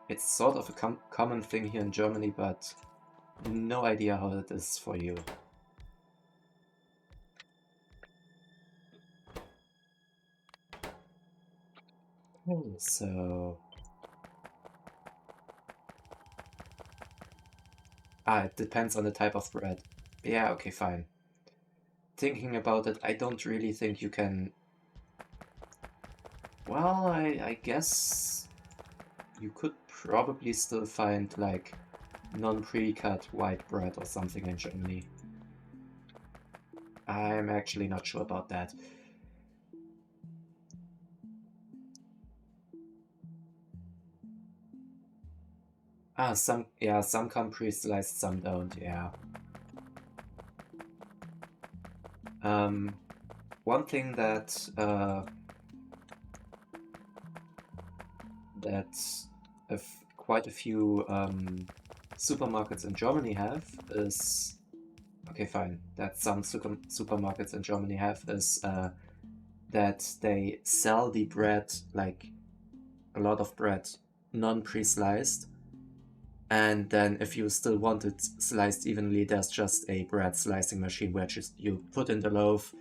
It's sort of a common thing here in Germany, but no idea how it is for you. So... it depends on the type of bread. Yeah, okay, fine. Thinking about it, I don't really think you can... Well, I guess you could probably still find, like, non-pre-cut white bread or something in Germany. I'm actually not sure about that. Some come pre-sliced, some don't, yeah. One thing that quite a few supermarkets in Germany have is... Okay, fine. That some supermarkets in Germany have is that they sell the bread, like a lot of bread, non-pre-sliced. And then if you still want it sliced evenly, there's just a bread slicing machine where just you put in the loaf,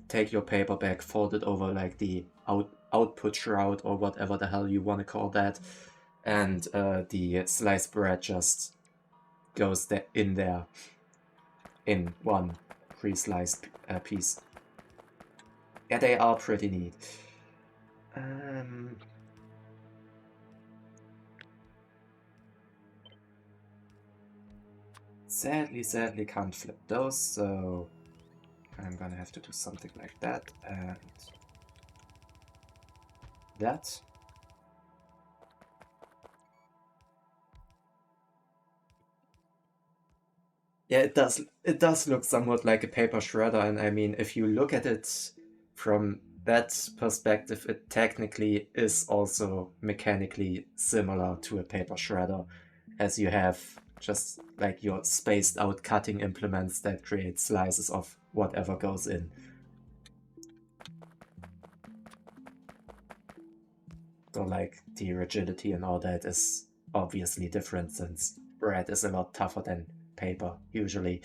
take your paper bag, fold it over like the output shroud or whatever the hell you want to call that, and the sliced bread just goes in there in one pre-sliced piece. Yeah, they are pretty neat. Sadly can't flip those, so I'm gonna have to do something like that and that. Yeah, it does look somewhat like a paper shredder, and I mean, if you look at it from that perspective, it technically is also mechanically similar to a paper shredder, as you have just like your spaced out cutting implements that create slices of whatever goes in. So like the rigidity and all that is obviously different since bread is a lot tougher than paper usually.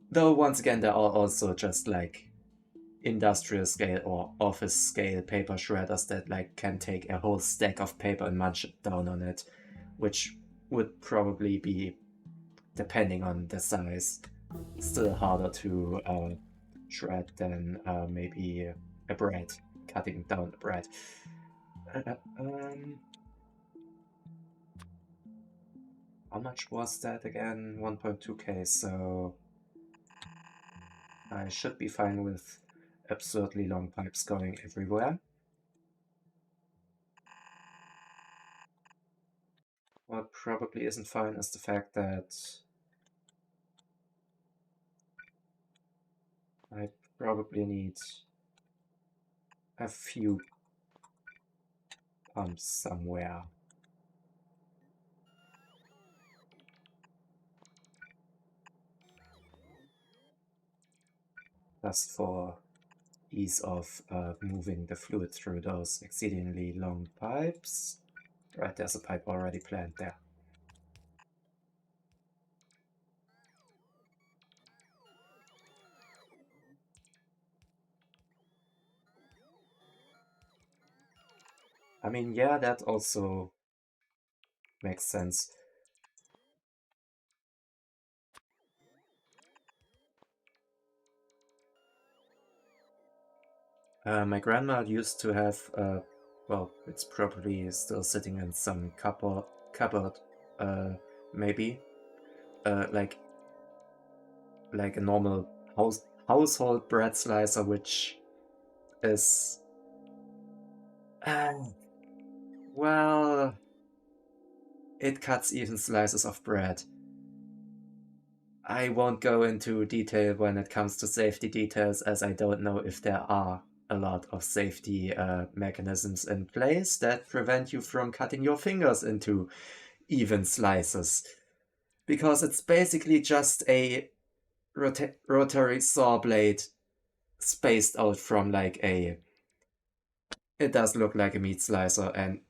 Though once again there are also just like industrial scale or office scale paper shredders that like can take a whole stack of paper and munch it down on it, which would probably be, depending on the size, still harder to shred than maybe a bread, cutting down a bread. How much was that again? 1.2k, so I should be fine with absurdly long pipes going everywhere. What probably isn't fine is the fact that I probably need a few pumps somewhere. Just for ease of moving the fluid through those exceedingly long pipes. Right, there's a pipe already planned there. I mean, yeah, that also makes sense. My grandma used to have, well, it's probably still sitting in some cupboard, maybe, like a normal household bread slicer, which is, well, it cuts even slices of bread. I won't go into detail when it comes to safety details, as I don't know if there are a lot of safety mechanisms in place that prevent you from cutting your fingers into even slices. Because it's basically just a rotary saw blade spaced out from like a... It does look like a meat slicer, and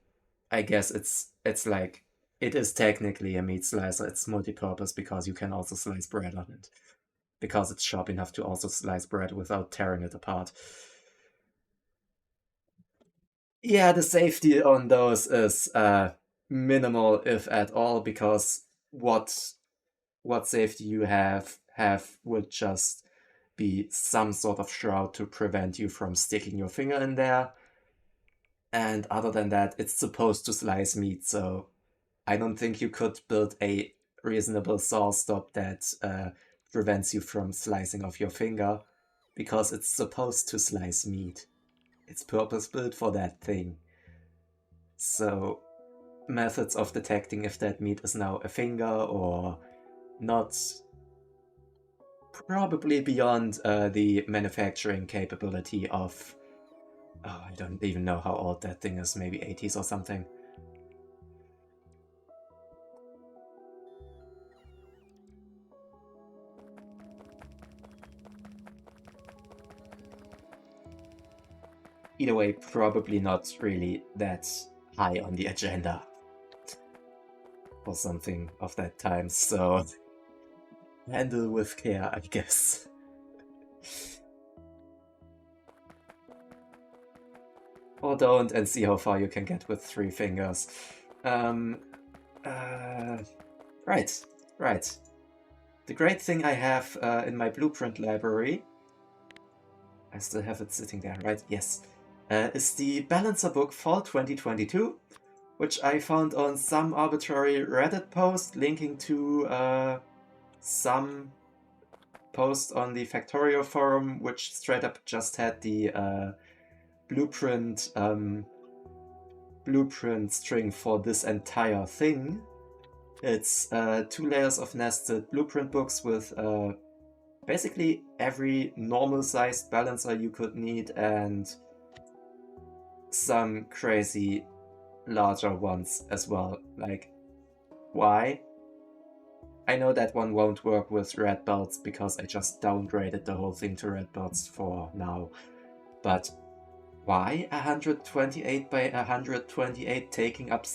I guess it's like... It is technically a meat slicer. It's multi-purpose because you can also slice bread on it. Because it's sharp enough to also slice bread without tearing it apart. Yeah, the safety on those is minimal, if at all, because what safety you have would just be some sort of shroud to prevent you from sticking your finger in there. And other than that, it's supposed to slice meat, so I don't think you could build a reasonable saw stop that prevents you from slicing off your finger, because it's supposed to slice meat. It's purpose-built for that thing. So methods of detecting if that meat is now a finger or not, probably beyond the manufacturing capability of... Oh, I don't even know how old that thing is, maybe 80s or something. Either way, probably not really that high on the agenda for something of that time, so handle with care, I guess. Or don't, and see how far you can get with 3 fingers. Right. The great thing I have in my blueprint library, I still have it sitting there, right? Yes. Is the Balancer book Fall 2022, which I found on some arbitrary Reddit post linking to some post on the Factorio forum, which straight up just had the blueprint string for this entire thing. It's 2 layers of nested blueprint books with basically every normal-sized balancer you could need and some crazy larger ones as well. Like, why? I know that one won't work with red belts because I just downgraded the whole thing to red belts for now. But why 128 by 128 taking up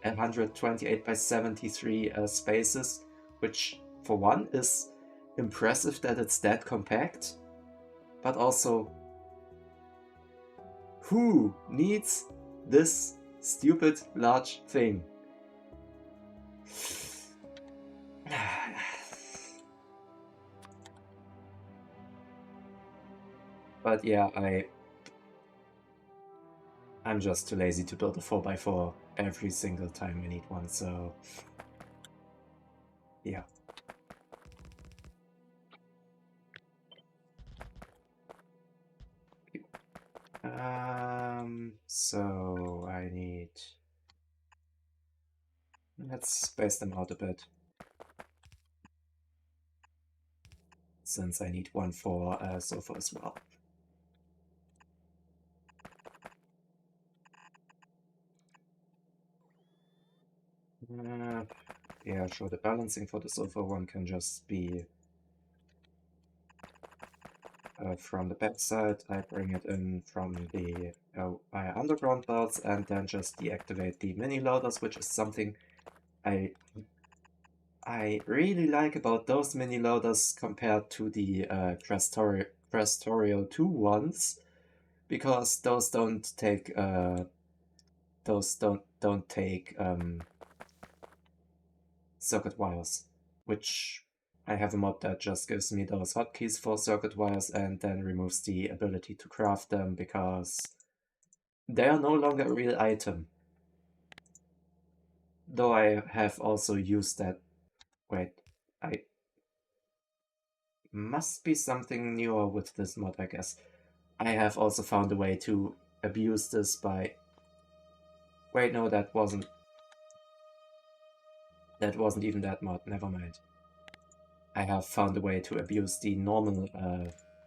128 by 73 spaces, which for one is impressive that it's that compact, but also Who needs this stupid large thing? But yeah, I'm just too lazy to build a 4x4 every single time I need one, so yeah. So I need... Let's space them out a bit. Since I need one for sofa as well. Yeah, sure, the balancing for the sofa one can just be from the back side. I bring it in from the underground belts and then just deactivate the mini loaders, which is something I really like about those mini loaders compared to the Crestorio 2 ones, because those don't take circuit wires, which I have a mod that just gives me those hotkeys for circuit wires and then removes the ability to craft them because they are no longer a real item. Though I have also used that. Wait, I must be something newer with this mod, I guess. I have also found a way to abuse this by... Wait, no, that wasn't even that mod, never mind. I have found a way to abuse the normal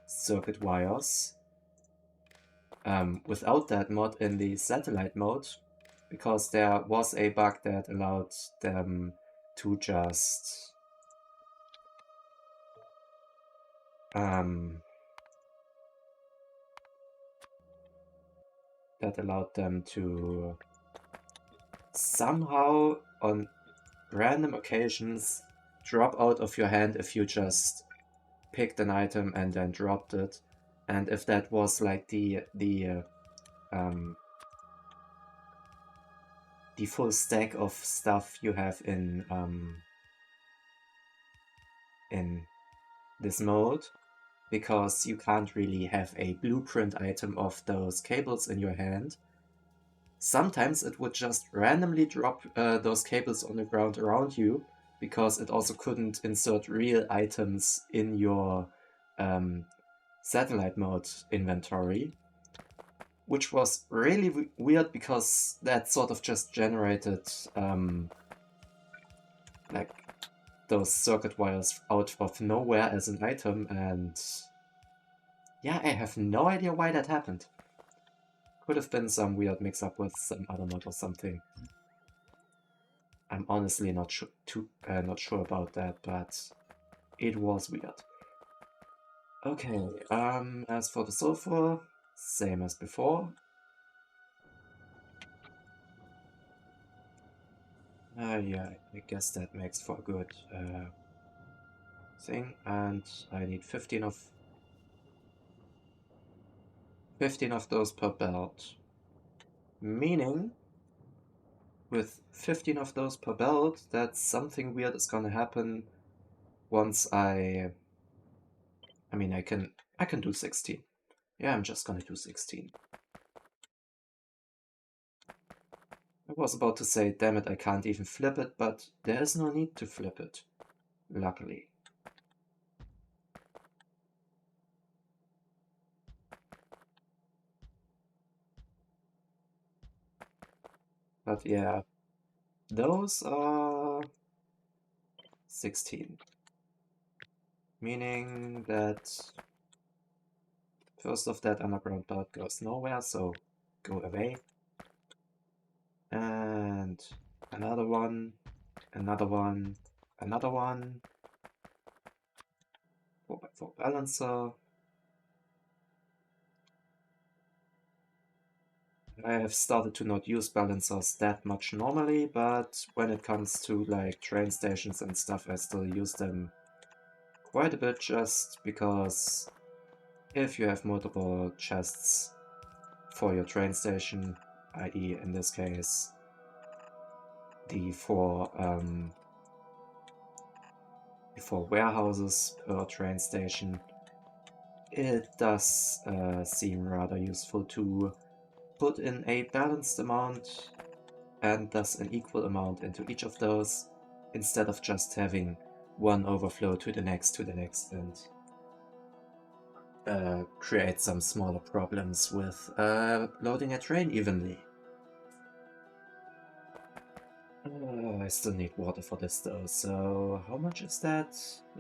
circuit wires without that mod in the satellite mode, because there was a bug that allowed them to just somehow on random occasions drop out of your hand if you just picked an item and then dropped it. And if that was like the full stack of stuff you have in this mode, because you can't really have a blueprint item of those cables in your hand, sometimes it would just randomly drop those cables on the ground around you, because it also couldn't insert real items in your satellite mode inventory, which was really weird because that sort of just generated like those circuit wires out of nowhere as an item, and yeah, I have no idea why that happened. Could have been some weird mix-up with some other mod or something. I'm honestly not sure about that, but it was weird. Okay, as for the sofa, same as before. Yeah, I guess that makes for a good thing, and I need 15 of those per belt. Meaning, with 15 of those per belt, that something weird is gonna happen once I mean, I can do 16. Yeah, I'm just gonna do 16. I was about to say, damn it, I can't even flip it, but there is no need to flip it, luckily. But yeah, those are 16. Meaning that first of that underground belt goes nowhere, so go away. And another one, another one, another one. 4x4 balancer. I have started to not use balancers that much normally, but when it comes to like train stations and stuff, I still use them quite a bit, just because if you have multiple chests for your train station, i.e. in this case the four warehouses per train station, it does seem rather useful to put in a balanced amount and thus an equal amount into each of those, instead of just having one overflow to the next, and create some smaller problems with loading a train evenly. I still need water for this though, so how much is that?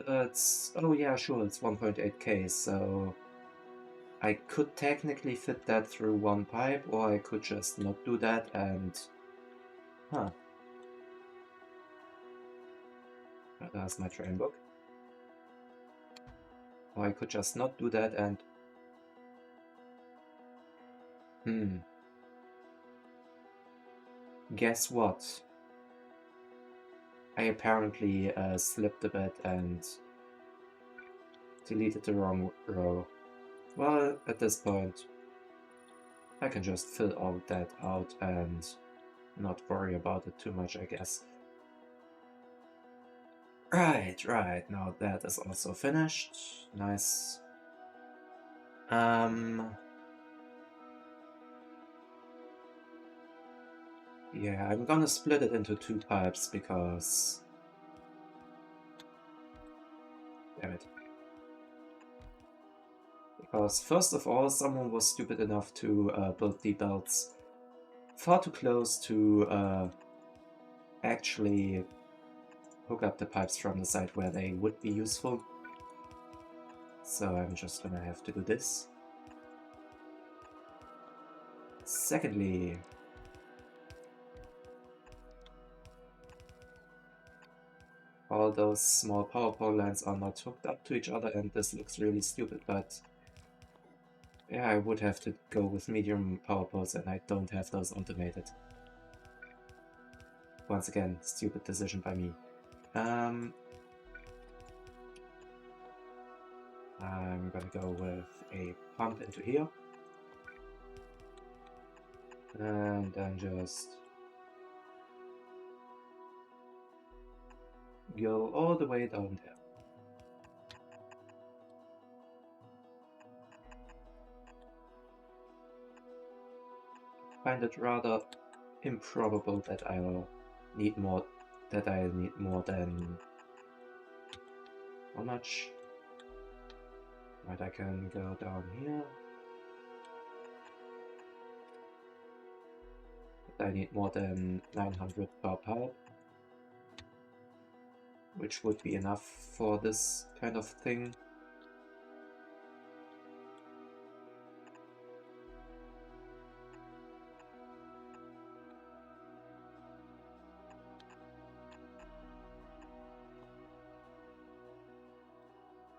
Oh yeah, sure, it's 1.8k, so I could technically fit that through one pipe, or I could just not do that and... Huh. There's my train book. Or I could just not do that and... Guess what? I apparently slipped a bit and deleted the wrong row. Well, at this point, I can just fill all that out and not worry about it too much, I guess. Right, now that is also finished. Nice. Yeah, I'm gonna split it into two pipes because... Damn it. Because first of all, someone was stupid enough to build the belts far too close to actually hook up the pipes from the side where they would be useful. So I'm just gonna have to do this. Secondly, all those small power pole lines are not hooked up to each other, and this looks really stupid, but yeah, I would have to go with medium power poles, and I don't have those automated. Once again, stupid decision by me. I'm gonna go with a pump into here. And then just go all the way down there. Find it rather improbable that I need more than... How much? Right, I can go down here. I need more than 900 per pipe, which would be enough for this kind of thing.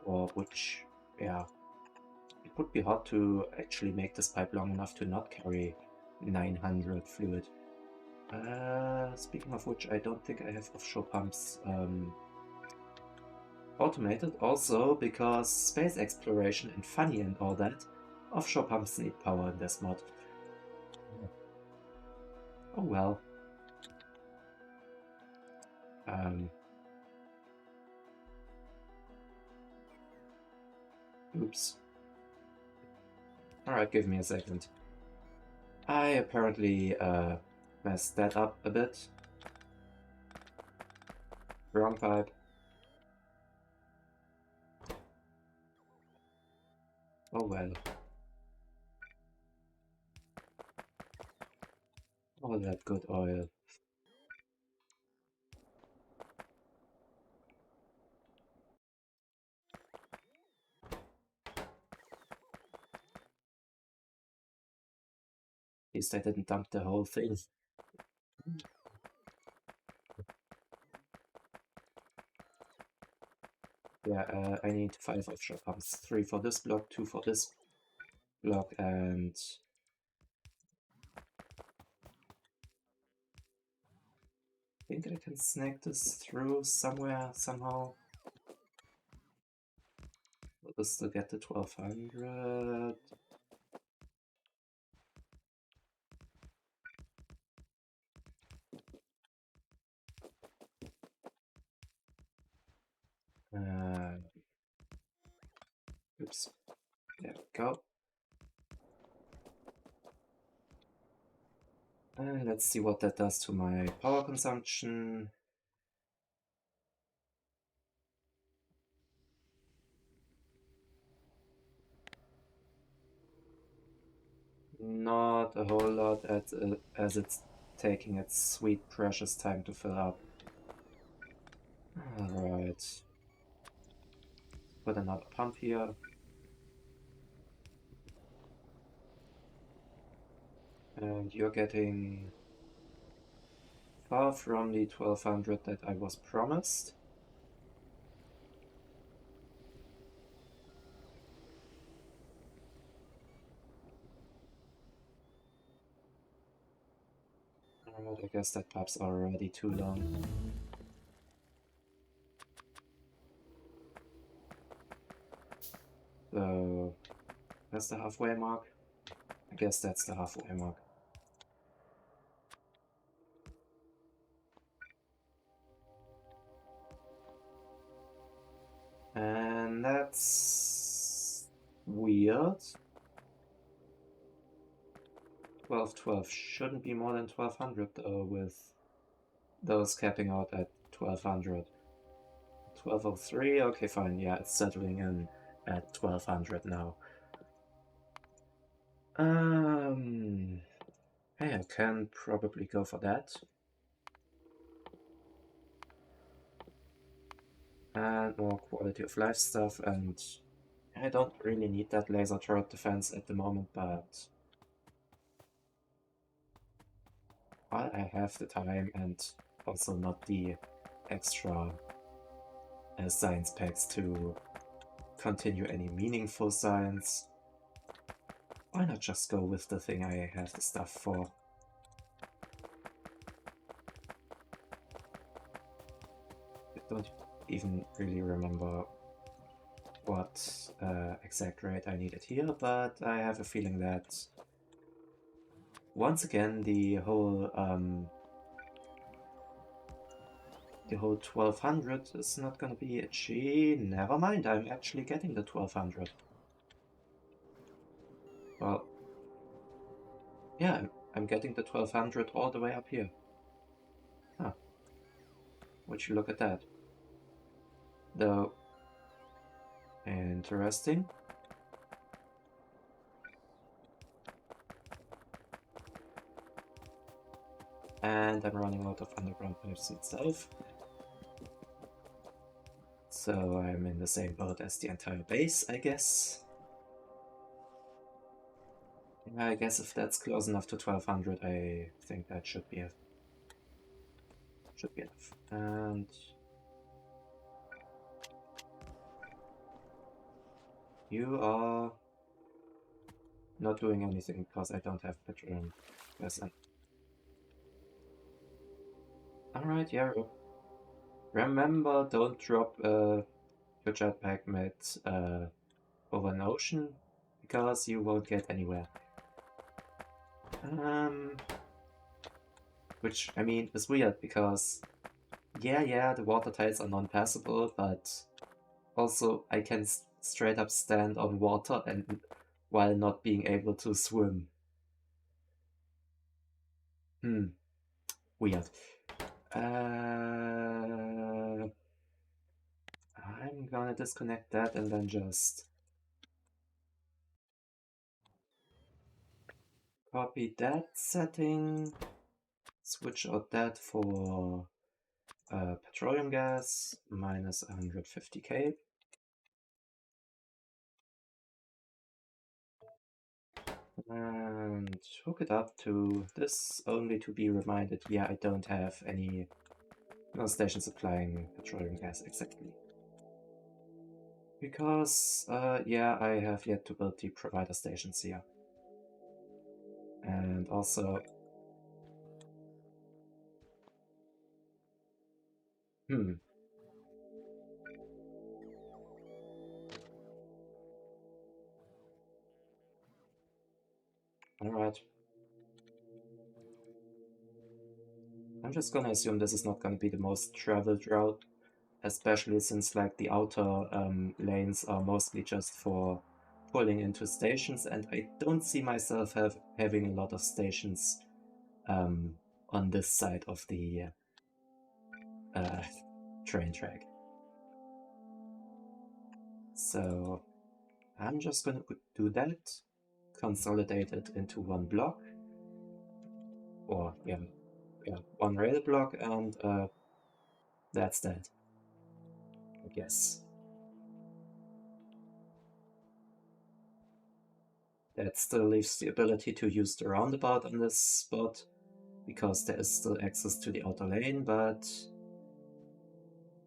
Or which, yeah, it would be hard to actually make this pipe long enough to not carry 900 fluid. Speaking of which, I don't think I have offshore pumps automated, also because space exploration and funny and all that, offshore pumps need power in this mod. Oh well. Oops. Alright, give me a second. I apparently messed that up a bit. Wrong pipe. Oh well. All that good oil. At least I didn't dump the whole thing. Yeah, I need 5 offshore pumps. 3 for this block, 2 for this block, and... I think I can snag this through somewhere, somehow. Will this still get to 1200? Oops. There we go. And let's see what that does to my power consumption. Not a whole lot as it's taking its sweet precious time to fill up. Alright. Put another pump here. And you're getting far from the 1200 that I was promised. Alright, I guess that pip's already too long. So, that's the halfway mark? I guess that's the halfway mark. And that's weird. 1212 shouldn't be more than 1200 though, with those capping out at 1200. 1203, okay fine, yeah, it's settling in at 1200 now. Hey, I can probably go for that. And more quality of life stuff, and I don't really need that laser turret defense at the moment, but while I have the time and also not the extra science packs to continue any meaningful science, why not just go with the thing I have the stuff for? I don't even really remember what exact rate I needed here, but I have a feeling that once again the whole 1200 is not gonna be itchy. Never mind, I'm actually getting the 1200. Well, yeah, I'm getting the 1200 all the way up here. Huh. Would you look at that? Though, interesting. And I'm running out of underground pipes itself. So I'm in the same boat as the entire base, I guess. Yeah, I guess if that's close enough to 1200, I think that should be enough. And you are not doing anything because I don't have petroleum gas. Alright, yeah. Remember, don't drop your jetpack mid over an ocean because you won't get anywhere. Which, I mean, is weird because yeah, the water tiles are non-passable, but also I can straight up stand on water and while not being able to swim. Weird. I'm gonna disconnect that and then just copy that setting, switch out that for petroleum gas, minus 150k. And hook it up to this, only to be reminded, yeah, I don't have any station supplying petroleum gas exactly. Because, yeah, I have yet to build the provider stations here. And also... Alright. I'm just gonna assume this is not gonna be the most traveled route. especially since like the outer lanes are mostly just for pulling into stations, and I don't see myself having a lot of stations on this side of the uh, train track. So I'm just gonna do that, consolidate it into one block, or one rail block, and that's that, I guess. That still leaves the ability to use the roundabout on this spot, because there is still access to the outer lane, but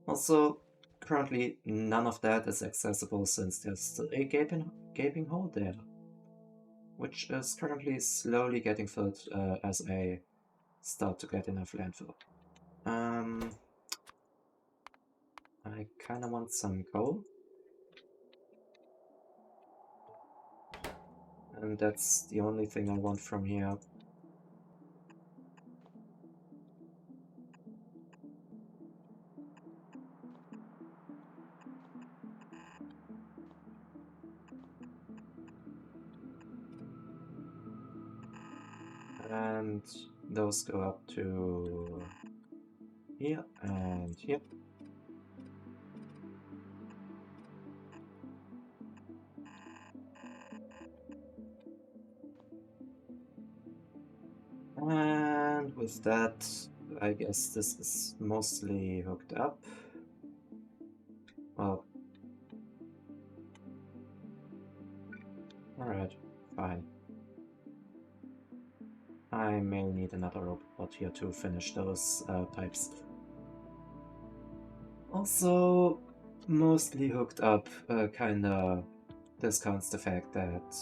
also currently none of that is accessible since there's still a gaping hole there, which is currently slowly getting filled as I start to get enough landfill. I kinda want some coal. And that's the only thing I want from here. And those go up to here and here. And with that, I guess this is mostly hooked up. Well, alright, fine. I may need another robot here to finish those pipes. Also, mostly hooked up kinda discounts the fact that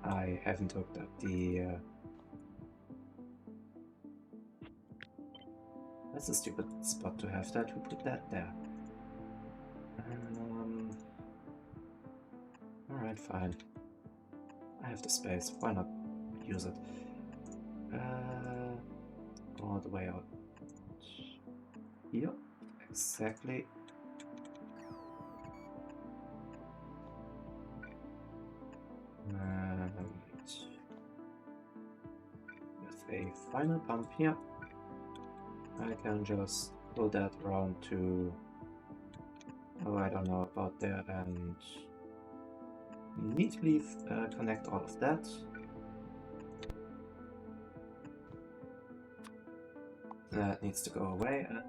I haven't hooked up the that's a stupid spot to have that. Who put that there? Alright, fine. I have the space. Why not use it? All the way out here. Exactly. And with a final pump here, I can just pull that around to, oh, I don't know about there, and neatly connect all of that. That needs to go away, and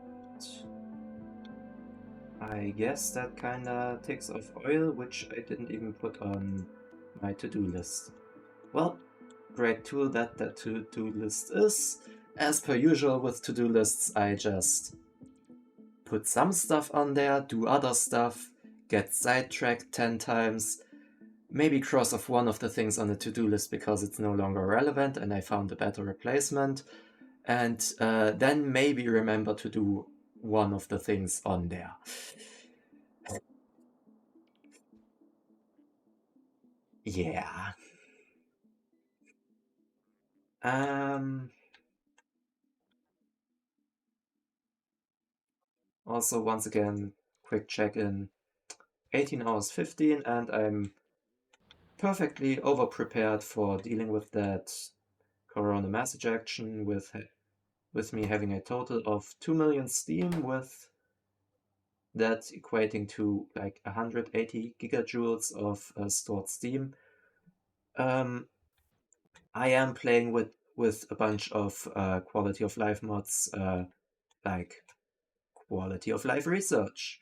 I guess that kinda takes off oil, which I didn't even put on my to-do list. Well, great tool that to-do list is. As per usual with to-do lists, I just put some stuff on there, do other stuff, get sidetracked 10 times, maybe cross off one of the things on the to-do list because it's no longer relevant and I found a better replacement, and then maybe remember to do one of the things on there. Yeah. Also, once again, quick check-in. 18 hours 15, and I'm perfectly over-prepared for dealing with that Corona mass ejection, with me having a total of 2 million steam, with that equating to like 180 gigajoules of stored steam. I am playing with a bunch of quality of life mods, like quality of life research,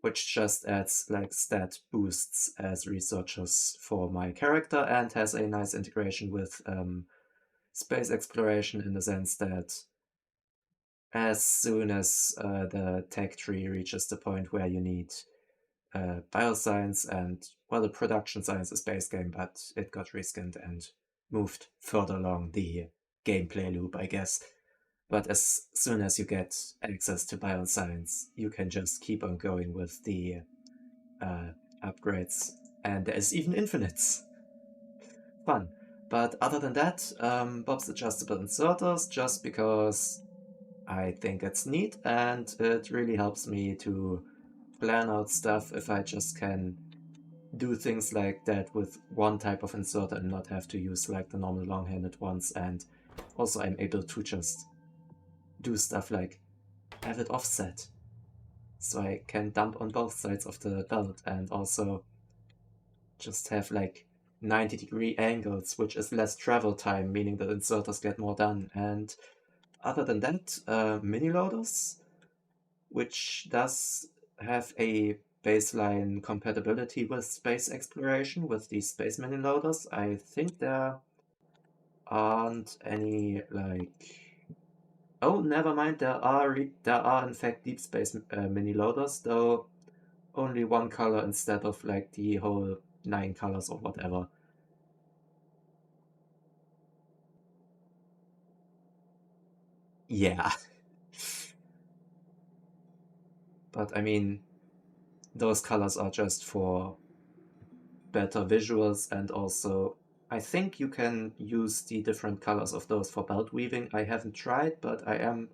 which just adds like stat boosts as researchers for my character and has a nice integration with space exploration, in the sense that as soon as the tech tree reaches the point where you need bioscience, and, well, the production science is base game, but it got reskinned and moved further along the gameplay loop, I guess. But as soon as you get access to bioscience, you can just keep on going with the upgrades, and there's even infinites. Fun. But other than that, Bob's adjustable inserters, just because I think it's neat, and it really helps me to plan out stuff if I just can do things like that with one type of inserter and not have to use like the normal long-handed ones. And also I'm able to just do stuff like have it offset, so I can dump on both sides of the belt, and also just have like 90-degree angles, which is less travel time, meaning that inserters get more done. And other than that, mini loaders, which does have a baseline compatibility with space exploration with these space mini loaders. I think there aren't any like. Oh, never mind. There are in fact deep space mini loaders, though only one color instead of like the whole 9 colors or whatever. Yeah. But I mean, those colors are just for better visuals, and also I think you can use the different colors of those for belt weaving. I haven't tried, but I am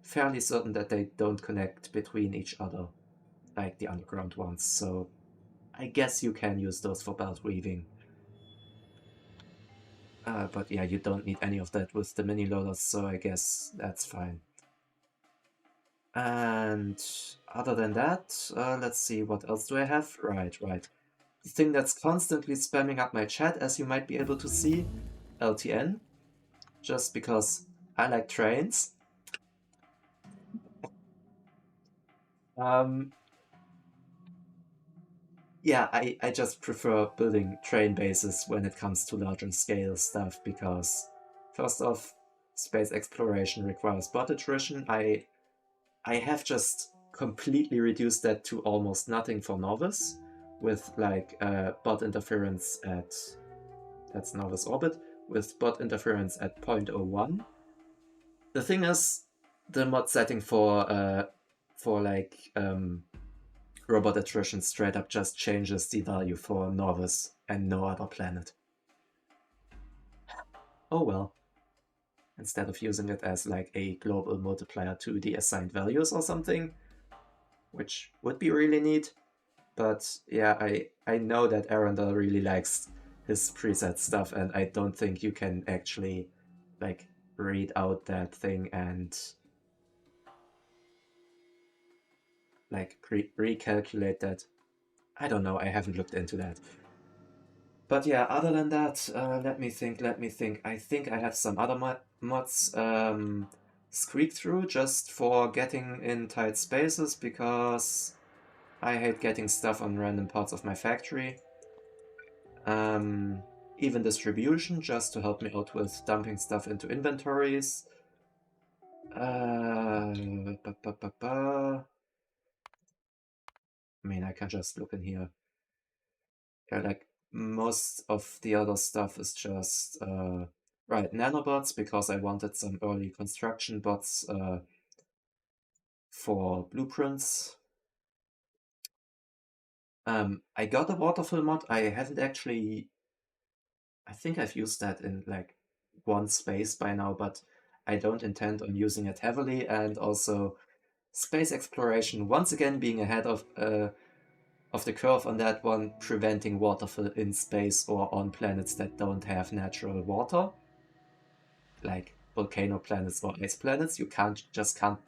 fairly certain that they don't connect between each other, like the underground ones, so I guess you can use those for belt weaving. But yeah, you don't need any of that with the mini loaders, so I guess that's fine. And other than that, let's see, what else do I have? Right. The thing that's constantly spamming up my chat, as you might be able to see, LTN, just because I like trains. Yeah, I just prefer building train bases when it comes to larger scale stuff, because first off, space exploration requires bot attrition. I have just completely reduced that to almost nothing for novice, with like bot interference at, that's novice orbit, with bot interference at 0.01. The thing is, the mod setting for like robot attrition straight up just changes the value for novice and no other planet. Oh well. Instead of using it as like a global multiplier to the assigned values or something, which would be really neat. But yeah, I know that Arundel really likes his preset stuff, and I don't think you can actually like read out that thing and like recalculate that. I don't know, I haven't looked into that. But yeah, other than that, let me think. I think I have some other mods. Squeak through, just for getting in tight spaces, because I hate getting stuff on random parts of my factory. Even distribution, just to help me out with dumping stuff into inventories. Ba, ba, ba, ba. I mean, I can just look in here. Yeah, like most of the other stuff is just right, nanobots, because I wanted some early construction bots for blueprints. I got a waterfill mod. I haven't actually. I think I've used that in like one space by now, but I don't intend on using it heavily. And also, space exploration once again being ahead of the curve on that one, preventing waterfill in space or on planets that don't have natural water, like volcano planets or ice planets. You can't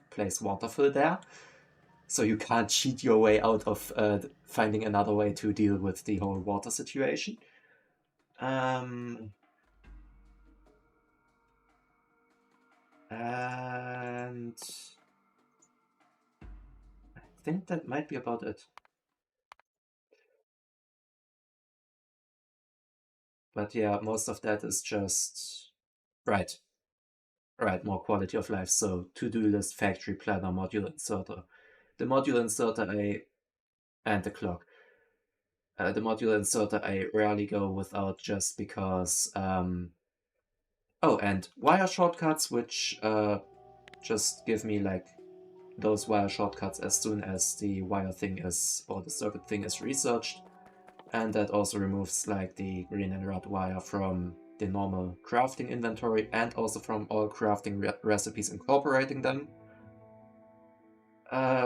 place waterfill there, so you can't cheat your way out of finding another way to deal with the whole water situation. And I think that might be about it. But yeah, most of that is just right. More quality of life. So to-do list, factory planner, module inserter. The module inserter and the clock. The module inserter I rarely go without, just because. Oh, and wire shortcuts, which just give me like those wire shortcuts as soon as the wire thing is, or the circuit thing is researched. And that also removes like the green and red wire from the normal crafting inventory and also from all crafting recipes incorporating them.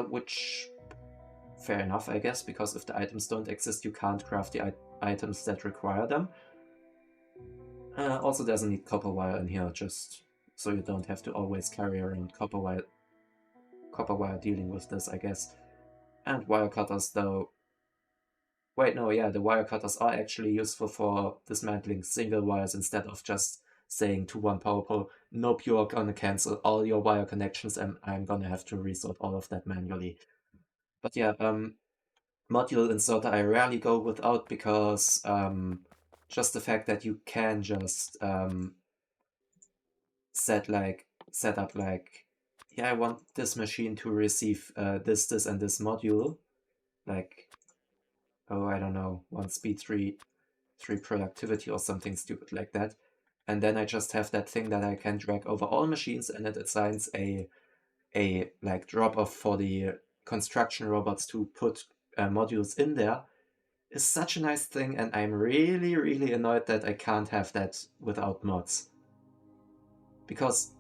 Which, fair enough, I guess, because if the items don't exist, you can't craft the items that require them. Also doesn't need copper wire in here, just so you don't have to always carry around copper wire dealing with this, I guess. And wire cutters, though. Wait, no, yeah, the wire cutters are actually useful for dismantling single wires instead of just saying to one power pole, nope, you're gonna cancel all your wire connections and I'm gonna have to resort all of that manually. But yeah, module inserter I rarely go without because just the fact that you can just set up like, yeah, I want this machine to receive this, and this module, like, oh, I don't know, 1 speed, 3 productivity or something stupid like that. And then I just have that thing that I can drag over all machines and it assigns a like drop off for the construction robots to put modules in there, is such a nice thing, and I'm really, really annoyed that I can't have that without mods. Because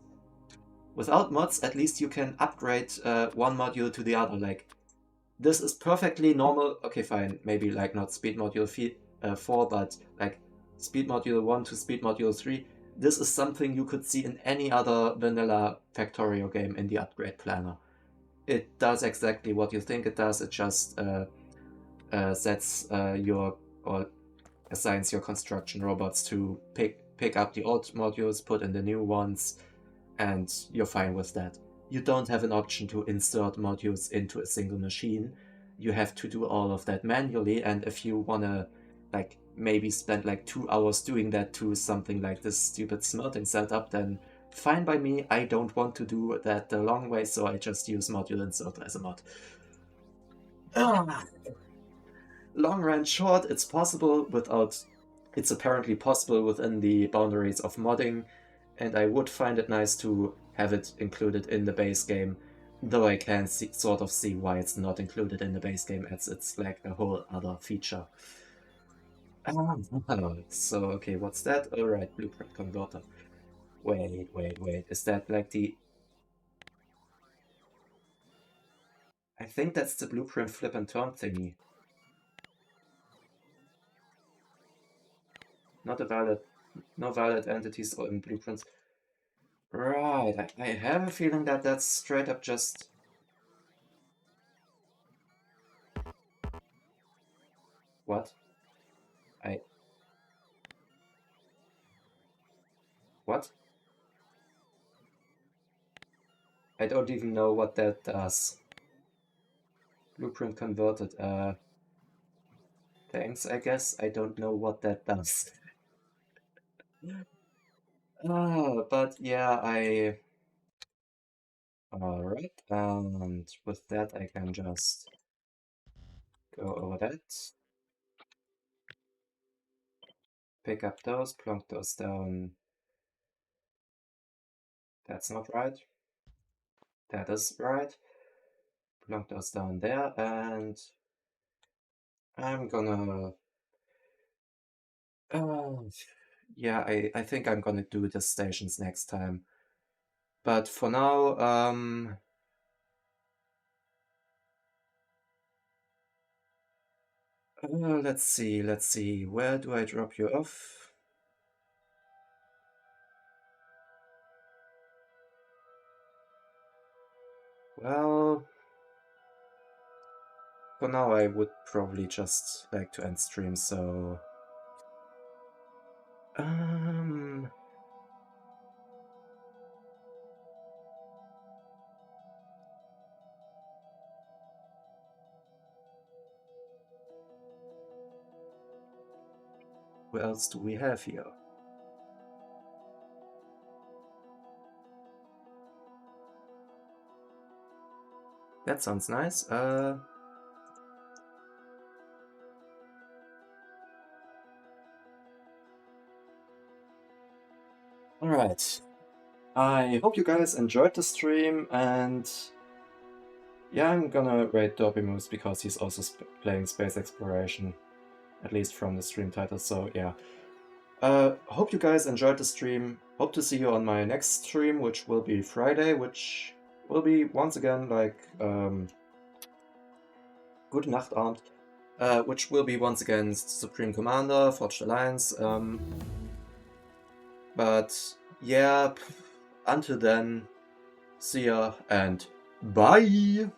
without mods, at least you can upgrade one module to the other. Like, this is perfectly normal. Okay, fine, maybe like not speed module 4, but like speed module 1 to speed module 3. This is something you could see in any other vanilla Factorio game in the upgrade planner. It does exactly what you think it does. It just sets or assigns your construction robots to pick up the old modules, put in the new ones, and you're fine with that. You don't have an option to insert modules into a single machine. You have to do all of that manually, and if you wanna like maybe spend like 2 hours doing that to something like this stupid smelting setup, then fine by me. I don't want to do that the long way, so I just use module insert as a mod. Long run short, it's possible without... It's apparently possible within the boundaries of modding, and I would find it nice to have it included in the base game, though I can sort of see why it's not included in the base game, as it's like a whole other feature. So, okay, what's that? Alright, blueprint converter. Wait, is that like the... I think that's the blueprint flip and turn thingy. Not a valid... No valid entities or in blueprints. Right, I have a feeling that that's straight up just... What? What? I don't even know what that does. Blueprint converted, thanks, I guess. I don't know what that does. But yeah, Alright, and with that I can just go over that. Pick up those, plonk those down. That's not right. That is right. Plonk those down there, and I'm gonna... yeah, I think I'm gonna do the stations next time. But for now, let's see, where do I drop you off? Well, for now I would probably just like to end stream, so... What else do we have here? That sounds nice. Alright. I hope you guys enjoyed the stream, and yeah, I'm gonna rate Dorpimus because he's also playing space exploration, at least from the stream title, so yeah. Hope you guys enjoyed the stream. Hope to see you on my next stream, which will be Friday, which will be once again like Gute Nacht Abend, which will be once again Supreme Commander, Forged Alliance. But yeah, until then, see ya and bye!